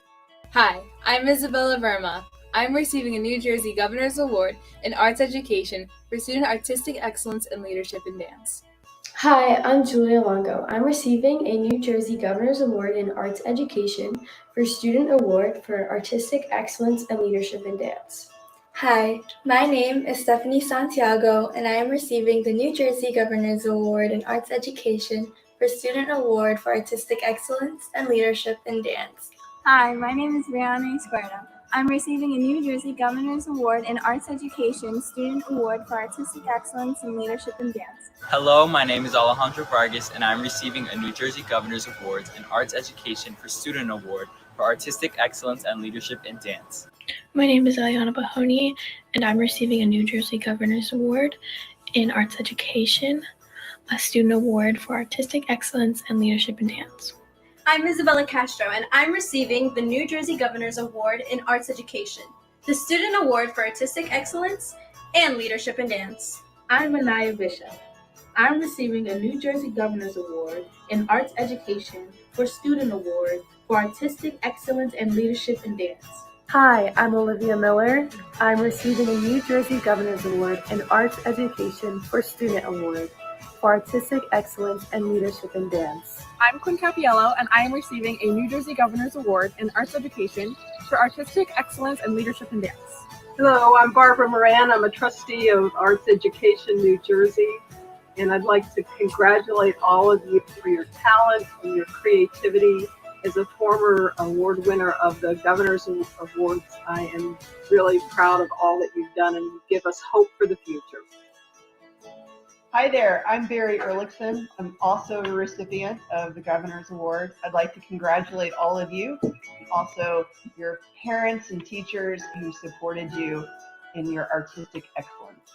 Speaker 5: Hi, I'm Isabella Verma. I'm receiving a New Jersey Governor's Award in Arts Education for student artistic excellence and leadership in dance.
Speaker 6: Hi, I'm Julia Longo. I'm receiving a New Jersey Governor's Award in Arts Education for Student Award for Artistic Excellence and Leadership in Dance.
Speaker 7: Hi, my name is Stephanie Santiago, and I am receiving the New Jersey Governor's Award in Arts Education for Student Award for Artistic Excellence and Leadership in Dance.
Speaker 8: Hi, my name is Brianna Escuerda. I'm receiving a New Jersey Governor's Award in Arts Education Student Award for Artistic Excellence and Leadership in Dance.
Speaker 10: Hello, my name is Alejandro Vargas, and I'm receiving a New Jersey Governor's Award in Arts Education for Student Award for Artistic Excellence and Leadership in Dance.
Speaker 21: My name is Eliana Bahoni, and I'm receiving a New Jersey Governor's Award in Arts Education, a Student Award for Artistic Excellence and Leadership in Dance.
Speaker 25: I'm Isabella Castro, and I'm receiving the New Jersey Governor's Award in Arts Education, the Student Award for Artistic Excellence and Leadership in Dance.
Speaker 26: I'm Anaya Bishop. I'm receiving a New Jersey Governor's Award in Arts Education for Student Award for Artistic Excellence and Leadership in Dance.
Speaker 27: Hi, I'm Olivia Miller. I'm receiving a New Jersey Governor's Award in Arts Education for Student Award for Artistic Excellence and Leadership in Dance.
Speaker 28: I'm Quinn Capiello, and I am receiving a New Jersey Governor's Award in Arts Education for Artistic Excellence and Leadership in Dance.
Speaker 35: Hello, I'm Barbara Moran. I'm a trustee of Arts Education New Jersey, and I'd like to congratulate all of you for your talent and your creativity. As a former award winner of the Governor's Awards, I am really proud of all that you've done, and you give us hope for the future.
Speaker 9: Hi there, I'm Barry Ehrlichson. I'm also a recipient of the Governor's Award. I'd like to congratulate all of you, also your parents and teachers who supported you in your artistic excellence.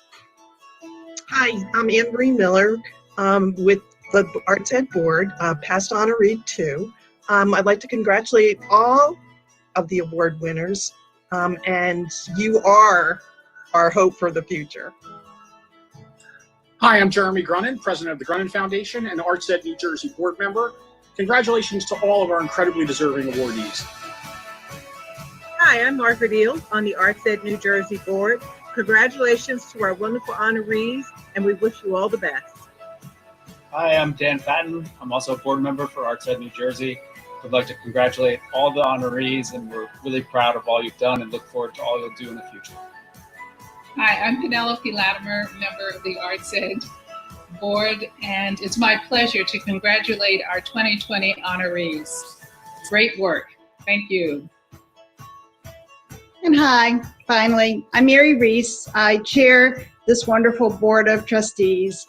Speaker 11: Hi, I'm Anne Marie Miller with the Arts Ed Board, past honoree 2. I'd like to congratulate all of the award winners, and you are our hope for the future.
Speaker 12: Hi, I'm Jeremy Grunin, president of the Grunin Foundation and Arts Ed New Jersey board member. Congratulations to all of our incredibly deserving awardees.
Speaker 13: Hi, I'm Margaret Eel on the Arts Ed New Jersey board. Congratulations to our wonderful honorees, and we wish you all the best.
Speaker 15: Hi, I'm Dan Patton. I'm also a board member for Arts Ed New Jersey. We'd like to congratulate all the honorees, and we're really proud of all you've done and look forward to all you'll do in the future.
Speaker 16: Hi, I'm Penelope Latimer, member of the Arts Ed board, and it's my pleasure to congratulate our 2020 honorees. Great work. Thank you.
Speaker 17: And hi, finally, I'm Mary Reese. I chair this wonderful board of trustees,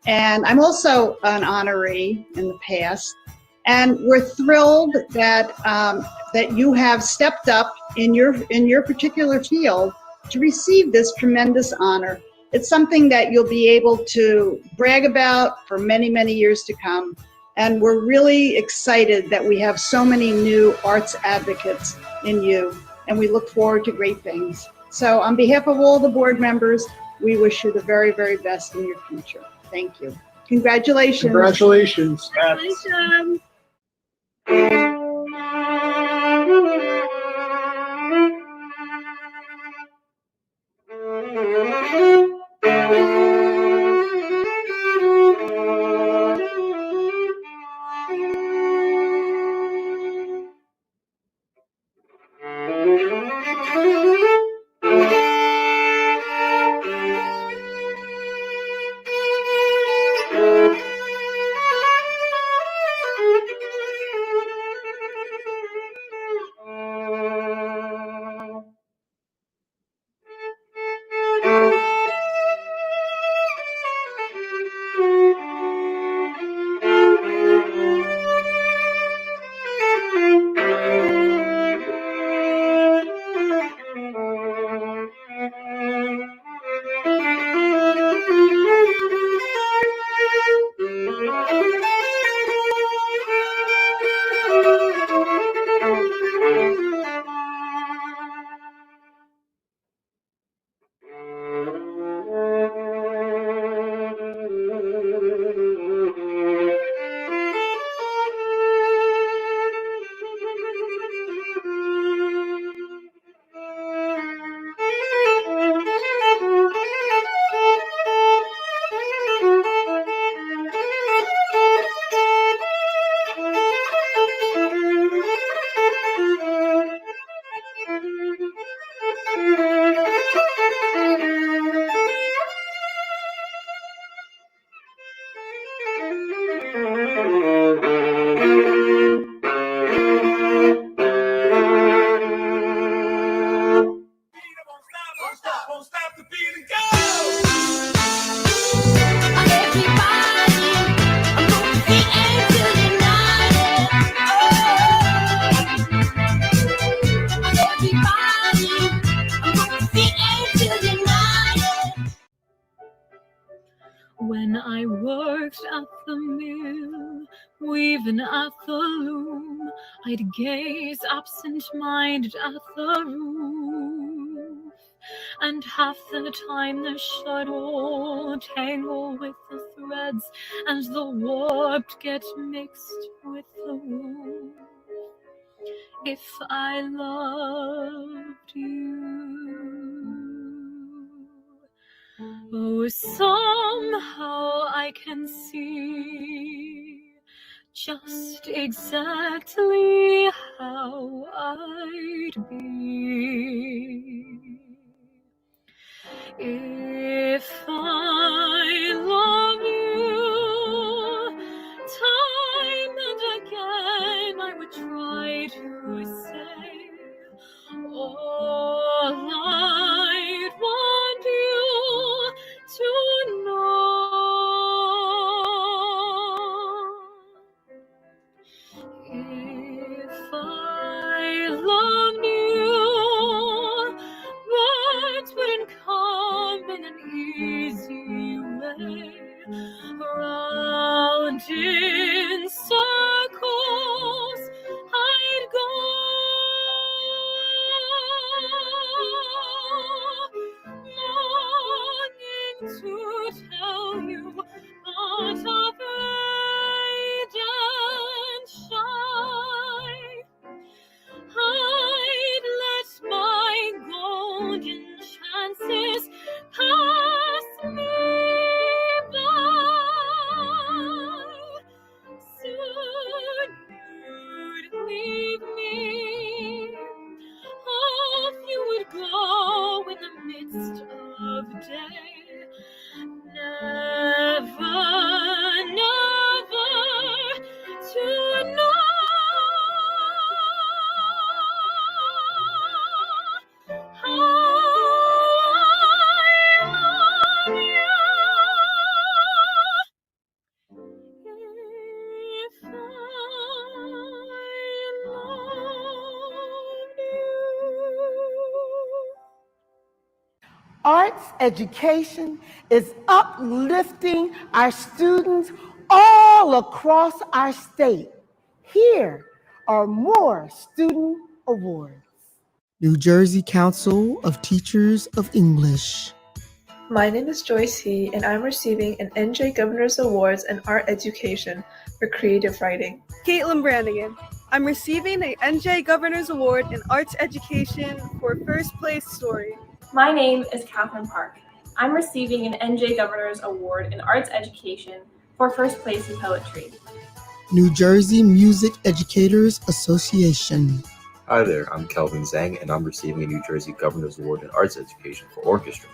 Speaker 17: and I'm also an honoree in the past. And we're thrilled that that you have stepped up in your particular field to receive this tremendous honor. It's something that you'll be able to brag about for many, many years to come. And we're really excited that we have so many new arts advocates in you, and we look forward to great things. So on behalf of all the board members, we wish you the very, very best in your future. Thank you. Congratulations.
Speaker 12: Congratulations.
Speaker 17: Congratulations.
Speaker 18: When I worked at the mill, weaving at the loom, I'd gaze absent-minded at the roof, and half the time the shuttle tangle with the threads, and the warp get mixed with the woof. If I loved you, oh, somehow I can see just exactly how I'd be if I love you. Time and again I would try to say all I'd want you to know.
Speaker 1: Arts education is uplifting our students all across our state. Here are more student awards.
Speaker 3: New Jersey Council of Teachers of English.
Speaker 2: My name is Joyce He, and I'm receiving an NJ Governor's Awards in Art Education for Creative Writing.
Speaker 4: Caitlin Brannigan. I'm receiving the NJ Governor's Award in Arts Education for First Place Story.
Speaker 14: My name is Catherine Park. I'm receiving an NJ Governor's Award in Arts Education for First Place in Poetry.
Speaker 3: New Jersey Music Educators Association.
Speaker 35: Hi there, I'm Kelvin Zhang, and I'm receiving a New Jersey Governor's Award in Arts Education for Orchestra.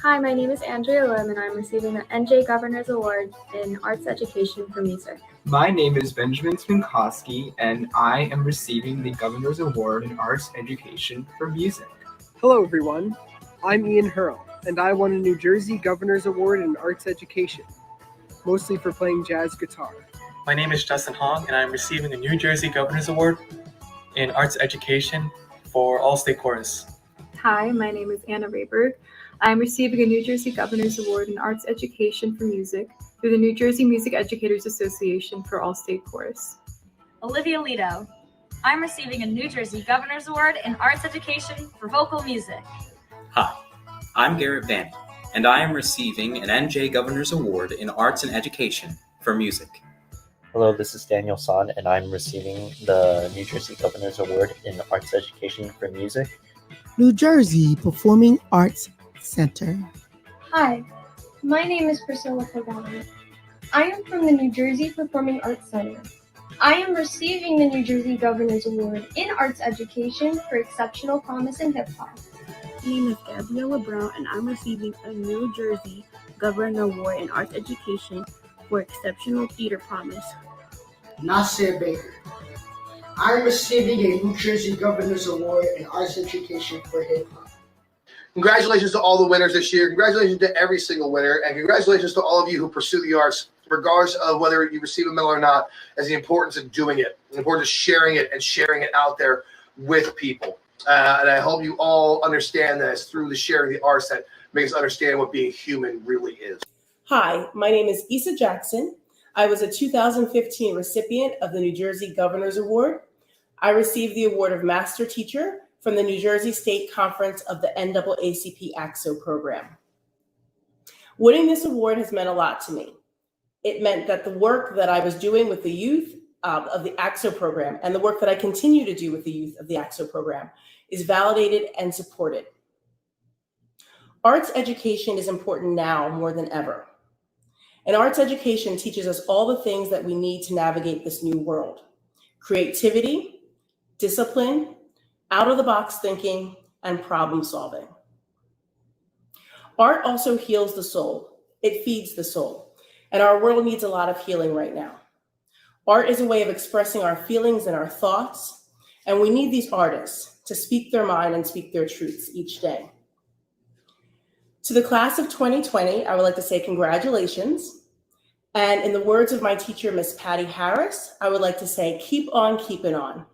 Speaker 19: Hi, my name is Andrea Lim, and I'm receiving the NJ Governor's Award in Arts Education for Music.
Speaker 20: My name is Benjamin Sminkowski, and I am receiving the Governor's Award in Arts Education for Music.
Speaker 22: Hello, everyone. I'm Ian Hurl, and I won a New Jersey Governor's Award in Arts Education, mostly for playing jazz guitar.
Speaker 23: My name is Justin Hong, and I'm receiving a New Jersey Governor's Award in Arts Education for All-State Chorus.
Speaker 24: Hi, my name is Anna Rayberg. I'm receiving a New Jersey Governor's Award in Arts Education for Music through the New Jersey Music Educators Association for All-State Chorus.
Speaker 29: Olivia Lito. I'm receiving a New Jersey Governor's Award in Arts Education for Vocal Music.
Speaker 30: Hi, I'm Garrett Vanny, and I am receiving an NJ Governor's Award in Arts and Education for Music.
Speaker 31: Hello, this is Daniel Son, and I'm receiving the New Jersey Governor's Award in Arts Education for Music.
Speaker 3: New Jersey Performing Arts Center.
Speaker 32: Hi, my name is Priscilla Pagano. I am from the New Jersey Performing Arts Center. I am receiving the New Jersey Governor's Award in Arts Education for Exceptional Promise in Hip Hop.
Speaker 33: My name is Gabriella Brown, and I'm receiving a New Jersey Governor's Award in Arts Education for Exceptional Theater Promise.
Speaker 34: Nasir Baker. I'm receiving a New Jersey Governor's Award in Arts Education for Hip Hop.
Speaker 36: Congratulations to all the winners this year. Congratulations to every single winner. And congratulations to all of you who pursue the arts, regardless of whether you receive a medal or not, as the importance of doing it, the importance of sharing it and sharing it out there with people. And I hope you all understand that it's through the sharing the arts that makes us understand what being human really is.
Speaker 37: Hi, my name is Issa Jackson. I was a 2015 recipient of the New Jersey Governor's Award. I received the award of Master Teacher from the New Jersey State Conference of the NAACP AXO program. Winning this award has meant a lot to me. It meant that the work that I was doing with the youth of the AXO program and the work that I continue to do with the youth of the AXO program is validated and supported. Arts education is important now more than ever. And arts education teaches us all the things that we need to navigate this new world: creativity, discipline, out-of-the-box thinking, and problem solving. Art also heals the soul. It feeds the soul. And our world needs a lot of healing right now. Art is a way of expressing our feelings and our thoughts, and we need these artists to speak their mind and speak their truths each day. To the class of 2020, I would like to say congratulations. And in the words of my teacher, Miss Patty Harris, I would like to say, keep on keeping on.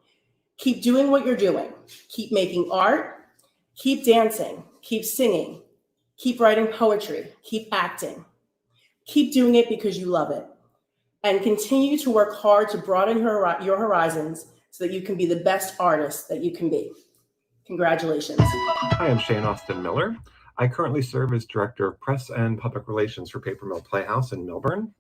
Speaker 37: Keep doing what you're doing. Keep making art, keep dancing, keep singing, keep writing poetry, keep acting. Keep doing it because you love it. And continue to work hard to broaden your horizons so that you can be the best artist that you can be. Congratulations.
Speaker 38: Hi, I'm Shane Austin Miller. I currently serve as Director of Press and Public Relations for Paper Mill Playhouse in Milburn.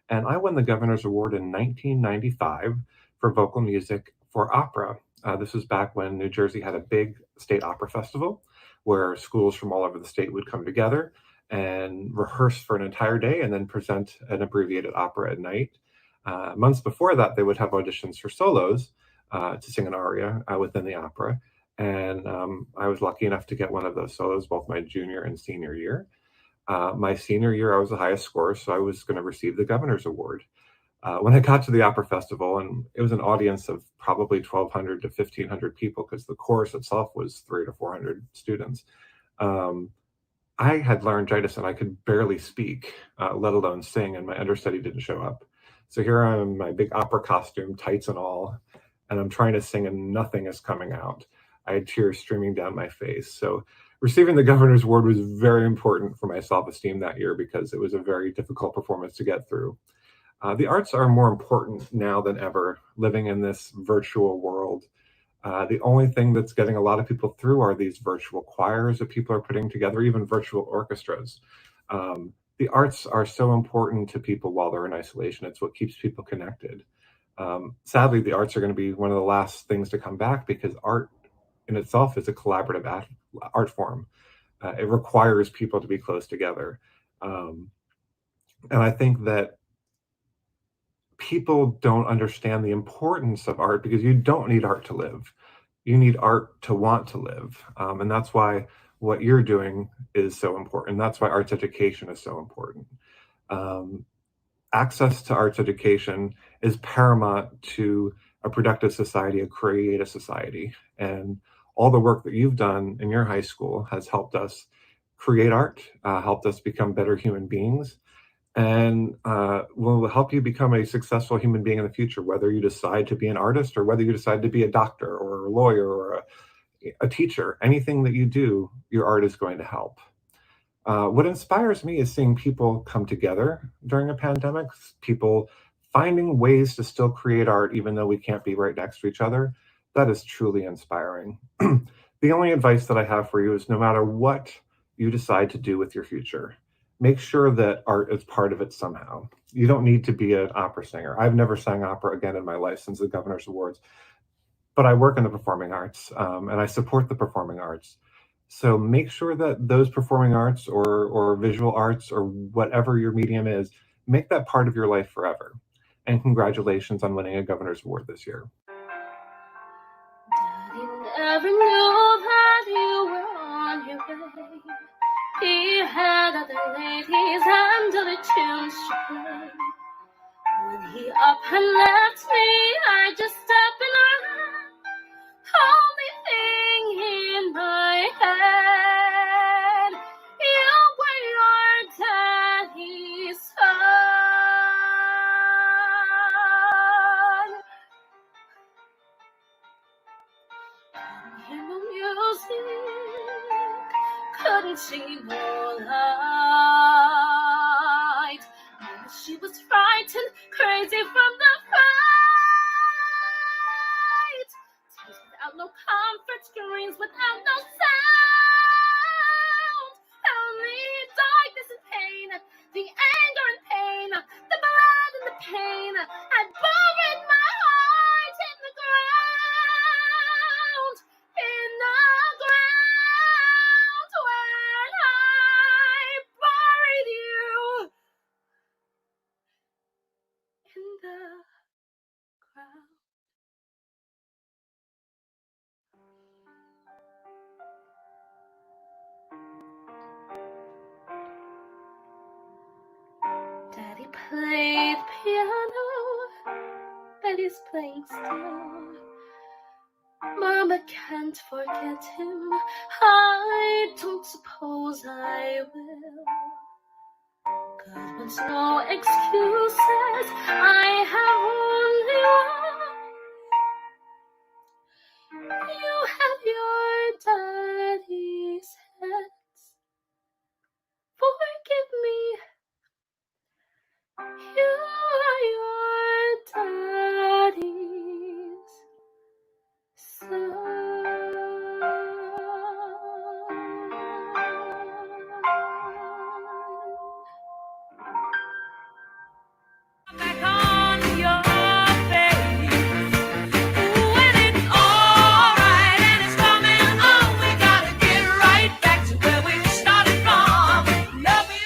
Speaker 38: And I won the Governor's Award in 1995 for vocal music for opera. This was back when New Jersey had a big state opera festival where schools from all over the state would come together and rehearse for an entire day and then present an abbreviated opera at night. Months before that, they would have auditions for solos to sing an aria within the opera. And I was lucky enough to get one of those solos both my junior and senior year. My senior year, I was the highest scorer, so I was going to receive the Governor's Award. When I got to the opera festival, and it was an audience of probably 1,200 to 1,500 people because the chorus itself was 300 to 400 students. I had laryngitis and I could barely speak, let alone sing, and my understudy didn't show up. So here I am in my big opera costume, tights and all, and I'm trying to sing and nothing is coming out. I had tears streaming down my face. So Receiving the Governor's Award was very important for my self-esteem that year because it was a very difficult performance to get through. The arts are more important now than ever, living in this virtual world. The only thing that's getting a lot of people through are these virtual choirs that people are putting together, even virtual orchestras. The arts are so important to people while they're in isolation. It's what keeps people connected. Sadly, the arts are going to be one of the last things to come back because art in itself is a collaborative art form. It requires people to be close together. And I think that people don't understand the importance of art because you don't need art to live. You need art to want to live. And that's why what you're doing is so important. That's why arts education is so important. Access to arts education is paramount to a productive society, a creative society. And all the work that you've done in your high school has helped us create art, helped us become better human beings, and will help you become a successful human being in the future, whether you decide to be an artist or whether you decide to be a doctor or a lawyer or a teacher. Anything that you do, your art is going to help. What inspires me is seeing people come together during a pandemic, people finding ways to still create art even though we can't be right next to each other. That is truly inspiring. The only advice that I have for you is no matter what you decide to do with your future, make sure that art is part of it somehow. You don't need to be an opera singer. I've never sang opera again in my life since the Governor's Awards, but I work in the performing arts and I support the performing arts. So make sure that those performing arts or visual arts or whatever your medium is, make that part of your life forever. And congratulations on winning a Governor's Award this year.
Speaker 5: Never knew that you were on your way. He had other ladies under the tunes to play. When he up and left me, I just stepped in around. Only thing in my head, you were your daddy's son. Hear no music, couldn't see no light. She was frightened, crazy from the fright. Tears without no comfort, screams without no sound. Only darkness and pain, the anger and pain, the blood and the pain. I buried my heart in the ground, in the ground where I buried you. In the crowd. Daddy played piano, Daddy's playing still. Mama can't forget him, I don't suppose I will. God wants no excuses, I have only one. You have your daddy's hands. Forgive me. You are your daddy's son. Back on your face. When it's alright and it's coming on, we gotta get right back to where we started from. Love is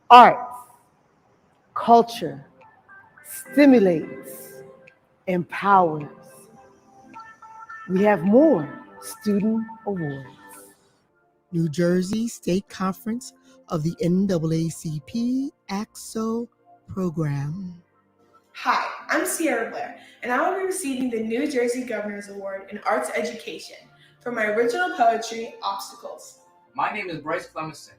Speaker 34: Art, culture, stimulates, empowers. We have more student awards.
Speaker 3: New Jersey State Conference of the NAACP AXO program.
Speaker 1: Hi, I'm Sierra Blair, and I will be receiving the New Jersey Governor's Award in Arts Education for my original poetry, Obstacles.
Speaker 6: My name is Bryce Clemison,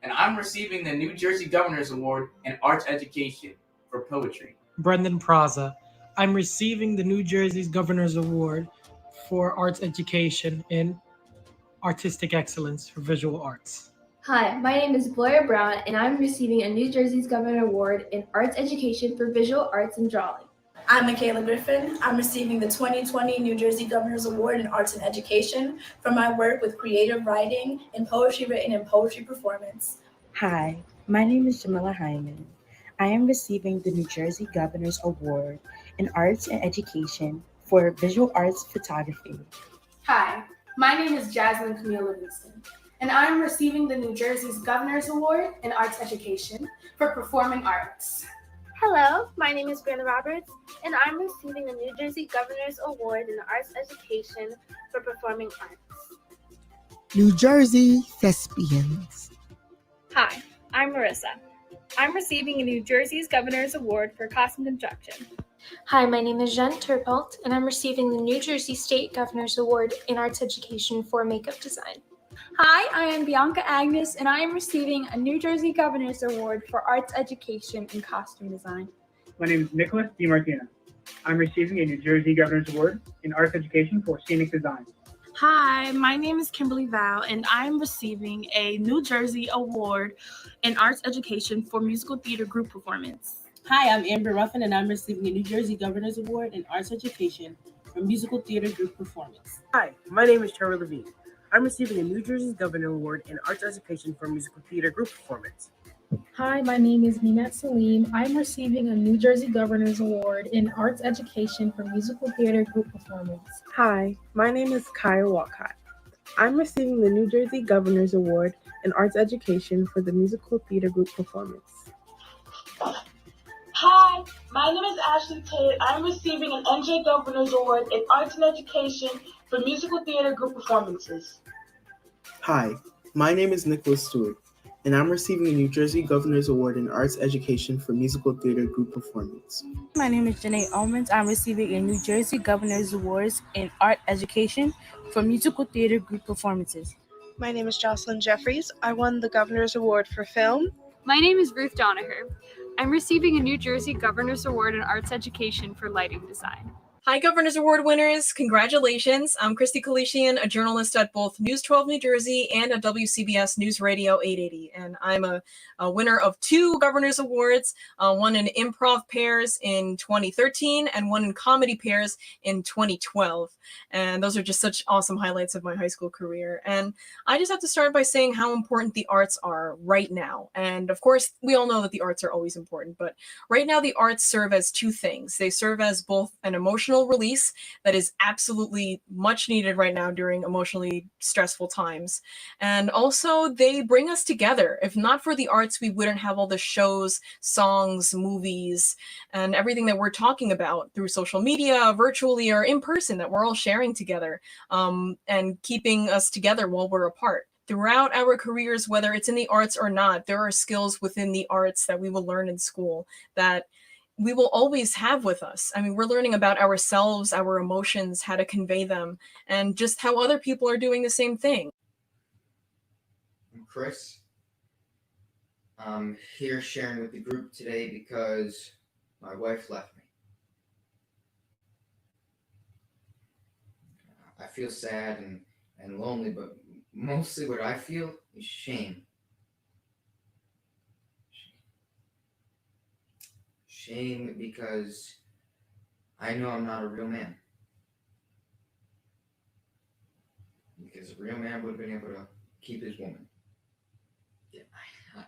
Speaker 6: and I'm receiving the New Jersey Governor's Award in Arts Education for poetry.
Speaker 7: Brendan Praza. I'm receiving the New Jersey's Governor's Award for Arts Education in Artistic Excellence for Visual Arts.
Speaker 8: Hi, my name is Gloria Brown, and I'm receiving a New Jersey's Governor Award in Arts Education for Visual Arts and Drawing.
Speaker 9: I'm Michaela Griffin. I'm receiving the 2020 New Jersey Governor's Award in Arts and Education for my work with creative writing and poetry written and poetry performance.
Speaker 10: Hi, my name is Jamila Hyman. I am receiving the New Jersey Governor's Award in Arts and Education for Visual Arts Photography.
Speaker 11: Hi, my name is Jasmine Camille Livingston, and I am receiving the New Jersey's Governor's Award in Arts Education for Performing Arts.
Speaker 12: Hello, my name is Brenda Roberts, and I'm receiving the New Jersey Governor's Award in Arts Education for Performing Arts.
Speaker 3: New Jersey Thespians.
Speaker 13: Hi, I'm Marissa. I'm receiving a New Jersey's Governor's Award for Costume Construction.
Speaker 15: Hi, my name is Jen Turpelt, and I'm receiving the New Jersey State Governor's Award in Arts Education for Makeup Design.
Speaker 16: Hi, I am Bianca Agnes, and I am receiving a New Jersey Governor's Award for Arts Education in Costume Design.
Speaker 17: My name is Nicholas DiMartino. I'm receiving a New Jersey Governor's Award in Arts Education for Scenic Design.
Speaker 16: Hi, my name is Kimberly Val, and I'm receiving a New Jersey Award in Arts Education for Musical Theater Group Performance.
Speaker 18: Hi, I'm Amber Ruffin, and I'm receiving a New Jersey Governor's Award in Arts Education for Musical Theater Group Performance.
Speaker 21: Hi, my name is Trevor Levine.
Speaker 2: I'm receiving a New Jersey's Governor Award in Arts Education for musical theater group performance.
Speaker 4: Hi, my name is Nimet Salim. I'm receiving a New Jersey Governor's Award in Arts Education for musical theater group performance.
Speaker 14: Hi, my name is Kaya Walcott. I'm receiving the New Jersey Governor's Award in Arts Education for the musical theater group performance.
Speaker 19: Hi, my name is Ashley Tate. I'm receiving an NJ Governor's Award in Arts and Education for musical theater group performances.
Speaker 14: Hi, my name is Nicholas Stewart, and I'm receiving a New Jersey Governor's Award in Arts Education for musical theater group performance.
Speaker 33: My name is Janae Omens. I'm receiving a New Jersey Governor's Awards in Art Education for musical theater group performances.
Speaker 20: My name is Jocelyn Jeffries. I won the Governor's Award for film.
Speaker 21: My name is Ruth Donaher. I'm receiving a New Jersey Governor's Award in Arts Education for lighting design.
Speaker 22: Hi, Governor's Award winners. Congratulations. I'm Christy Kalishian, a journalist at both News 12 New Jersey and at WCBS News Radio 880. And I'm a winner of 2 Governor's Awards, one in improv pairs in 2013 and one in comedy pairs in 2012. And those are just such awesome highlights of my high school career. And I just have to start by saying how important the arts are right now. And of course, we all know that the arts are always important, but right now the arts serve as 2 things. They serve as both an emotional release that is absolutely much needed right now during emotionally stressful times. And also they bring us together. If not for the arts, we wouldn't have all the shows, songs, movies, and everything that we're talking about through social media, virtually or in person, that we're all sharing together and keeping us together while we're apart. Throughout our careers, whether it's in the arts or not, there are skills within the arts that we will learn in school that we will always have with us. I mean, we're learning about ourselves, our emotions, how to convey them, and just how other people are doing the same thing.
Speaker 23: I'm Chris. I'm here sharing with the group today because my wife left me. I feel sad and lonely, but mostly what I feel is shame. Shame because I know I'm not a real man. Because a real man would have been able to keep his woman. Yeah,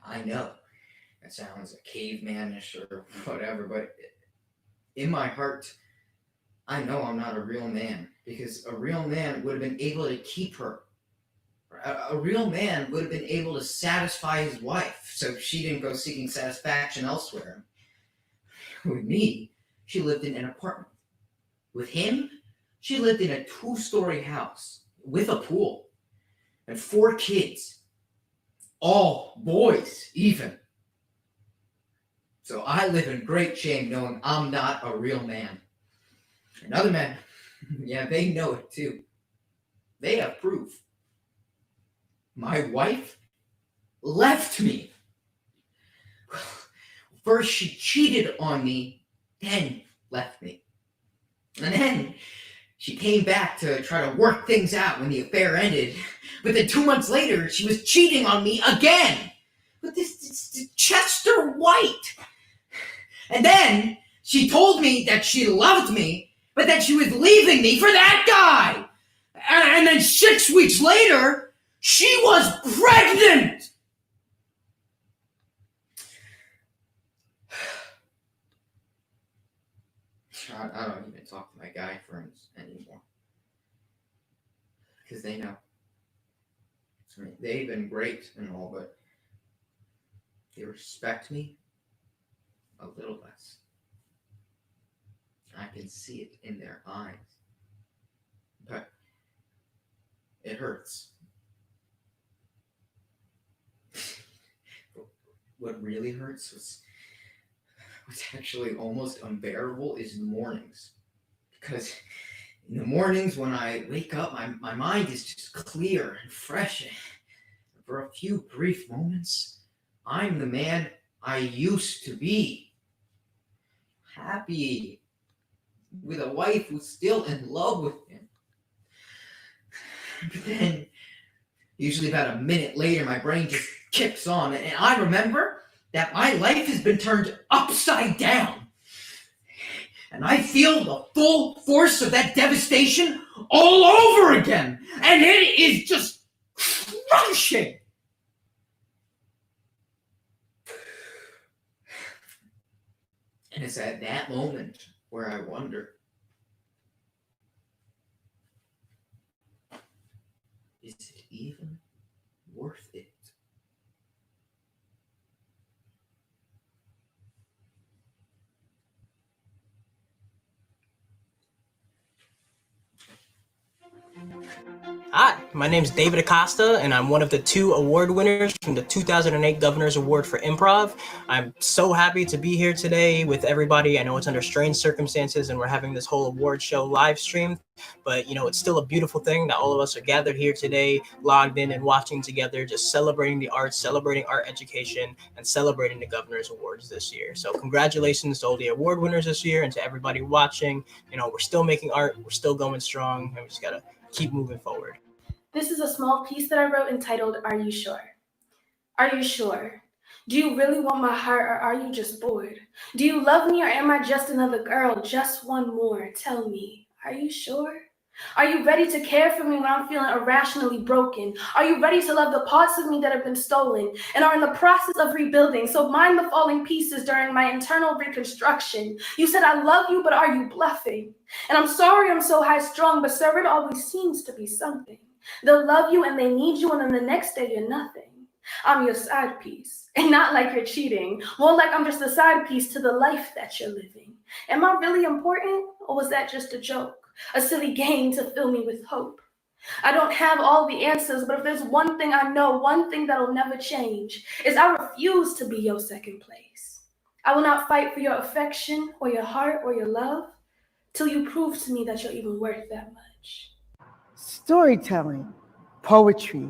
Speaker 23: I know that sounds cavemanish or whatever, but in my heart, I know I'm not a real man. Because a real man would have been able to keep her. A real man would have been able to satisfy his wife so she didn't go seeking satisfaction elsewhere. With me, she lived in an apartment. With him, she lived in a 2-story house with a pool and 4 kids, all boys even. So I live in great shame knowing I'm not a real man. And other men, yeah, they know it too. They have proof. My wife left me. First, she cheated on me, then left me. And then she came back to try to work things out when the affair ended. But then 2 months later, she was cheating on me again with this Chester White. And then she told me that she loved me, but that she was leaving me for that guy. And then 6 weeks later, she was pregnant. I don't even talk to my guy friends anymore. Because they know. I mean, they've been great and all, but they respect me a little less. I can see it in their eyes. But it hurts. What really hurts was what's actually almost unbearable is mornings. Because in the mornings when I wake up, my mind is just clear and fresh. And for a few brief moments, I'm the man I used to be. Happy. With a wife who's still in love with him. But then, usually about a minute later, my brain just kicks on. And I remember that my life has been turned upside down. And I feel the full force of that devastation all over again. And it is just flourishing. And it's at that moment where I wonder, is it even worth it?
Speaker 1: Hi, my name is David Acosta, and I'm one of the 2 award winners from the 2008 Governor's Award for Improv. I'm so happy to be here today with everybody. I know it's under strange circumstances, and we're having this whole award show live streamed, but it's still a beautiful thing that all of us are gathered here today, logged in and watching together, just celebrating the arts, celebrating art education, and celebrating the Governor's Awards this year. So congratulations to all the award winners this year and to everybody watching. We're still making art, we're still going strong, and we just gotta keep moving forward.
Speaker 11: This is a small piece that I wrote entitled, Are You Sure? Are you sure? Do you really want my heart, or are you just bored? Do you love me, or am I just another girl? Just one more. Tell me, are you sure? Are you ready to care for me when I'm feeling irrationally broken? Are you ready to love the parts of me that have been stolen and are in the process of rebuilding? So mind the falling pieces during my internal reconstruction. You said I love you, but are you bluffing? And I'm sorry I'm so high-strung, but sir, it always seems to be something. They'll love you and they need you, and then the next day you're nothing. I'm your side piece, and not like you're cheating, more like I'm just a side piece to the life that you're living. Am I really important, or was that just a joke? A silly game to fill me with hope. I don't have all the answers, but if there's one thing I know, one thing that'll never change, is I refuse to be your second place. I will not fight for your affection or your heart or your love till you prove to me that you're even worth that much.
Speaker 3: Storytelling, poetry,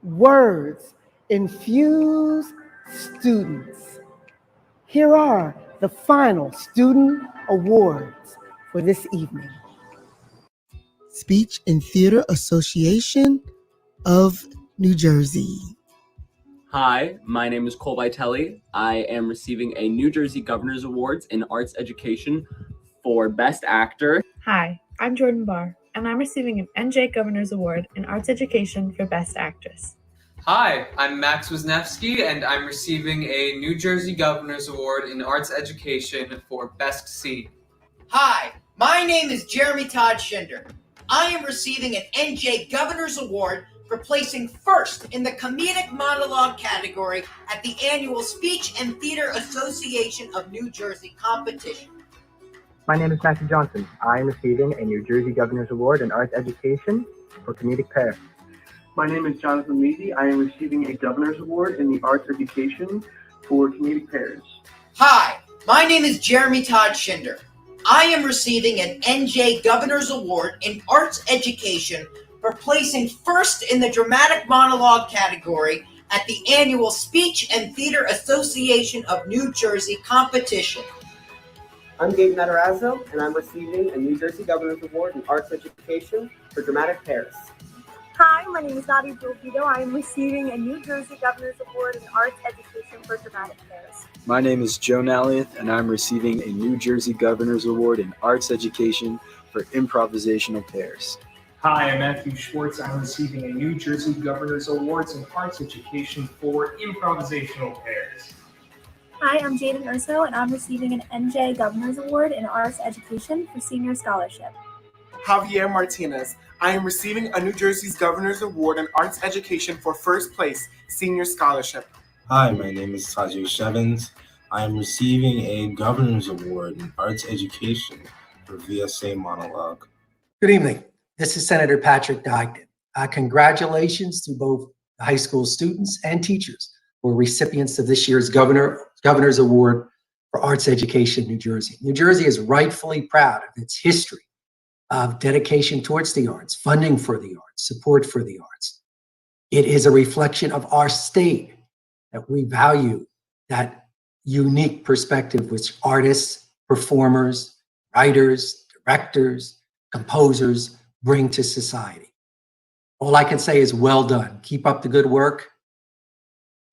Speaker 3: words, infuse students. Here are the final student awards for this evening. Speech and Theater Association of New Jersey.
Speaker 5: Hi, my name is Cole Vitelli. I am receiving a New Jersey Governor's Awards in Arts Education for Best Actor.
Speaker 6: Hi, I'm Jordan Barr, and I'm receiving an NJ Governor's Award in Arts Education for Best Actress.
Speaker 7: Hi, I'm Max Wisniewski, and I'm receiving a New Jersey Governor's Award in Arts Education for Best Scene.
Speaker 24: Hi, my name is Jeremy Todd Schinder. I am receiving an NJ Governor's Award for placing first in the comedic monologue category at the annual Speech and Theater Association of New Jersey competition.
Speaker 25: My name is Matthew Johnson. I am receiving a New Jersey Governor's Award in Arts Education for comedic pair.
Speaker 26: My name is Jonathan Levy. I am receiving a Governor's Award in the Arts Education for comedic pairs.
Speaker 24: Hi, my name is Jeremy Todd Schinder. I am receiving an NJ Governor's Award in Arts Education for placing first in the dramatic monologue category at the annual Speech and Theater Association of New Jersey competition.
Speaker 27: I'm Gabe Matarazzo, and I'm receiving a New Jersey Governor's Award in Arts Education for dramatic pairs.
Speaker 28: Hi, my name is Nadia Bulfido. I am receiving a New Jersey Governor's Award in Arts Education for dramatic pairs.
Speaker 29: My name is Joe Naliath, and I'm receiving a New Jersey Governor's Award in Arts Education for improvisational pairs.
Speaker 30: Hi, I'm Matthew Schwartz. I'm receiving a New Jersey Governor's Awards in Arts Education for improvisational pairs.
Speaker 28: Hi, I'm Jaden Urso, and I'm receiving an NJ Governor's Award in Arts Education for senior scholarship.
Speaker 31: Javier Martinez. I am receiving a New Jersey's Governor's Award in Arts Education for first place, senior scholarship.
Speaker 32: Hi, my name is Tajay Shevins. I am receiving a Governor's Award in Arts Education for VSA Monologue.
Speaker 34: Good evening. This is Senator Patrick Dogden. Congratulations to both the high school students and teachers who are recipients of this year's Governor's Award for Arts Education, New Jersey. New Jersey is rightfully proud of its history of dedication towards the arts, funding for the arts, support for the arts. It is a reflection of our state that we value that unique perspective which artists, performers, writers, directors, composers bring to society. All I can say is well done. Keep up the good work.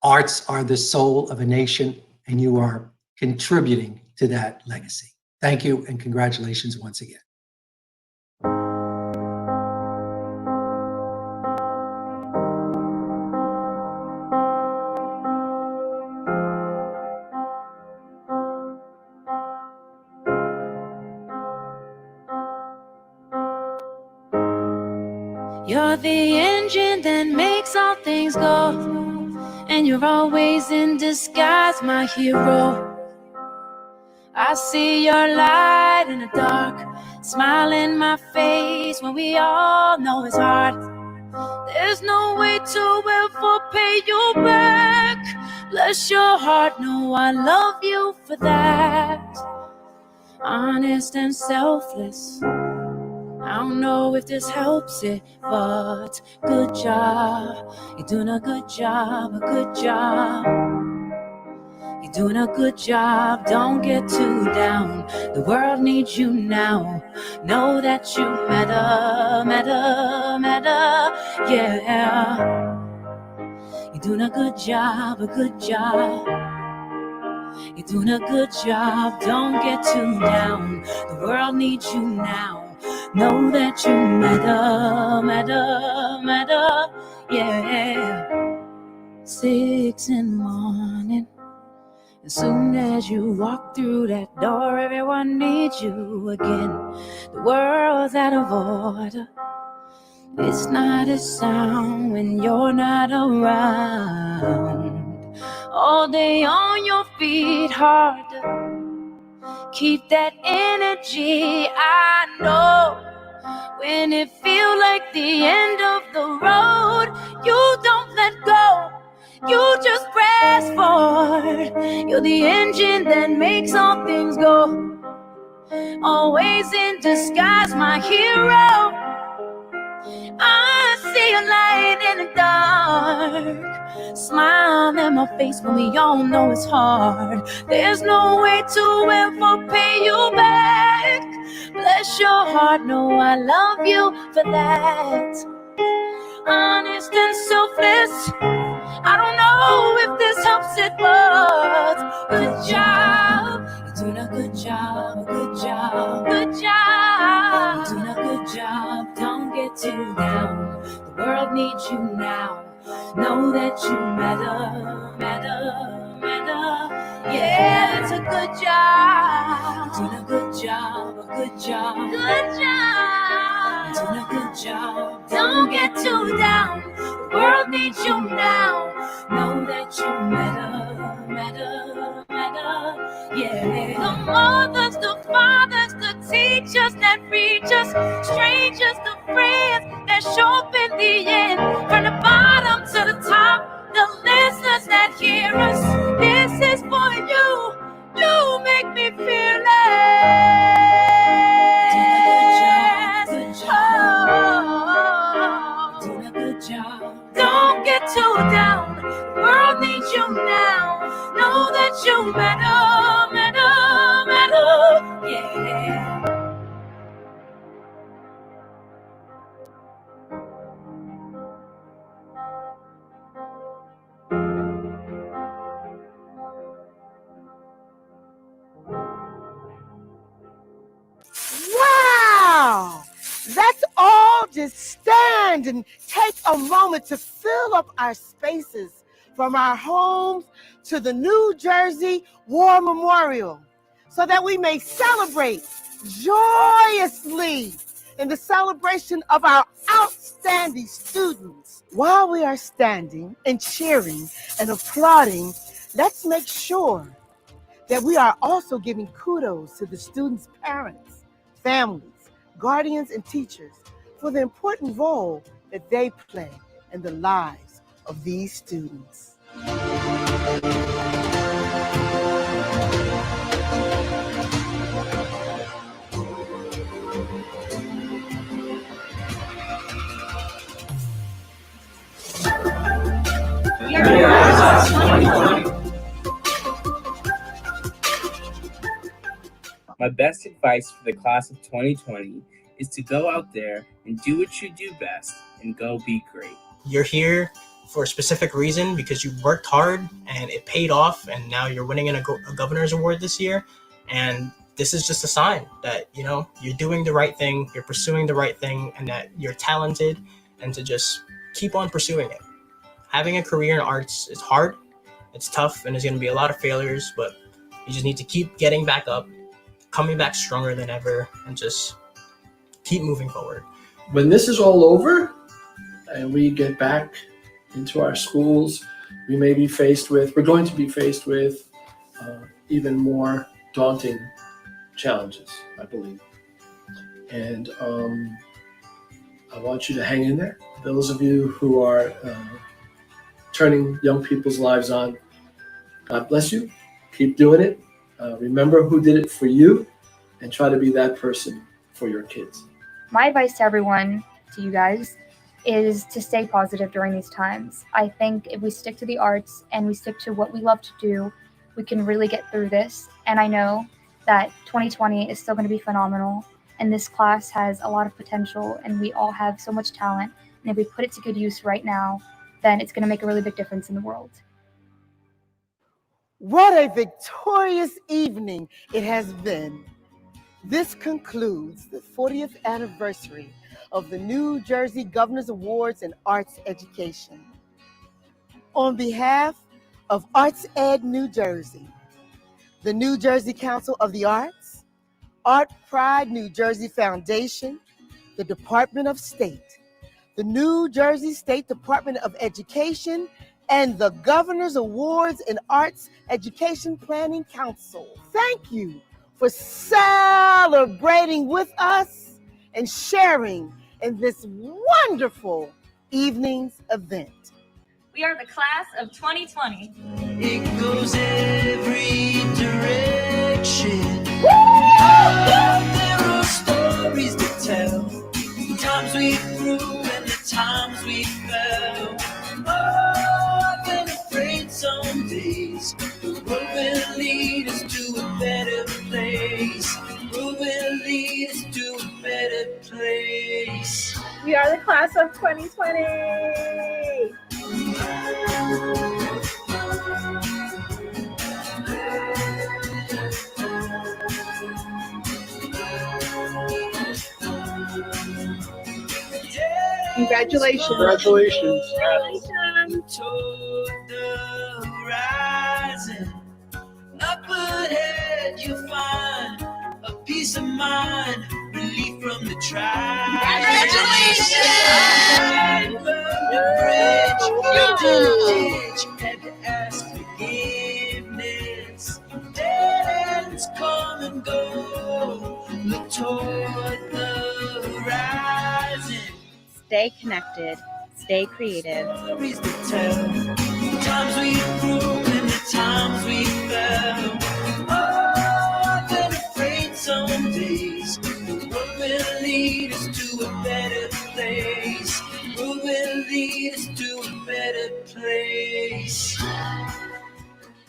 Speaker 34: Arts are the soul of a nation, and you are contributing to that legacy. Thank you, and congratulations once again.
Speaker 2: the engine that makes all things go, and you're always in disguise, my hero. I see your light in the dark, smile in my face when we all know it's hard. There's no way to ever pay you back. Bless your heart, no, I love you for that. Honest and selfless. I don't know if this helps it, but good job. You're doing a good job, a good job. You're doing a good job, don't get too down. The world needs you now. Know that you matter, matter, matter, yeah. You're doing a good job, a good job. You're doing a good job, don't get too down. The world needs you now. Know that you matter, matter, matter, yeah. 6 in the morning. As soon as you walk through that door, everyone needs you again. The world's out of order. It's not a sound when you're not around. All day on your feet, hard to keep that energy. I know when it feels like the end of the road, you don't let go. You just press forward. You're the engine that makes all things go. Always in disguise, my hero. I see a light in the dark. Smile in my face when we all know it's hard. There's no way to ever pay you back. Bless your heart, no, I love you for that. Honest and selfless. I don't know if this helps it, but good job. You're doing a good job, a good job, good job. You're doing a good job, don't get too down. The world needs you now. Know that you matter, matter, matter. Yeah, it's a good job. You're doing a good job, a good job, good job. You're doing a good job, don't get too down. The world needs you now. Know that you matter, matter, matter, yeah. The mothers, the fathers, the teachers that reach us, strangers, the friends that show up in the end. From the bottom to the top, the listeners that hear us, this is for you. You make me feel doing a good job. Don't get too down. The world needs you now. Know that you matter, matter, matter, yeah.
Speaker 4: Wow! Let's all just stand and take a moment to fill up our spaces from our homes to the New Jersey War Memorial so that we may celebrate joyously in the celebration of our outstanding students. While we are standing and cheering and applauding, let's make sure that we are also giving kudos to the students' parents, families, guardians, and teachers for the important role that they play in the lives of these students.
Speaker 8: My best advice for the class of 2020 is to go out there and do what you do best and go be great.
Speaker 1: You're here for a specific reason because you worked hard and it paid off, and now you're winning a governor's award this year. And this is just a sign that, you know, you're doing the right thing, you're pursuing the right thing, and that you're talented, and to just keep on pursuing it. Having a career in arts is hard, it's tough, and there's going to be a lot of failures, but you just need to keep getting back up, coming back stronger than ever, and just keep moving forward.
Speaker 9: When this is all over, and we get back into our schools, we're going to be faced with even more daunting challenges, I believe. And I want you to hang in there. Those of you who are turning young people's lives on, God bless you. Keep doing it. Remember who did it for you, and try to be that person for your kids.
Speaker 10: My advice to everyone, to you guys, is to stay positive during these times. I think if we stick to the arts and we stick to what we love to do, we can really get through this. And I know that 2020 is still going to be phenomenal, and this class has a lot of potential, and we all have so much talent. And if we put it to good use right now, then it's going to make a really big difference in the world.
Speaker 4: What a victorious evening it has been. This concludes the 40th anniversary of the New Jersey Governor's Awards in Arts Education. On behalf of Arts Ed New Jersey, the New Jersey Council of the Arts, Art Pride New Jersey Foundation, the Department of State, the New Jersey State Department of Education, and the Governor's Awards in Arts Education Planning Council, thank you for celebrating with us and sharing in this wonderful evening's event.
Speaker 12: We are the class of 2020.
Speaker 2: It goes every direction. There are stories to tell. The times we grew and the times we fell. Oh, I've been afraid some days the road will lead us to a better place. The road will lead us to a better place.
Speaker 28: We are the class of 2020. Congratulations.
Speaker 9: Congratulations.
Speaker 2: Toward the horizon. Up ahead you'll find a peace of mind, relief from the trial. Congratulations! The bridge, you're to the ditch, had to ask forgiveness. Dead ends come and go. Look toward the horizon.
Speaker 13: Stay connected, stay creative.
Speaker 2: Stories to tell. The times we grew and the times we fell. Oh, I've been afraid some days the road will lead us to a better place. The road will lead us to a better place.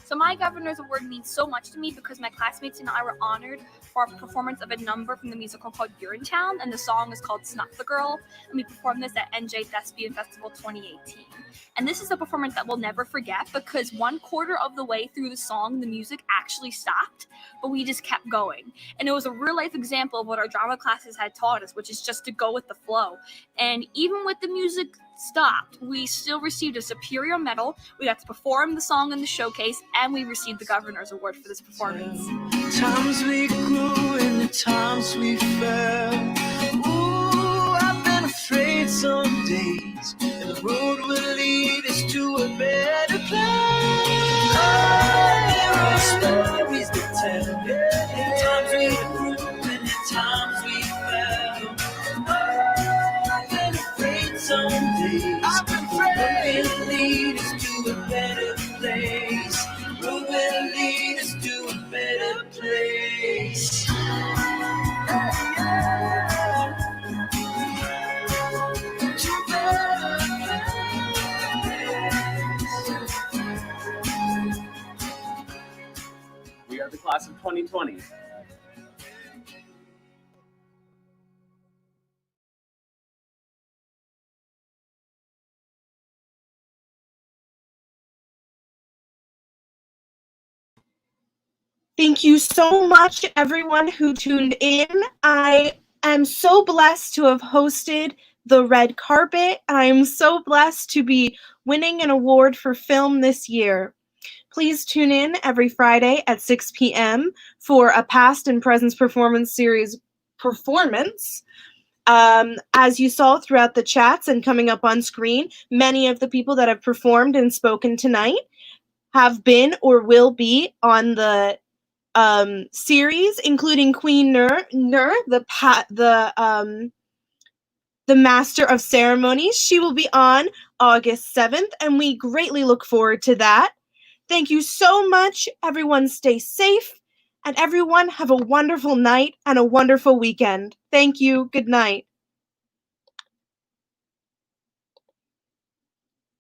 Speaker 10: So my Governor's Award means so much to me because my classmates and I were honored for our performance of a number from the musical called Urinetown, and the song is called Snuff the Girl, and we performed this at NJ Thespian Festival 2018. And this is a performance that we'll never forget because 1/4 of the way through the song, the music actually stopped, but we just kept going. And it was a real life example of what our drama classes had taught us, which is just to go with the flow. And even with the music stopped, we still received a superior medal. We got to perform the song in the showcase, and we received the Governor's Award for this performance.
Speaker 2: Times we grew and the times we fell. Ooh, I've been afraid some days, and the road will lead us to a better place. There are stories to tell. The times we grew and the times we fell. Oh, I've been afraid some days. I've been afraid. The road will lead us to a better place. The road will lead us to a better place.
Speaker 5: We are the class of 2020.
Speaker 28: Thank you so much, everyone who tuned in. I am so blessed to have hosted the red carpet. I am so blessed to be winning an award for film this year. Please tune in every Friday at 6 p.m. for a past and present performance series performance. As you saw throughout the chats and coming up on screen, many of the people that have performed and spoken tonight have been or will be on the series, including Queen Nur, the Master of Ceremonies. She will be on August 7th, and we greatly look forward to that. Thank you so much. Everyone stay safe, and everyone have a wonderful night and a wonderful weekend. Thank you. Good night.